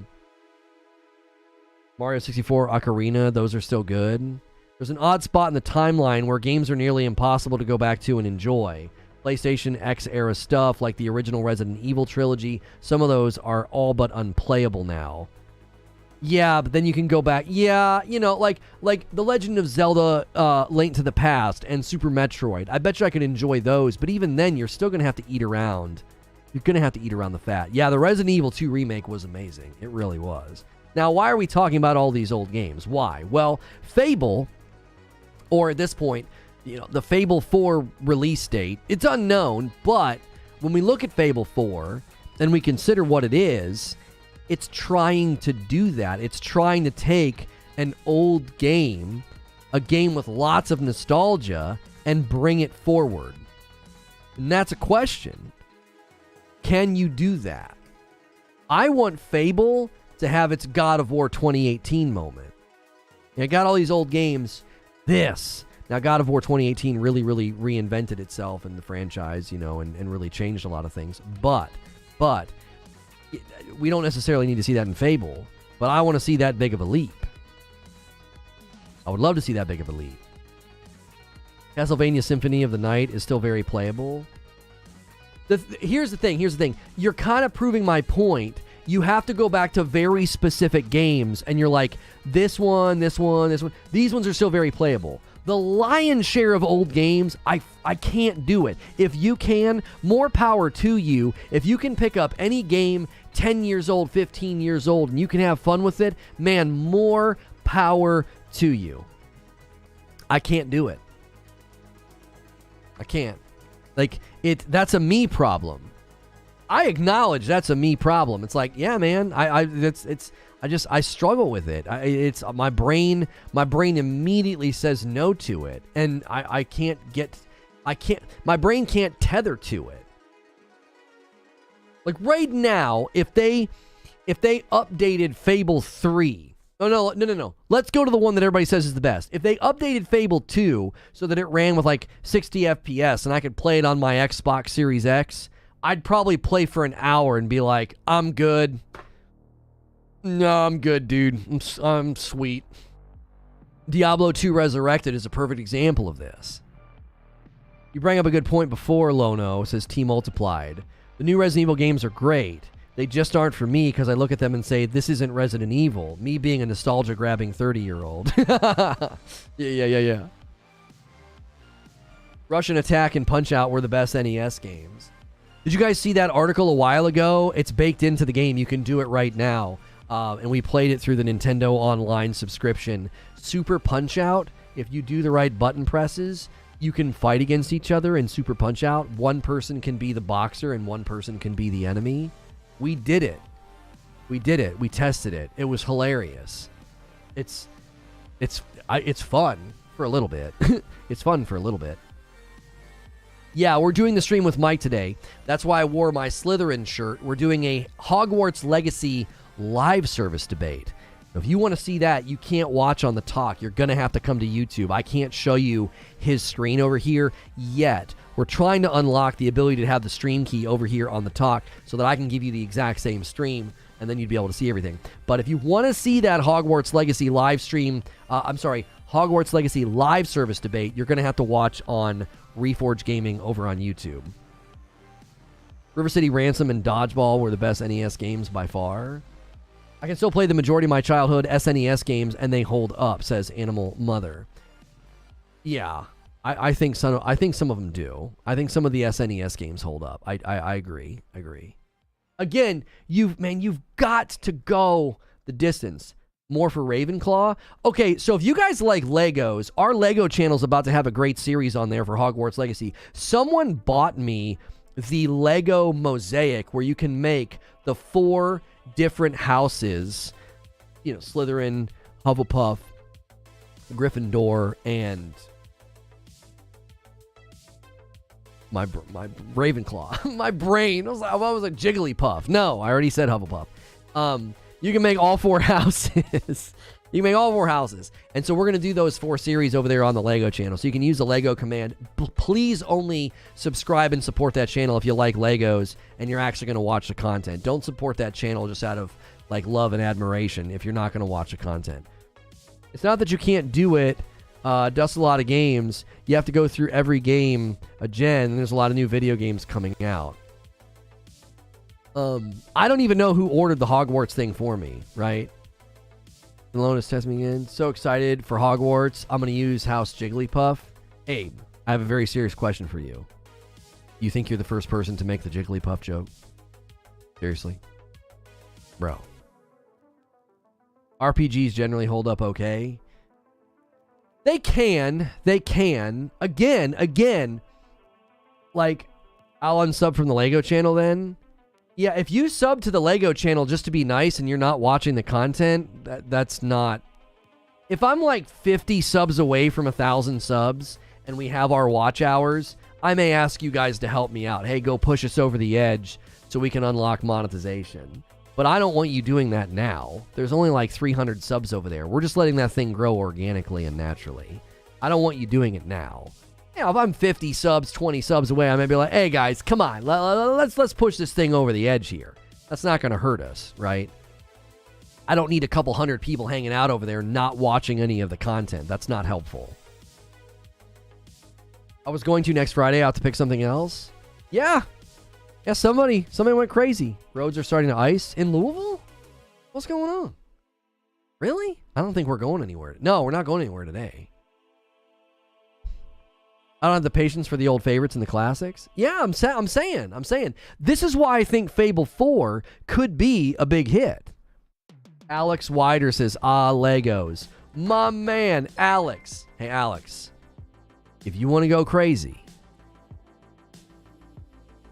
Mario 64, Ocarina, those are still good. There's an odd spot in the timeline where games are nearly impossible to go back to and enjoy. PlayStation X era stuff like the original Resident Evil trilogy, some of those are all but unplayable now. Yeah, but then you can go back. Yeah, you know, like The Legend of Zelda Link to the Past and Super Metroid. I bet you I could enjoy those, but even then you're still going to have to eat around. You're going to have to eat around the fat. Yeah, the Resident Evil 2 remake was amazing. It really was. Now, why are we talking about all these old games? Why? Well, Fable, or at this point, you know, the Fable 4 release date, it's unknown, but when we look at Fable 4 and we consider what it is, it's trying to do that. It's trying to take an old game, a game with lots of nostalgia, and bring it forward. And that's a question. Can you do that? I want Fable to have its God of War 2018 moment. I got all these old games. Now, God of War 2018 really reinvented itself in the franchise, you know, and really changed a lot of things. But we don't necessarily need to see that in Fable. But I want to see that big of a leap. I would love to see that big of a leap. Castlevania Symphony of the Night is still very playable. Here's the thing. You're kind of proving my point. You have to go back to very specific games, and you're like, this one. These ones are still very playable. The lion's share of old games, I can't do it. If you can, more power to you. If you can pick up any game 10 years old, 15 years old, and you can have fun with it, man, more power to you. I can't do it. I can't. Like, that's a me problem. I acknowledge that's a me problem. It's like, yeah, man, I struggle with it. It's my brain immediately says no to it, and my brain can't tether to it. Like right now, if they updated Fable 3, no. Let's go to the one that everybody says is the best. If they updated Fable 2 so that it ran with like 60 FPS and I could play it on my Xbox Series X, I'd probably play for an hour and be like, I'm good. No, I'm good, dude. I'm sweet. Diablo 2 Resurrected is a perfect example of this. You bring up a good point before, Lono, says T Multiplied. The new Resident Evil games are great. They just aren't for me because I look at them and say, this isn't Resident Evil. Me being a nostalgia-grabbing 30-year-old. Yeah. Russian Attack and Punch-Out were the best NES games. Did you guys see that article a while ago? It's baked into the game. You can do it right now. And we played it through the Nintendo Online subscription. Super Punch-Out, if you do the right button presses, you can fight against each other in Super Punch-Out. One person can be the boxer and one person can be the enemy. We did it. We tested it. It was hilarious. It's fun for a little bit. It's fun for a little bit. Yeah, we're doing the stream with Mike today. That's why I wore my Slytherin shirt. We're doing a Hogwarts Legacy live service debate. If you want to see that, you can't watch on the talk. You're going to have to come to YouTube. I can't show you his screen over here yet. We're trying to unlock the ability to have the stream key over here on the talk so that I can give you the exact same stream, and then you'd be able to see everything. But if you want to see that Hogwarts Legacy live stream, Hogwarts Legacy live service debate, you're going to have to watch on Reforge Gaming over on YouTube. River City Ransom and Dodgeball were the best NES games by far. I can still play the majority of my childhood SNES games, and they hold up, says Animal Mother. Yeah, I think some of them do. I think some of the SNES games hold up. I agree. Again, you've got to go the distance. More for Ravenclaw? Okay, so if you guys like Legos, our Lego channel's about to have a great series on there for Hogwarts Legacy. Someone bought me the Lego mosaic where you can make the 4 different houses, you know, Slytherin, Hufflepuff, Gryffindor, and my Ravenclaw. My brain, I was like Jigglypuff. No, I already said Hufflepuff. You can make all 4 houses. You can make all 4 houses. And so we're going to do those 4 series over there on the Lego channel. So you can use the Lego command. Please only subscribe and support that channel if you like Legos and you're actually going to watch the content. Don't support that channel just out of like love and admiration if you're not going to watch the content. It's not that you can't do it. Dust a lot of games. You have to go through every game a gen, and there's a lot of new video games coming out. I don't even know who ordered the Hogwarts thing for me, right? Lono's testing me in. So excited for Hogwarts. I'm going to use House Jigglypuff. Abe, I have a very serious question for you. You think you're the first person to make the Jigglypuff joke? Seriously? Bro. RPGs generally hold up okay. They can. Again. Like, I'll unsub from the Lego channel then. Yeah, if you sub to the Lego channel just to be nice and you're not watching the content, that's not... If I'm like 50 subs away from 1,000 subs and we have our watch hours, I may ask you guys to help me out. Hey, go push us over the edge so we can unlock monetization. But I don't want you doing that now. There's only like 300 subs over there. We're just letting that thing grow organically and naturally. I don't want you doing it now. Yeah, if I'm 50 subs, 20 subs away, I may be like, hey guys, come on, let's push this thing over the edge here. That's not going to hurt us, right? I don't need a couple hundred people hanging out over there not watching any of the content. That's not helpful. I was going to next Friday out to pick something else. Yeah, somebody went crazy. Roads are starting to ice in Louisville? What's going on? Really? I don't think we're going anywhere. No, we're not going anywhere today. I don't have the patience for the old favorites and the classics. Yeah, I'm saying. This is why I think Fable 4 could be a big hit. Alex Wider says, Legos. My man, Alex. Hey, Alex. If you want to go crazy,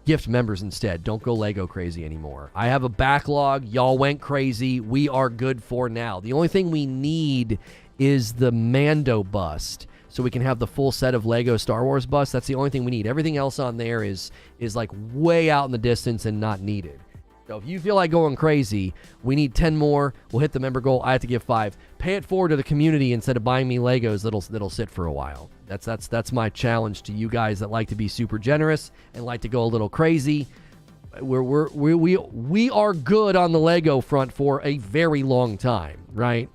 gift members instead. Don't go Lego crazy anymore. I have a backlog. Y'all went crazy. We are good for now. The only thing we need is the Mando bust, so we can have the full set of Lego Star Wars busts. That's the only thing we need. Everything else on there is like way out in the distance and not needed. So if you feel like going crazy, we need 10 more. We'll hit the member goal. I have to give 5. Pay it forward to the community instead of buying me Legos that'll sit for a while. That's my challenge to you guys that like to be super generous and like to go a little crazy. We are good on the Lego front for a very long time, right?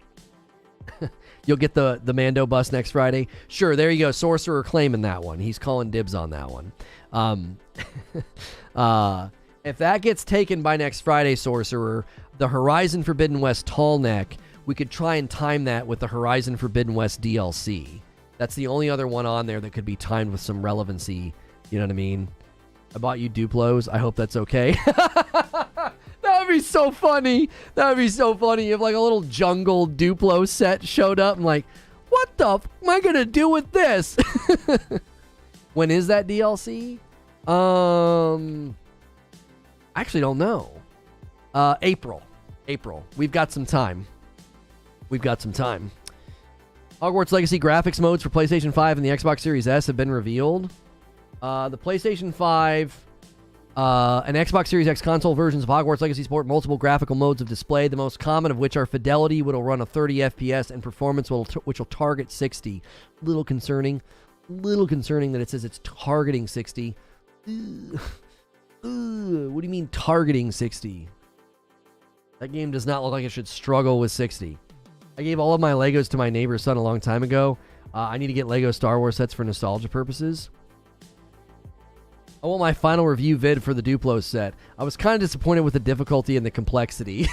You'll get the Mando bus next Friday. Sure, there you go. Sorcerer claiming that one. He's calling dibs on that one. If that gets taken by next Friday, Sorcerer, the Horizon Forbidden West tall neck, we could try and time that with the Horizon Forbidden West DLC. That's the only other one on there that could be timed with some relevancy. You know what I mean? I bought you Duplos. I hope that's okay. That would be so funny. That would be so funny if like a little jungle Duplo set showed up. I'm like, what the f am I going to do with this? When is that DLC? I actually don't know. April. We've got some time. Hogwarts Legacy graphics modes for PlayStation 5 and the Xbox Series S have been revealed. The PlayStation 5 and Xbox Series X console versions of Hogwarts Legacy support multiple graphical modes of display, the most common of which are fidelity, which will run a 30 FPS, and performance, which will target 60. Little concerning that it says it's targeting 60. What do you mean targeting 60? That game does not look like it should struggle with 60. I gave all of my Legos to my neighbor's son a long time ago. I need to get Lego Star Wars sets for nostalgia purposes. I want my final review vid for the Duplo set. I was kind of disappointed with the difficulty and the complexity.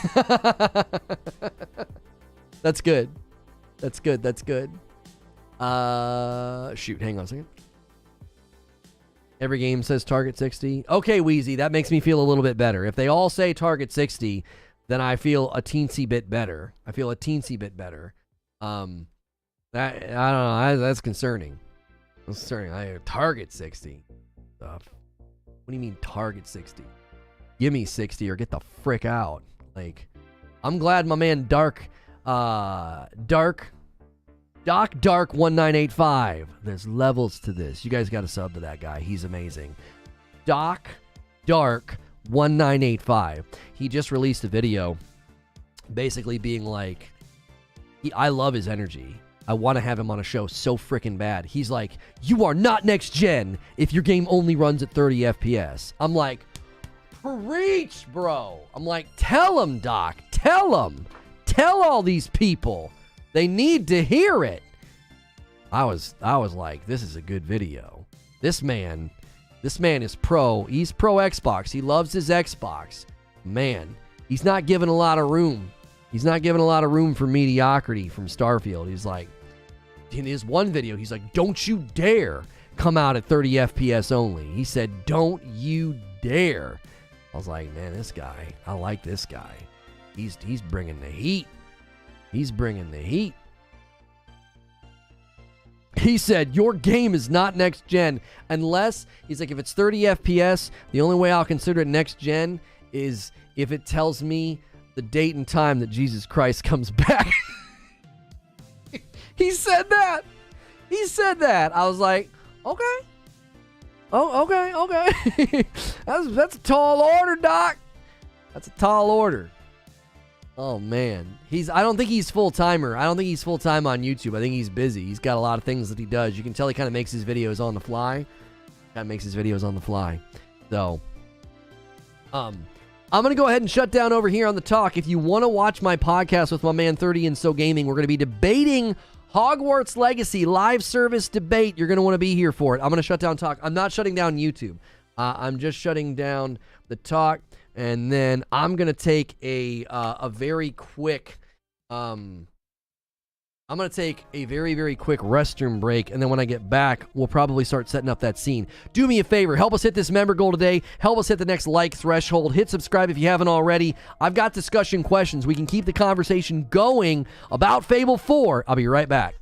That's good. Shoot, hang on a second. Every game says target 60. Okay, Wheezy, that makes me feel a little bit better. If they all say target 60, then I feel a teensy bit better. I don't know. That's concerning. I target 60 stuff. What do you mean target 60? Give me 60 or get the frick out. Like, I'm glad my man Doc Dark 1985. There's levels to this. You guys got to sub to that guy. He's amazing. Doc Dark 1985. He just released a video basically being like, I love his energy. I want to have him on a show so freaking bad. He's like, you are not next gen if your game only runs at 30 FPS. I'm like, preach, bro. I'm like, tell him, Doc. Tell him. Tell all these people. They need to hear it. I was like, this is a good video. This man is pro. He's pro Xbox. He loves his Xbox. Man, he's not giving a lot of room. He's not giving a lot of room for mediocrity from Starfield. He's like, in his one video, he's like, don't you dare come out at 30 FPS only. He said, don't you dare. I was like, man, this guy, I like this guy. He's bringing the heat. He's bringing the heat. He said, your game is not next gen unless, he's like, if it's 30 FPS, the only way I'll consider it next gen is if it tells me the date and time that Jesus Christ comes back. He said that. He said that. I was like, okay. Oh, okay. That's a tall order, Doc. That's a tall order. Oh, man. I don't think he's full-timer. I don't think he's full-time on YouTube. I think he's busy. He's got a lot of things that he does. You can tell he kind of makes his videos on the fly. So, I'm going to go ahead and shut down over here on the talk. If you want to watch my podcast with my man 30 and So Gaming, we're going to be debating Hogwarts Legacy live service debate. You're going to want to be here for it. I'm going to shut down talk. I'm not shutting down YouTube. I'm just shutting down the talk, and then I'm going to take a very quick I'm going to take a very, very quick restroom break, and then when I get back, we'll probably start setting up that scene. Do me a favor. Help us hit this member goal today. Help us hit the next like threshold. Hit subscribe if you haven't already. I've got discussion questions. We can keep the conversation going about Fable 4. I'll be right back.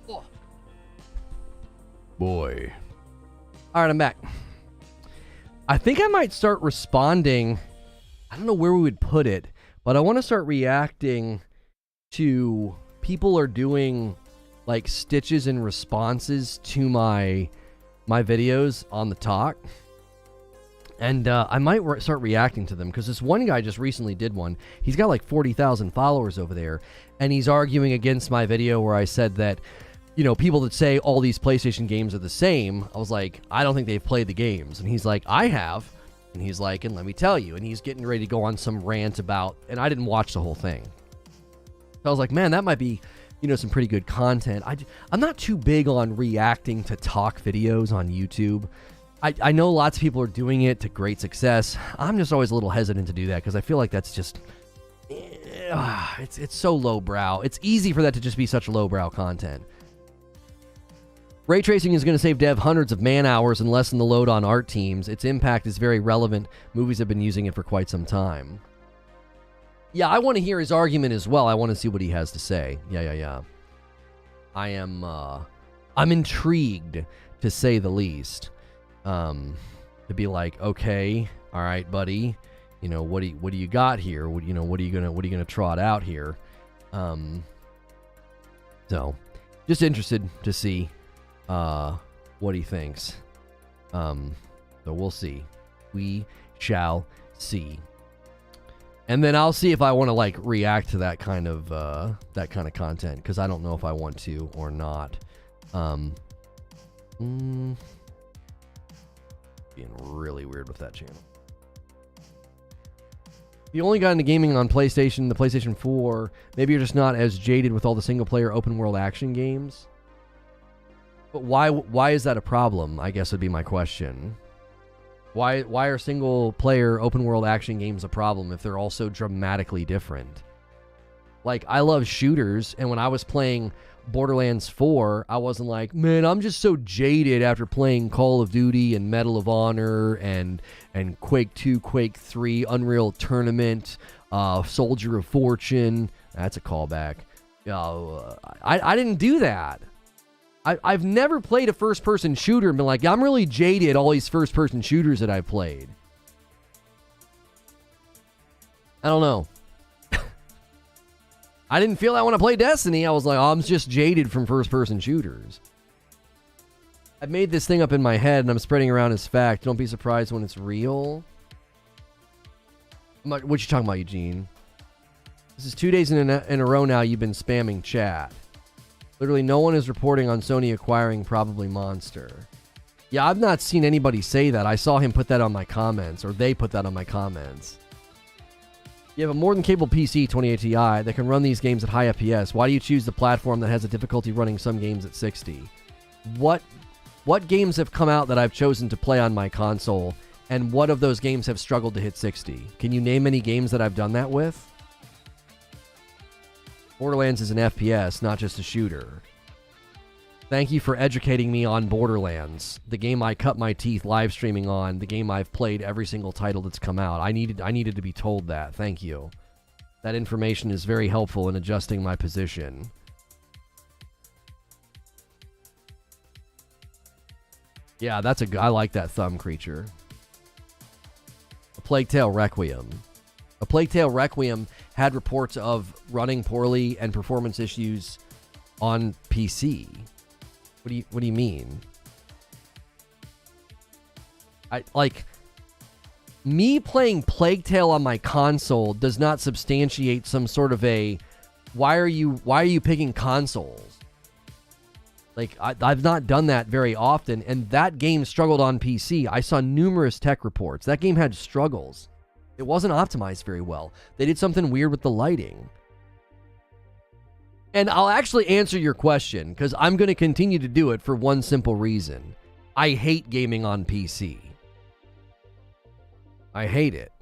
Oh. Boy. All right, I'm back. I think I might start responding. I don't know where we would put it, but I want to start reacting to people are doing like stitches and responses to my videos on the talk. And I might start reacting to them because this one guy just recently did one. He's got like 40,000 followers over there, and he's arguing against my video where I said that, you know, people that say all these PlayStation games are the same, I was like, I don't think they've played the games. And he's like, I have. And he's like, and let me tell you. And he's getting ready to go on some rant about, and I didn't watch the whole thing. So I was like, man, that might be, you know, some pretty good content. I'm not too big on reacting to talk videos on YouTube. I know lots of people are doing it to great success. I'm just always a little hesitant to do that because I feel like that's just, it's so lowbrow. It's easy for that to just be such lowbrow content. Ray tracing is going to save dev hundreds of man hours and lessen the load on art teams. Its impact is very relevant. Movies have been using it for quite some time. Yeah, I want to hear his argument as well. I want to see what he has to say. Yeah. I'm intrigued, to say the least. To be like, okay, all right, buddy, you know, what do you got here? What are you gonna trot out here? So just interested to see what he thinks. So we'll see. We shall see. And then I'll see if I want to like react to that kind of content, because I don't know if I want to or not. Being really weird with that channel. If you only got into gaming on PlayStation, the PlayStation 4, maybe you're just not as jaded with all the single-player open-world action games. But why is that a problem, I guess would be my question. Why are single-player open-world action games a problem if they're all so dramatically different? Like, I love shooters, and when I was playing Borderlands 4, I wasn't like, man, I'm just so jaded after playing Call of Duty and Medal of Honor and Quake 2, Quake 3, Unreal Tournament, Soldier of Fortune. That's a callback. I didn't do that. I've never played a first-person shooter and been like, I'm really jaded all these first-person shooters that I've played. I don't know. I didn't feel that when I played Destiny. I was like, oh, I'm just jaded from first-person shooters. I've made this thing up in my head, and I'm spreading around as fact. Don't be surprised when it's real. What you talking about, Eugene? This is 2 days in a row now you've been spamming chat. Literally no one is reporting on Sony acquiring Probably Monster. Yeah, I've not seen anybody say that. I saw him put that on my comments, or they put that on my comments. You have a more than capable PC 2080 Ti that can run these games at high FPS. Why do you choose the platform that has a difficulty running some games at 60? What games have come out that I've chosen to play on my console, and what of those games have struggled to hit 60? Can you name any games that I've done that with? Borderlands is an FPS, not just a shooter. Thank you for educating me on Borderlands, the game I cut my teeth live streaming on, the game I've played every single title that's come out. I needed to be told that. Thank you. That information is very helpful in adjusting my position. Yeah, I like that thumb creature. A Plague Tale Requiem. A Plague Tale Requiem had reports of running poorly and performance issues on PC. What do you mean? Me playing Plague Tale on my console does not substantiate some sort of a why are you picking consoles? Like, I've not done that very often, and that game struggled on PC. I saw numerous tech reports. That game had struggles. It wasn't optimized very well. They did something weird with the lighting. And I'll actually answer your question, because I'm going to continue to do it for one simple reason. I hate gaming on PC. I hate it.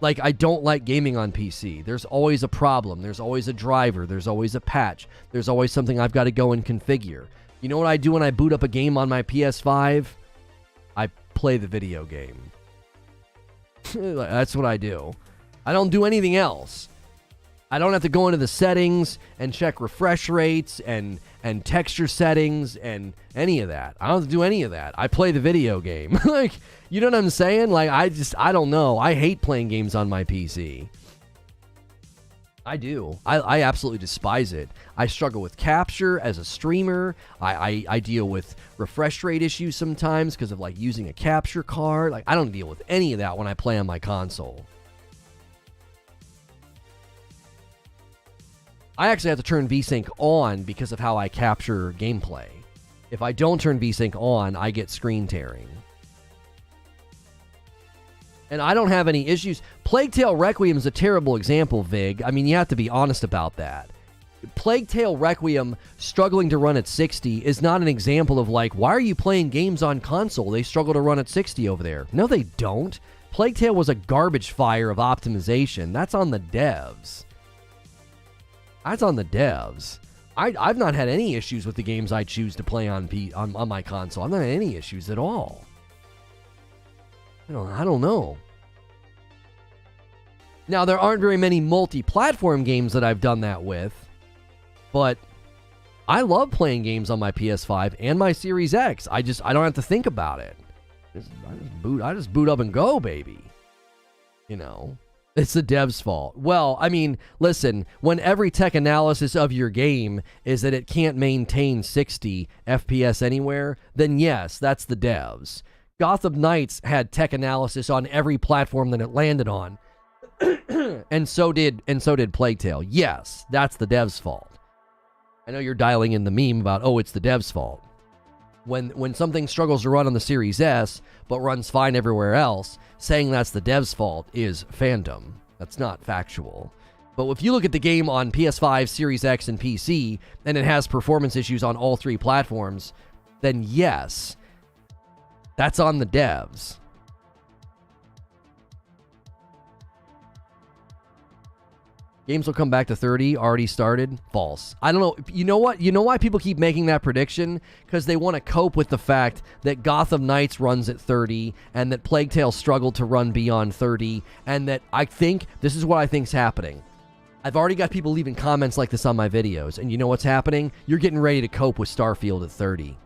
Like, I don't like gaming on PC. There's always a problem. There's always a driver. There's always a patch. There's always something I've got to go and configure. You know what I do when I boot up a game on my PS5? I play the video game. That's what I do. I don't do anything else. I don't have to go into the settings and check refresh rates and texture settings and any of that. I don't have to do any of that. I play the video game. Like, you know what I'm saying? Like, I don't know. I hate playing games on my PC. I do. I absolutely despise it. I struggle with capture as a streamer. I deal with refresh rate issues sometimes because of like using a capture card. Like, I don't deal with any of that when I play on my console. I actually have to turn VSync on because of how I capture gameplay. If I don't turn VSync on, I get screen tearing. And I don't have any issues. Plague Tale Requiem is a terrible example, Vig. I mean, you have to be honest about that. Plague Tale Requiem struggling to run at 60 is not an example of like, why are you playing games on console? They struggle to run at 60 over there. No, they don't. Plague Tale was a garbage fire of optimization. That's on the devs. That's on the devs. I've not had any issues with the games I choose to play on my console. I've not had any issues at all. I don't know. Now, there aren't very many multi-platform games that I've done that with, but I love playing games on my PS5 and my Series X. I don't have to think about it. I just boot up and go, baby. You know, it's the devs' fault. Well, I mean, listen, when every tech analysis of your game is that it can't maintain 60 FPS anywhere, then yes, that's the devs. Gotham Knights had tech analysis on every platform that it landed on. and so did Plague Tale. Yes, that's the devs' fault. I know you're dialing in the meme about, oh, it's the devs' fault. When something struggles to run on the Series S but runs fine everywhere else, saying that's the devs' fault is fandom. That's not factual. But if you look at the game on PS5, Series X, and PC, and it has performance issues on all three platforms, then yes, that's on the devs. Games will come back to 30, already started. False. I don't know. You know what? You know why people keep making that prediction? Because they want to cope with the fact that Gotham Knights runs at 30 and that Plague Tale struggled to run beyond 30, and that I think, this is what I think's happening. I've already got people leaving comments like this on my videos, and you know what's happening? You're getting ready to cope with Starfield at 30.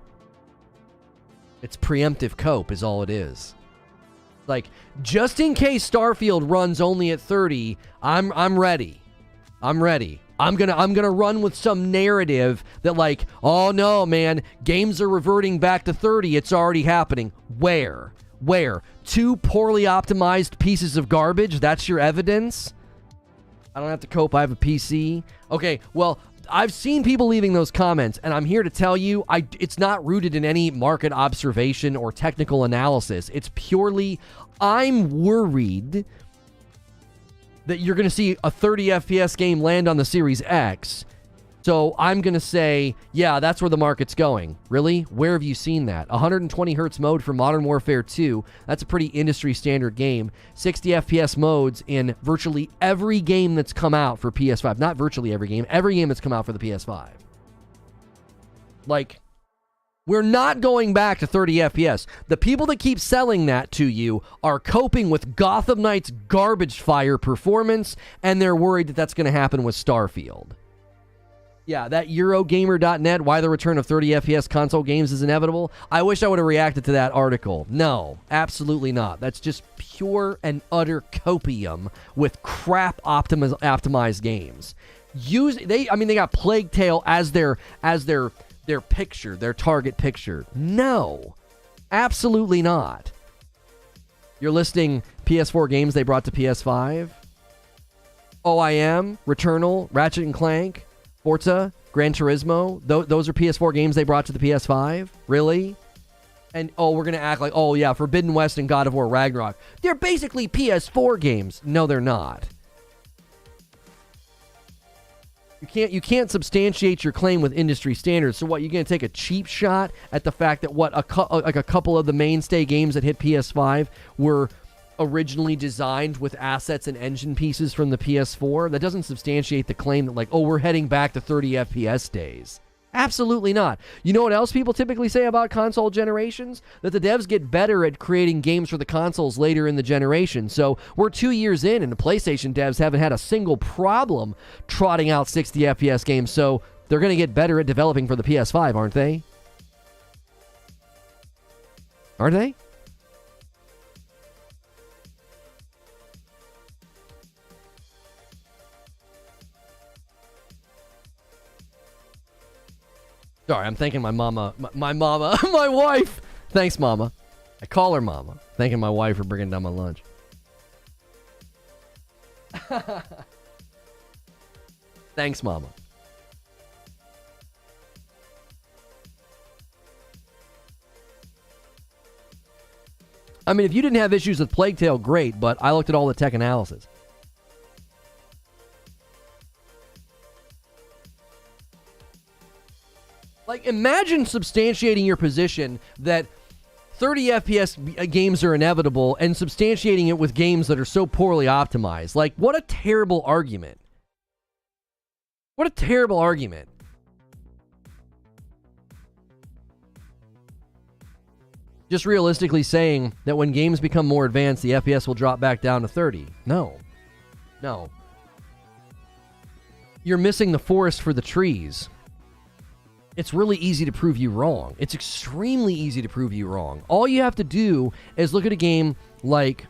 It's preemptive cope is all it is. Like, just in case Starfield runs only at 30, I'm ready. I'm ready. I'm gonna run with some narrative that like, oh no, man, games are reverting back to 30. It's already happening. Where? Two poorly optimized pieces of garbage? That's your evidence? I don't have to cope. I have a PC. Okay, well, I've seen people leaving those comments, and I'm here to tell you, it's not rooted in any market observation or technical analysis. It's purely, I'm worried that you're going to see a 30 FPS game land on the Series X. So I'm going to say, yeah, that's where the market's going. Really? Where have you seen that? 120 hertz mode for Modern Warfare 2. That's a pretty industry standard game. 60 FPS modes in virtually every game that's come out for PS5. Not virtually every game that's come out for the PS5. Like, we're not going back to 30 FPS. The people that keep selling that to you are coping with Gotham Knights' garbage fire performance, and they're worried that that's going to happen with Starfield. Yeah, that Eurogamer.net, why the return of 30 FPS console games is inevitable. I wish I would have reacted to that article. No, absolutely not. That's just pure and utter copium with crap optimized games. They got Plague Tale as their picture, their target picture. No, absolutely not. You're listing PS4 games they brought to PS5? OIM, Returnal, Ratchet and Clank, Forza, Gran Turismo, those are PS4 games they brought to the PS5? Really? And, we're going to act like, yeah, Forbidden West and God of War Ragnarok. They're basically PS4 games. No, they're not. You can't substantiate your claim with industry standards. So what, you're going to take a cheap shot at the fact that a couple of the mainstay games that hit PS5 were originally designed with assets and engine pieces from the PS4? That doesn't substantiate the claim that like, we're heading back to 30 FPS days. Absolutely not. You know what else people typically say about console generations? That the devs get better at creating games for the consoles later in the generation. So we're 2 years in, and the PlayStation devs haven't had a single problem trotting out 60 FPS games. So they're going to get better at developing for the PS5, aren't they? Aren't they? Sorry, I'm thanking my mama, my mama, my wife. Thanks, mama. I call her mama. Thanking my wife for bringing down my lunch. Thanks, mama. I mean, if you didn't have issues with Plague Tale, great, but I looked at all the tech analysis. Like, imagine substantiating your position that 30 FPS games are inevitable and substantiating it with games that are so poorly optimized. Like, what a terrible argument. What a terrible argument. Just realistically saying that when games become more advanced, the FPS will drop back down to 30. No. No. You're missing the forest for the trees. It's really easy to prove you wrong. It's extremely easy to prove you wrong. All you have to do is look at a game like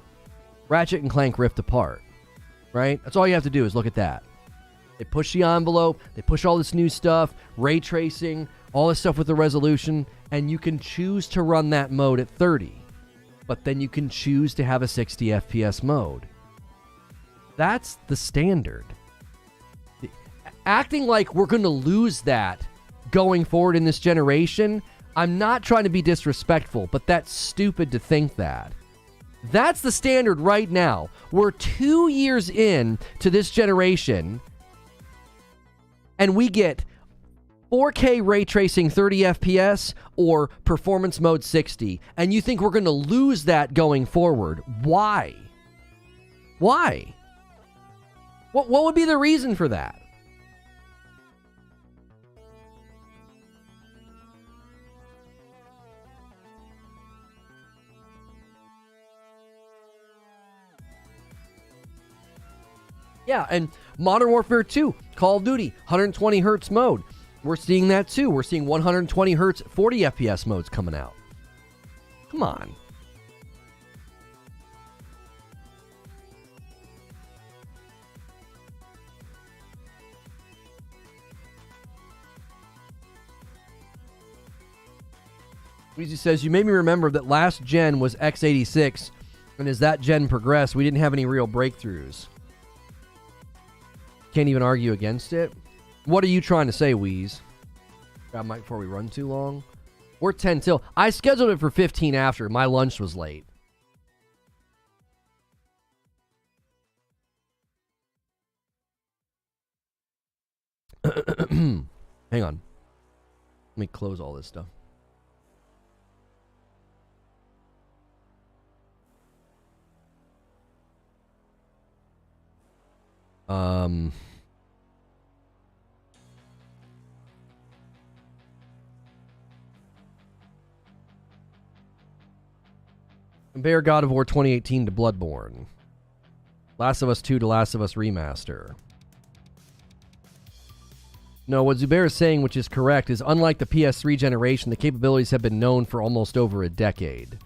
Ratchet and Clank Rift Apart, right? That's all you have to do is look at that. They push the envelope, they push all this new stuff, ray tracing, all this stuff with the resolution, and you can choose to run that mode at 30. But then you can choose to have a 60 FPS mode. That's the standard. Acting like we're going to lose that going forward in this generation, I'm not trying to be disrespectful, but that's stupid to think that. That's the standard right now. We're 2 years in to this generation, and we get 4K ray tracing 30 FPS or performance mode 60, and you think we're going to lose that going forward. Why? Why? What would be the reason for that? Yeah, and Modern Warfare 2, Call of Duty, 120 hertz mode. We're seeing that too. We're seeing 120 hertz, 40 FPS modes coming out. Come on. Weezy says, you made me remember that last gen was x86, and as that gen progressed, we didn't have any real breakthroughs. Can't even argue against it. What are you trying to say, Wheeze? Grab mic before we run too long. We're 10 till. I scheduled it for 15 after. My lunch was late. Hang on. Let me close all this stuff. Compare God of War 2018 to Bloodborne. Last of Us 2 to Last of Us Remaster. No, what Zubair is saying, which is correct, is unlike the PS3 generation, the capabilities have been known for almost over a decade.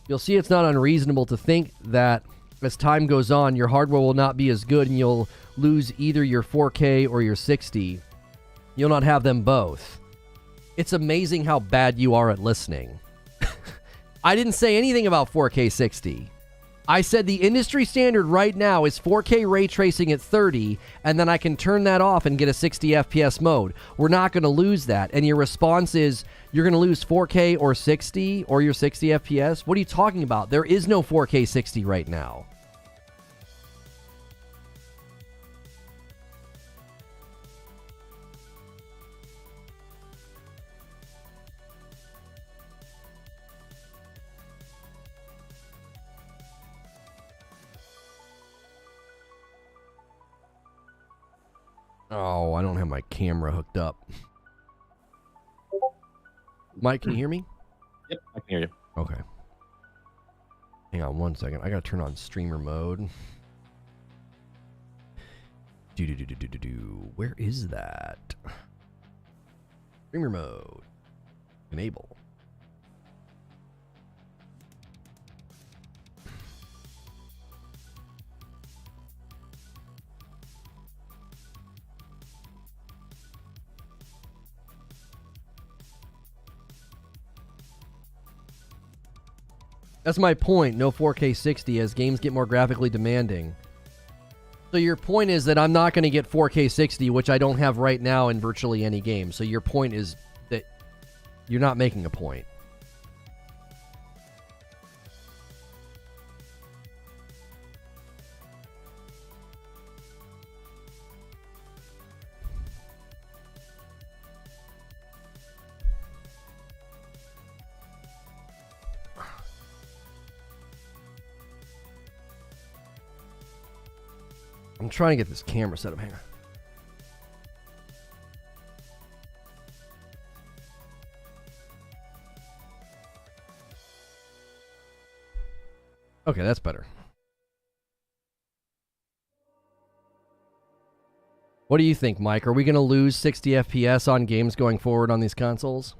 You'll see it's not unreasonable to think that as time goes on, your hardware will not be as good and you'll lose either your 4K or your 60. You'll not have them both. It's amazing how bad you are at listening. I didn't say anything about 4K 60. I said the industry standard right now is 4K ray tracing at 30, and then I can turn that off and get a 60 FPS mode. We're not going to lose that. And your response is, you're going to lose 4K or 60 or your 60 FPS? What are you talking about? There is no 4K 60 right now. Oh, I don't have my camera hooked up. Mike, can you hear me? Yep, I can hear you. Okay. Hang on one second. I gotta turn on streamer mode. Where is that? Streamer mode. Enable. That's my point. No 4K 60 as games get more graphically demanding. So your point is that I'm not going to get 4K 60, which I don't have right now in virtually any game. So your point is that you're not making a point. I'm trying to get this camera set up. Hang on. Okay, that's better. What do you think, Mike? Are we going to lose 60 FPS on games going forward on these consoles?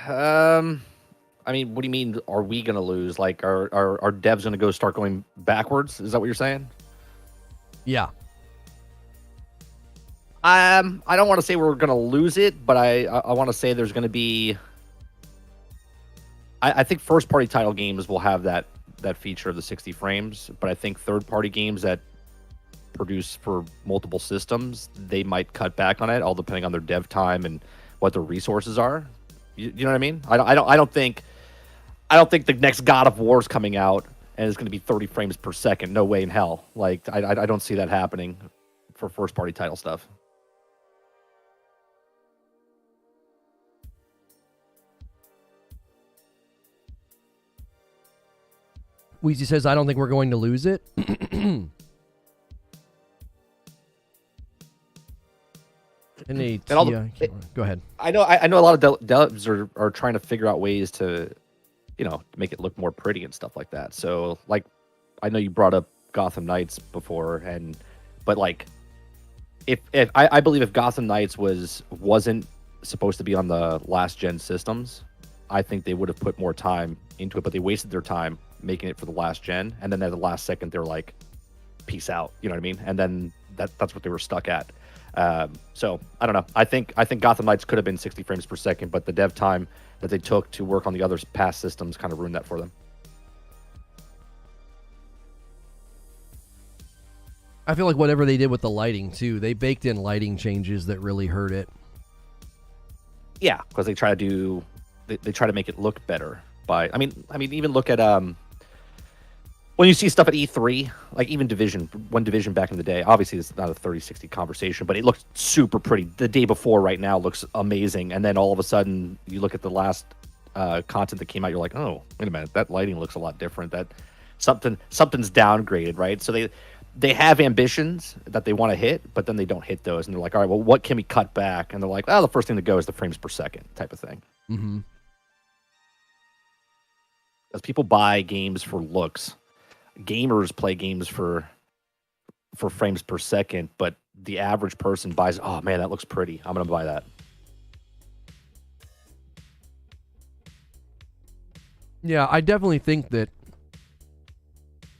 I mean, what do you mean? Are we going to lose? Like, are devs going to start going backwards? Is that what you're saying? Yeah. I don't want to say we're going to lose it, but I want to say there's going to be. I think first-party title games will have that feature of the 60 frames, but I think third-party games that produce for multiple systems, they might cut back on it, all depending on their dev time and what their resources are. You know what I mean? I don't think the next God of War is coming out and it's going to be 30 frames per second. No way in hell. Like I don't see that happening for first-party title stuff. Weezy says, I don't think we're going to lose it. Go ahead. I know a lot of devs are trying to figure out ways to, make it look more pretty and stuff like that. So, like, I know you brought up Gotham Knights before, but like, if I believe if Gotham Knights wasn't supposed to be on the last gen systems, I think they would have put more time into it, but they wasted their time making it for the last gen, and then at the last second they're like, peace out, you know what I mean? And then that's what they were stuck at. So I don't know. I think Gotham Knights could have been 60 frames per second, but the dev time that they took to work on the other past systems kind of ruined that for them. I feel like whatever they did with the lighting too, they baked in lighting changes that really hurt it. Yeah, because they try to make it look better by. I mean, even look at when you see stuff at E3, like even Division back in the day, obviously it's not a 3060 conversation, but it looked super pretty. The day before right now looks amazing. And then all of a sudden you look at the last content that came out, you're like, oh, wait a minute, that lighting looks a lot different. That something's downgraded, right? So they have ambitions that they want to hit, but then they don't hit those. And they're like, all right, well, what can we cut back? And they're like, oh, the first thing to go is the frames per second type of thing. Mm-hmm. Because people buy games for looks. Gamers play games for frames per second, but the average person buys, oh man, that looks pretty, I'm gonna buy that. Yeah, I definitely think that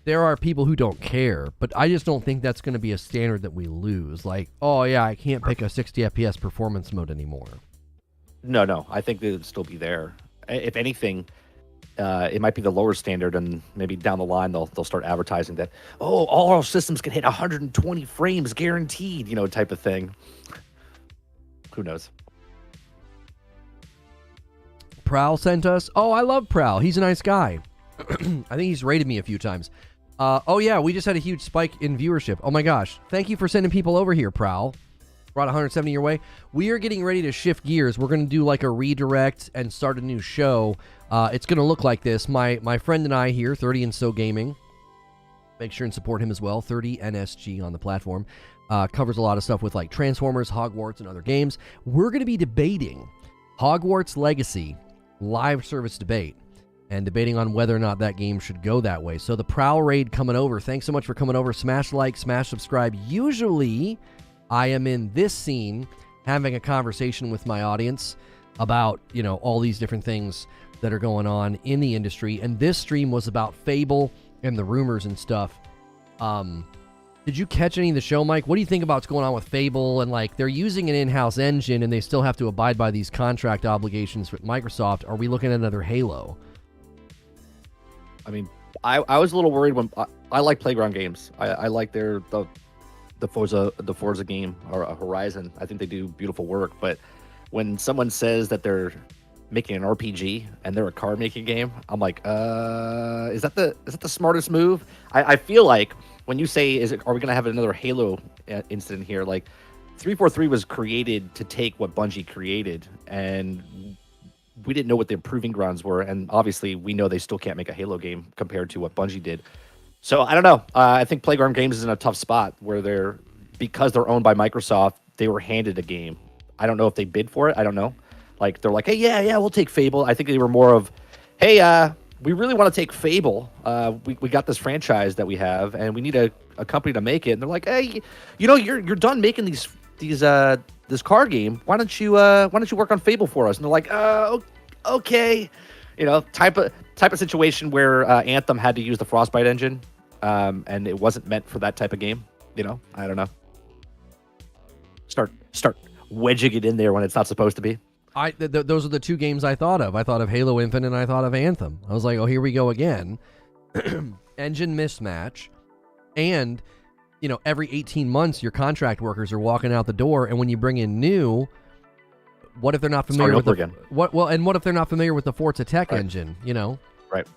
there are people who don't care, but I just don't think that's going to be a standard that we lose. Like, oh yeah, I can't pick a 60 FPS performance mode anymore. No, I think they would still be there. If anything, it might be the lower standard, and maybe down the line they'll start advertising that, oh, all our systems can hit 120 frames guaranteed, type of thing. Who knows? Prowl sent us. Oh, I love Prowl. He's a nice guy. I think he's rated me a few times. Oh yeah, we just had a huge spike in viewership. Oh my gosh. Thank you for sending people over here, Prowl. Brought 170 your way. We are getting ready to shift gears. We're going to do like a redirect and start a new show. It's going to look like this. My friend and I here, 30 and So Gaming, Make sure and support him as well. 30NSG on the platform. Covers a lot of stuff with like Transformers, Hogwarts, and other games. We're going to be debating Hogwarts Legacy live service debate and debating on whether or not that game should go that way. So the Prowl Raid coming over. Thanks so much for coming over. Smash like, smash subscribe. Usually I am in this scene having a conversation with my audience about, you know, all these different things that are going on in the industry. And this stream was about Fable and the rumors and stuff. Did you catch any of the show, Mike? What do you think about what's going on with Fable? And like, they're using an in-house engine and they still have to abide by these contract obligations with Microsoft. Are we looking at another Halo? I mean, I was a little worried when I like Playground Games. I like the Forza game or Horizon. I think they do beautiful work. But when someone says that they're making an RPG and they're a card making game, I'm like, is that the smartest move? I feel like when you say, are we gonna have another Halo incident here? Like, 343 was created to take what Bungie created, and we didn't know what the proving grounds were, and obviously we know they still can't make a Halo game compared to what Bungie did. So I don't know. I think Playground Games is in a tough spot where because they're owned by Microsoft, they were handed a game. I don't know if they bid for it. I don't know. Like, they're like, hey, yeah, we'll take Fable. I think they were more of, hey, we really want to take Fable. We got this franchise that we have, and we need a company to make it. And they're like, hey, you know, you're done making this card game. Why don't you work on Fable for us? And they're like, okay, you know, type of situation where Anthem had to use the Frostbite engine, and it wasn't meant for that type of game. You know, I don't know. Start wedging it in there when it's not supposed to be. Those are the two games I thought of. I thought of Halo Infinite and I thought of Anthem. I was like, oh, here we go again. Engine mismatch. And, you know, every 18 months, your contract workers are walking out the door. And when you bring in new, what if they're not familiar with what if they're not familiar with the Forza Tech engine, you know? Right.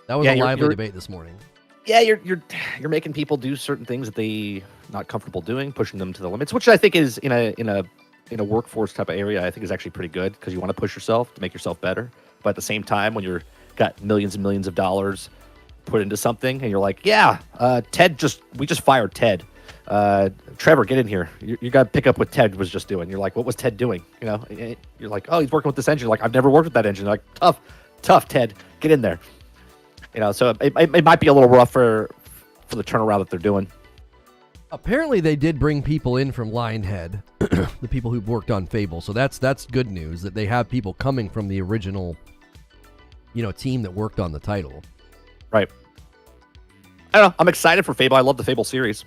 That was a lively debate this morning. Yeah, you're making people do certain things that they not comfortable doing, pushing them to the limits, which I think is in a workforce type of area, I think is actually pretty good because you want to push yourself to make yourself better. But at the same time, when you're got millions and millions of dollars put into something and you're like, yeah, we just fired Ted. Trevor, get in here. You got to pick up what Ted was just doing. You're like, what was Ted doing? You know, you're like, oh, he's working with this engine. You're like, I've never worked with that engine. You're like, tough, Ted, get in there. You know, so it might be a little rough for the turnaround that they're doing. Apparently, they did bring people in from Lionhead, the people who worked on Fable. So that's good news that they have people coming from the original, you know, team that worked on the title. Right. I don't know. I'm excited for Fable. I love the Fable series,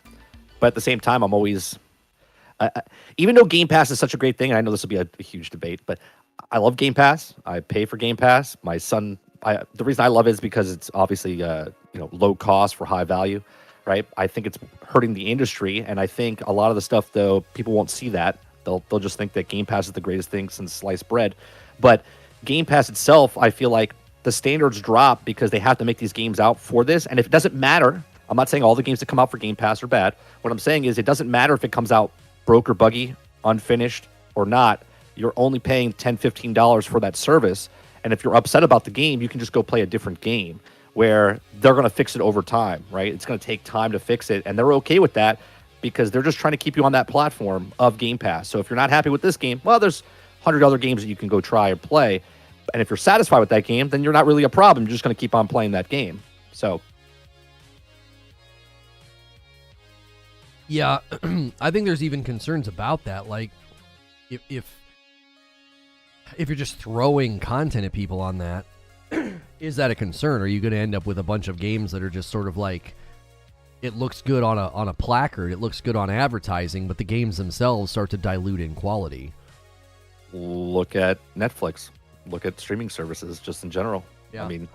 but at the same time, I'm always, even though Game Pass is such a great thing, and I know this will be a huge debate, but I love Game Pass. I pay for Game Pass. My son, the reason I love it is because it's obviously low cost for high value. Right, I think it's hurting the industry, and I think a lot of the stuff, though, people won't see that. They'll just think that Game Pass is the greatest thing since sliced bread. But Game Pass itself, I feel like the standards drop because they have to make these games out for this. And if it doesn't matter, I'm not saying all the games that come out for Game Pass are bad. What I'm saying is it doesn't matter if it comes out broke or buggy, unfinished or not. You're only paying $10, $15 for that service. And if you're upset about the game, you can just go play a different game, where they're going to fix it over time, right? It's going to take time to fix it, and they're okay with that because they're just trying to keep you on that platform of Game Pass. So if you're not happy with this game, well, there's 100 other games that you can go try and play. And if you're satisfied with that game, then you're not really a problem. You're just going to keep on playing that game. So, yeah, I think there's even concerns about that. Like, if you're just throwing content at people on that, is that a concern? Are you going to end up with a bunch of games that are just sort of like, it looks good on a placard, it looks good on advertising, but the games themselves start to dilute in quality? Look at Netflix. Look at streaming services just in general. Yeah. I mean,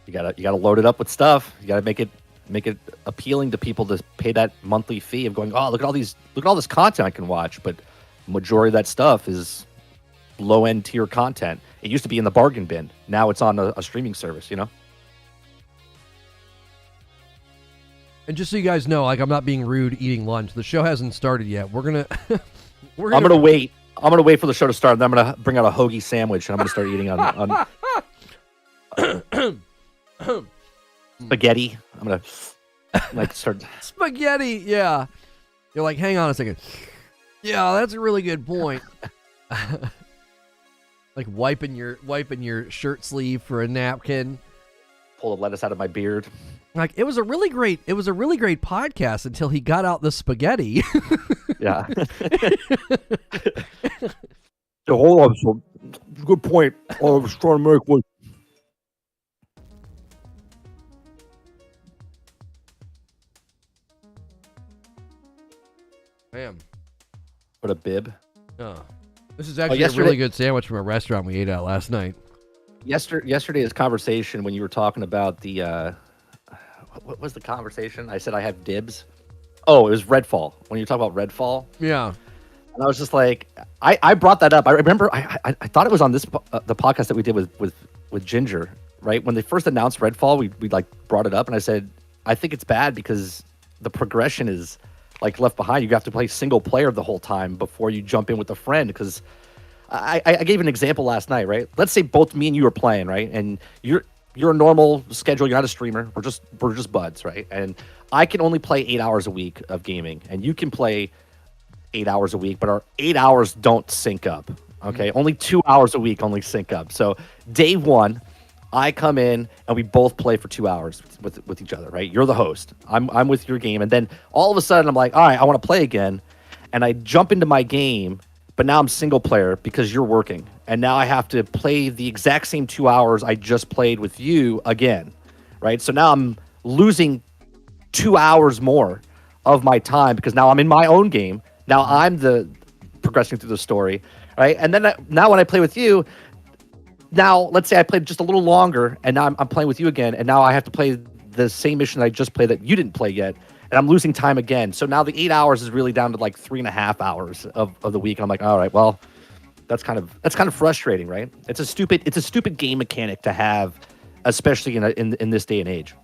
you gotta load it up with stuff. You gotta make it appealing to people to pay that monthly fee of going, oh, look at all this content I can watch. But majority of that stuff is low-end tier content. It used to be in the bargain bin. Now it's on a streaming service, you know? And just so you guys know, like, I'm not being rude eating lunch. The show hasn't started yet. I'm going to wait. I'm going to wait for the show to start, and then I'm going to bring out a hoagie sandwich, and I'm going to start eating on... Spaghetti. I'm gonna like start Spaghetti. Yeah. You're like, hang on a second. Yeah, that's a really good point. Like wiping your shirt sleeve for a napkin. pull the lettuce out of my beard. Like it was a really great podcast until he got out the spaghetti. Yeah. So hold on. So good point. All I was trying to make was. Damn. What a bib. Oh. This is actually a really good sandwich from a restaurant we ate at last night. Yesterday's conversation when you were talking about the what was the conversation? I said I have dibs. Oh, it was Redfall. When you talk about Redfall. Yeah. And I was just like, I brought that up. I remember I thought it was on this the podcast that we did with Ginger, right? When they first announced Redfall, we like brought it up, and I said I think it's bad because the progression is like left behind. You have to play single player the whole time before you jump in with a friend. Because I gave an example last night, right? Let's say both me and you are playing, right? And you're a normal schedule. You're not a streamer. We're just buds, right? And I can only play 8 hours a week of gaming, and you can play 8 hours a week, but our 8 hours don't sync up. Okay, only 2 hours a week only sync up. So day one, I come in and we both play for 2 hours with each other. Right? You're the host. I'm with your game, and then all of a sudden I'm like, all right, I want to play again, and I jump into my game, but now I'm single player because you're working, and now I have to play the exact same 2 hours I just played with you again. Right? So now I'm losing 2 hours more of my time because now I'm in my own game. Now I'm the progressing through the story, right? And then now when I play with you, now let's say I played just a little longer, and now I'm playing with you again, and now I have to play the same mission that I just played that you didn't play yet, and I'm losing time again. So now the 8 hours is really down to like 3.5 hours of the week. And I'm like, all right, well, that's kind of frustrating, right? It's a stupid game mechanic to have, especially in this day and age.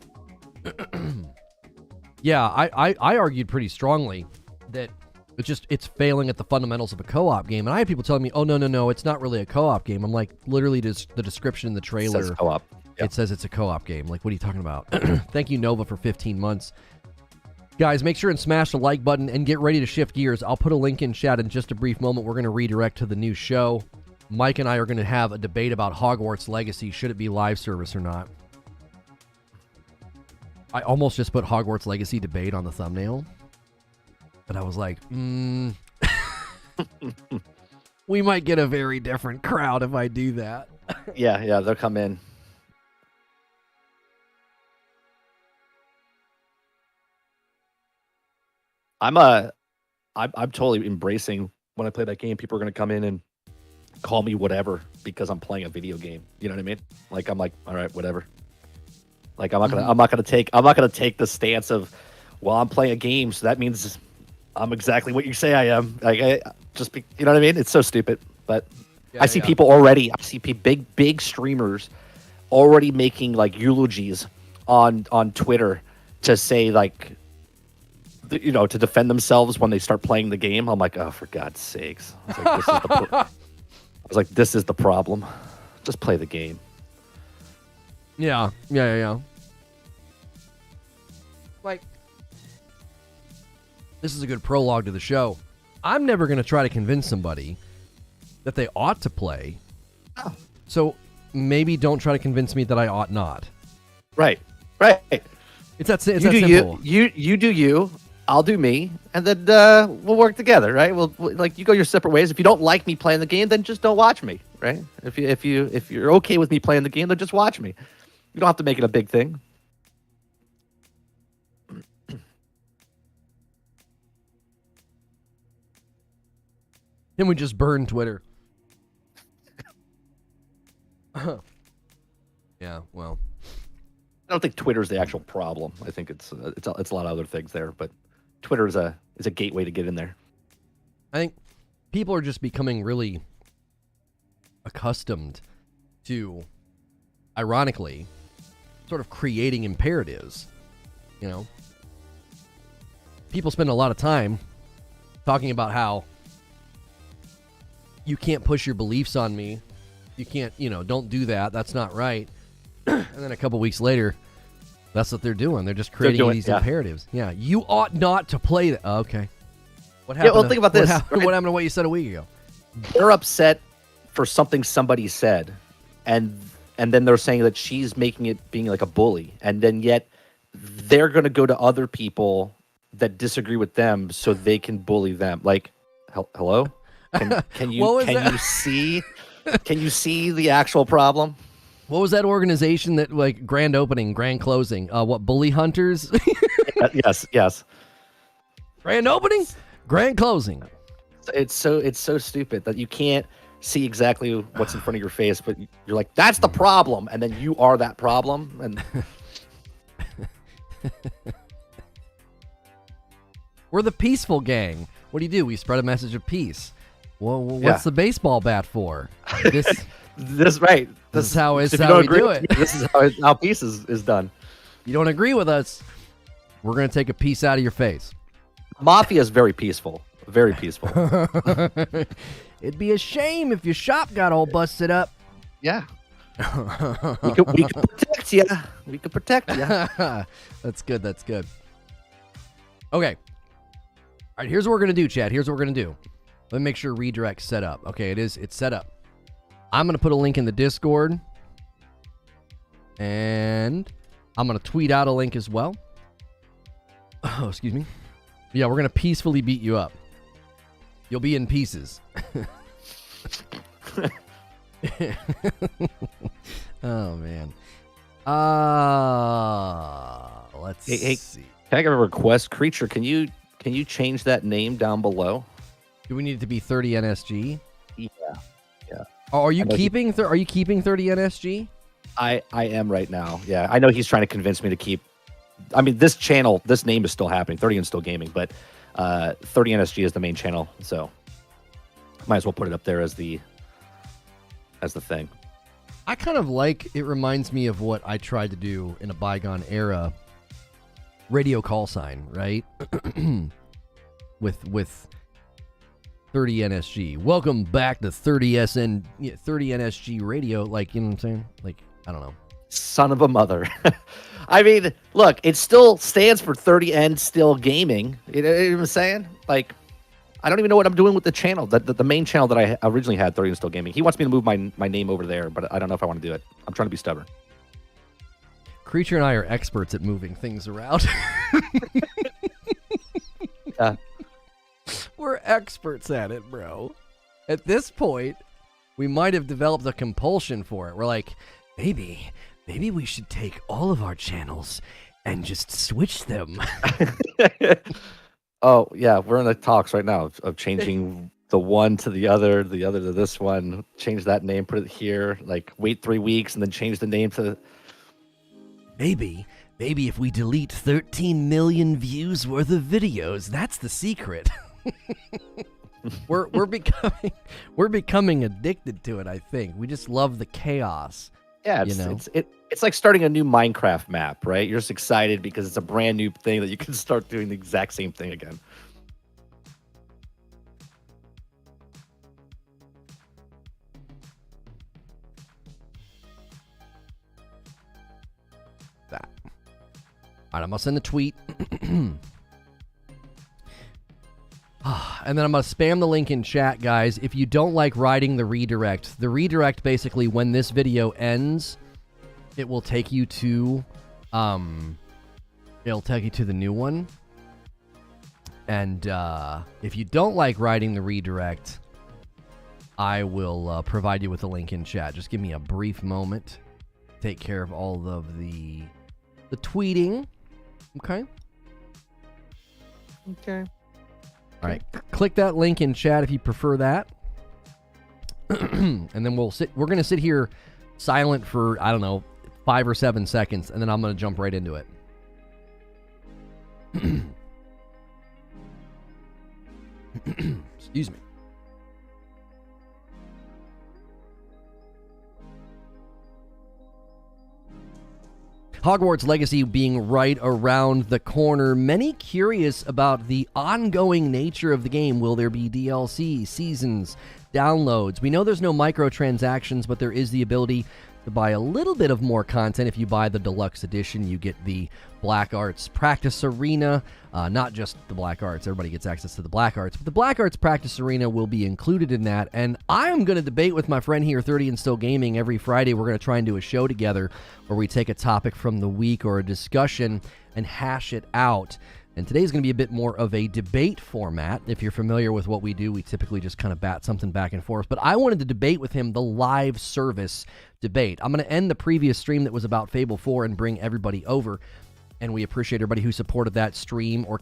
Yeah, I argued pretty strongly that it's failing at the fundamentals of a co-op game. And I had people telling me, oh, no, it's not really a co-op game. I'm like, literally, the description in the trailer, it says co-op. Yep. It says it's a co-op game. Like, what are you talking about? Thank you, Nova, for 15 months. Guys, make sure and smash the like button and get ready to shift gears. I'll put a link in chat in just a brief moment. We're going to redirect to the new show. Mike and I are going to have a debate about Hogwarts Legacy. Should it be live service or not? I almost just put Hogwarts Legacy debate on the thumbnail. But I was like, we might get a very different crowd if I do that. Yeah, they'll come in. I'm totally embracing when I play that game. People are going to come in and call me whatever because I'm playing a video game. You know what I mean? Like I'm like, all right, whatever. Like I'm not gonna take the stance of, well, I'm playing a game, so that means I'm exactly what you say I am. Like you know what I mean? It's so stupid. But I see people already. I see big streamers already making like eulogies on Twitter to say like, to defend themselves when they start playing the game. I'm like, oh, for God's sakes! I was like, this is the problem. Just play the game. Yeah. Like, this is a good prologue to the show. I'm never going to try to convince somebody that they ought to play. Oh. So maybe don't try to convince me that I ought not. Right. It's that simple. You do you. I'll do me, and then we'll work together, right? We'll like you go your separate ways. If you don't like me playing the game, then just don't watch me, right? If you're okay with me playing the game, then just watch me. You don't have to make it a big thing. Then we just burn Twitter. Yeah, well, I don't think Twitter's the actual problem. I think it's a lot of other things there, but Twitter is a gateway to get in there. I think people are just becoming really accustomed to, ironically, sort of creating imperatives. People spend a lot of time talking about how you can't push your beliefs on me. You can't, don't do that. That's not right. And then a couple weeks later, That's what they're doing. They're just creating these imperatives. Yeah, you ought not to play that. Okay. What happened? Yeah, well, think about this. What happened to what you said a week ago? They're upset for something somebody said, and then they're saying that she's making it being like a bully, and then yet they're going to go to other people that disagree with them so they can bully them. Like, hello? Can you see? Can you see the actual problem? What was that organization that like grand opening, grand closing? What, bully hunters? Yes. Grand opening, grand closing. It's so stupid that you can't see exactly what's in front of your face, but you're like, that's the problem, and then you are that problem. And we're the peaceful gang. What do? We spread a message of peace. Well, what's the baseball bat for? This right. This is how we do it. This is how peace is done. You don't agree with us, we're going to take a piece out of your face. Mafia is very peaceful. Very peaceful. It'd be a shame if your shop got all busted up. Yeah. we could protect you. We could protect you. That's good. Okay. All right, here's what we're going to do, Chad. Here's what we're going to do. Let me make sure redirect's set up. Okay, it's set up. I'm going to put a link in the Discord. And I'm going to tweet out a link as well. Oh, excuse me. Yeah, we're going to peacefully beat you up. You'll be in pieces. Oh, man. Let's see. Can I give a request? Creature, can you change that name down below? Do we need it to be 30 NSG? Yeah. Oh, are you keeping 30 NSG? I am right now. Yeah, I know he's trying to convince me to keep. I mean, this name is still happening. 30 and still gaming, but 30 NSG is the main channel, so might as well put it up there as the thing. I kind of like. It reminds me of what I tried to do in a bygone era. Radio call sign, right? with 30 NSG. Welcome back to 30 NSG radio. Like, you know what I'm saying? Like, I don't know. Son of a mother. I mean, look, it still stands for 30 and still gaming. You know what I'm saying? Like, I don't even know what I'm doing with the channel. The main channel that I originally had, 30 and still gaming. He wants me to move my name over there, but I don't know if I want to do it. I'm trying to be stubborn. Creature and I are experts at moving things around. Yeah. We're experts at it, bro. At this point, we might have developed a compulsion for it. We're like, maybe we should take all of our channels and just switch them. Oh, yeah, we're in the talks right now of changing the one to the other to this one, change that name, put it here, like wait 3 weeks and then change the name to... Maybe if we delete 13 million views worth of videos, that's the secret. We're becoming addicted to it, I think. We just love the chaos. Yeah, it's like starting a new Minecraft map, right? You're just excited because it's a brand new thing that you can start doing the exact same thing again. That. All right, I'm gonna send a tweet. And then I'm going to spam the link in chat, guys. If you don't like riding the redirect basically, when this video ends, it will take you to, the new one. And if you don't like riding the redirect, I will provide you with a link in chat. Just give me a brief moment. Take care of all of the tweeting. Okay? Okay. All right, click that link in chat if you prefer that. And then we're going to sit here silent for, I don't know, 5 or 7 seconds, and then I'm going to jump right into it. Excuse me. Hogwarts Legacy being right around the corner. Many curious about the ongoing nature of the game. Will there be DLC, seasons, downloads? We know there's no microtransactions, but there is the ability to buy a little bit of more content. If you buy the deluxe edition, you get the Black Arts Practice Arena, not just the Black Arts. Everybody gets access to the Black Arts, but the Black Arts Practice Arena will be included in that. And I am going to debate with my friend here, 30 and Still Gaming, every Friday. We're going to try and do a show together where we take a topic from the week or a discussion and hash it out. And today's going to be a bit more of a debate format. If you're familiar with what we do, we typically just kind of bat something back and forth. But I wanted to debate with him the live service debate. I'm going to end the previous stream that was about Fable 4 and bring everybody over. And we appreciate everybody who supported that stream or